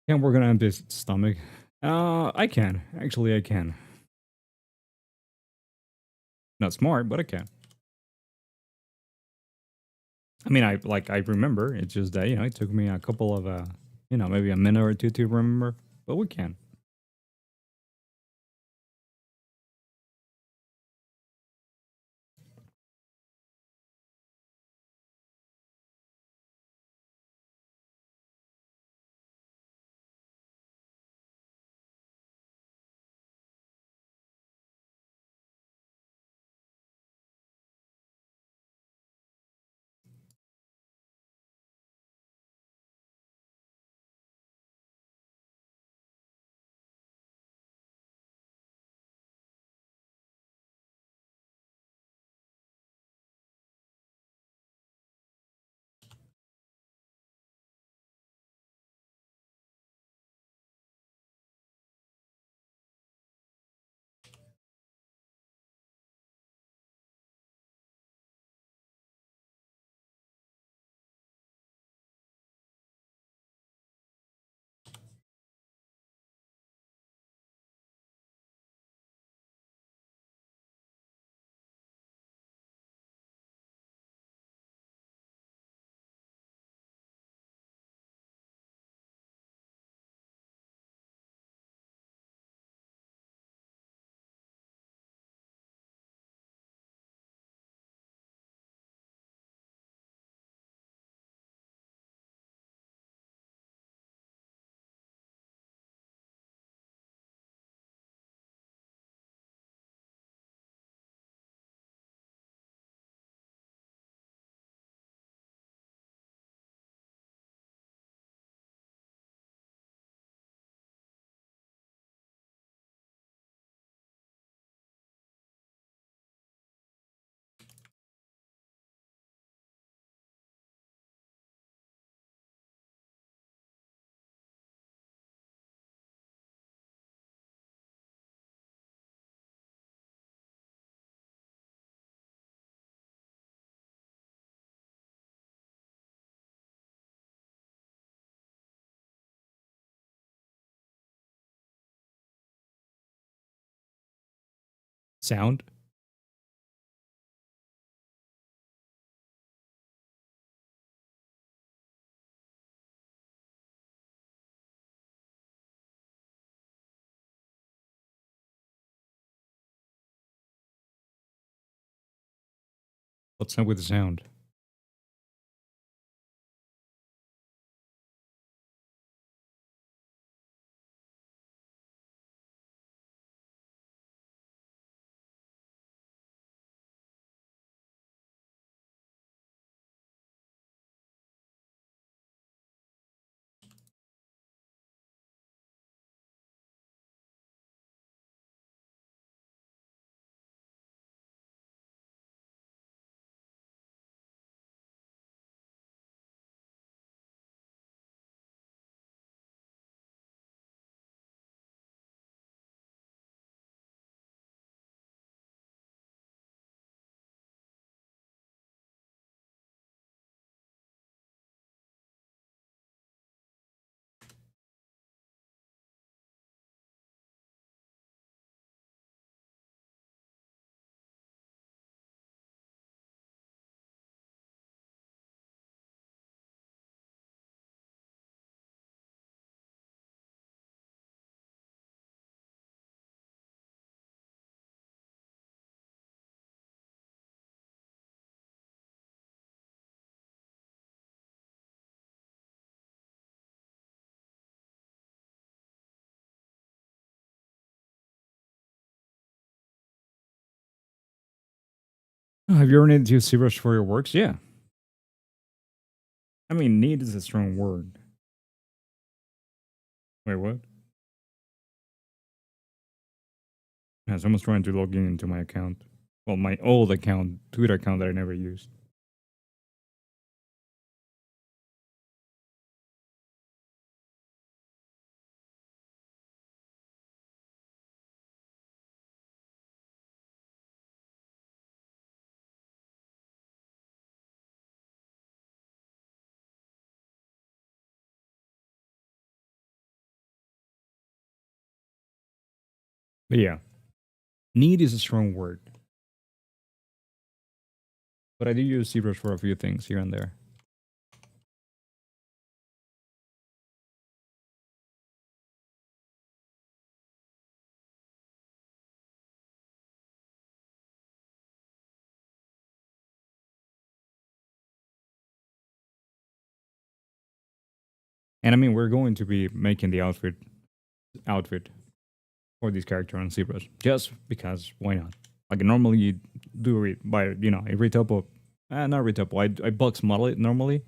Speaker 2: Can't work on an empty stomach. I can. Actually, I can. Not smart, but I can. I mean, I remember. It's just that it took me a couple of maybe a minute or two to remember. But we can. Sound. What's up with the sound? Oh, have you ever needed to use ZBrush for your works? Yeah. I mean, need is a strong word. Wait, what? Yeah, someone's trying to log in into my account. Well, my old account, Twitter account that I never used. But yeah, need is a strong word. But I do use ZBrush for a few things here and there. And I mean, we're going to be making the outfit for this character on ZBrush just because why not? Like normally you do it by I retopo, not retopo. I box model it normally.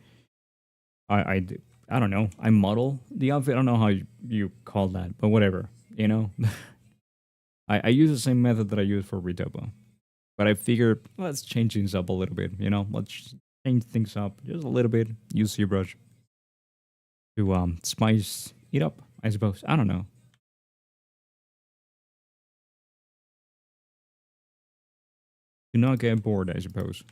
Speaker 2: I do- I don't know. I model the outfit. I don't know how you call that, but whatever. You know, I use the same method that I use for retopo, but I figured let's change things up a little bit. Let's change things up just a little bit. Use ZBrush to spice it up. I suppose. I don't know. Do not get bored. I suppose.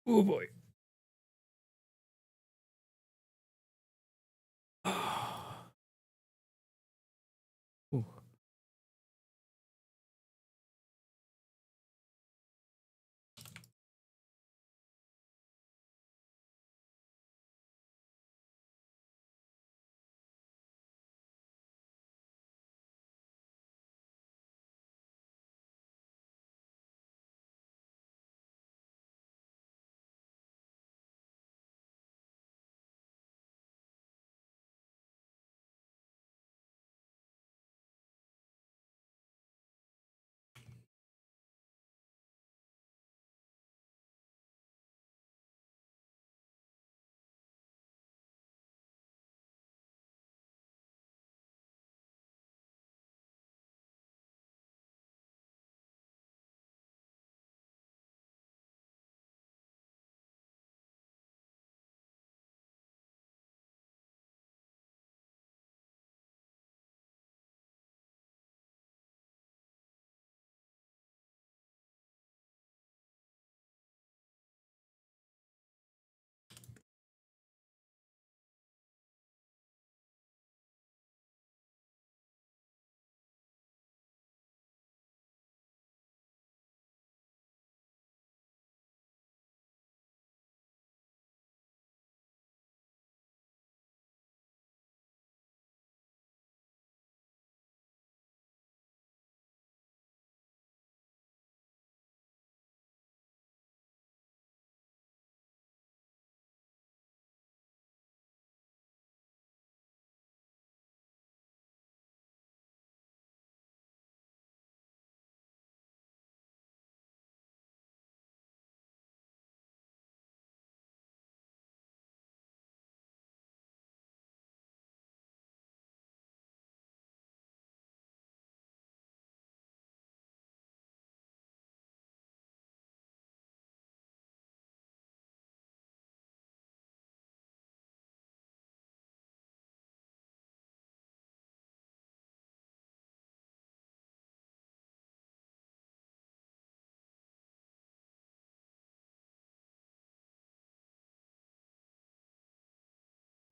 Speaker 2: Oh boy. Ooh.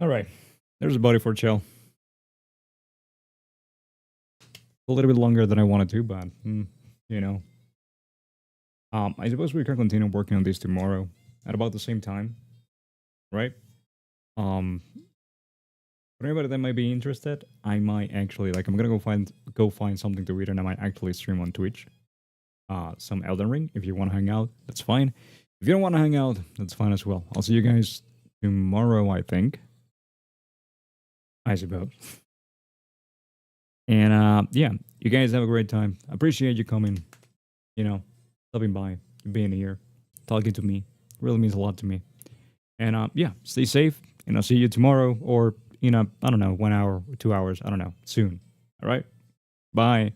Speaker 2: All right. There's a body for Chel. A little bit longer than I wanted to, but you know. I suppose we can continue working on this tomorrow at about the same time, right? For anybody that might be interested, I might actually I'm gonna go find something to eat, and I might actually stream on Twitch. Some Elden Ring. If you want to hang out, that's fine. If you don't want to hang out, that's fine as well. I'll see you guys tomorrow, I think. I suppose. And yeah, you guys have a great time. I appreciate you coming, stopping by, being here, talking to me. Really means a lot to me. And yeah, stay safe, and I'll see you tomorrow or I don't know, 1 hour, 2 hours, I don't know, soon. All right? Bye.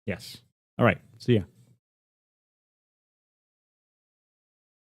Speaker 2: Yes. All right. See ya.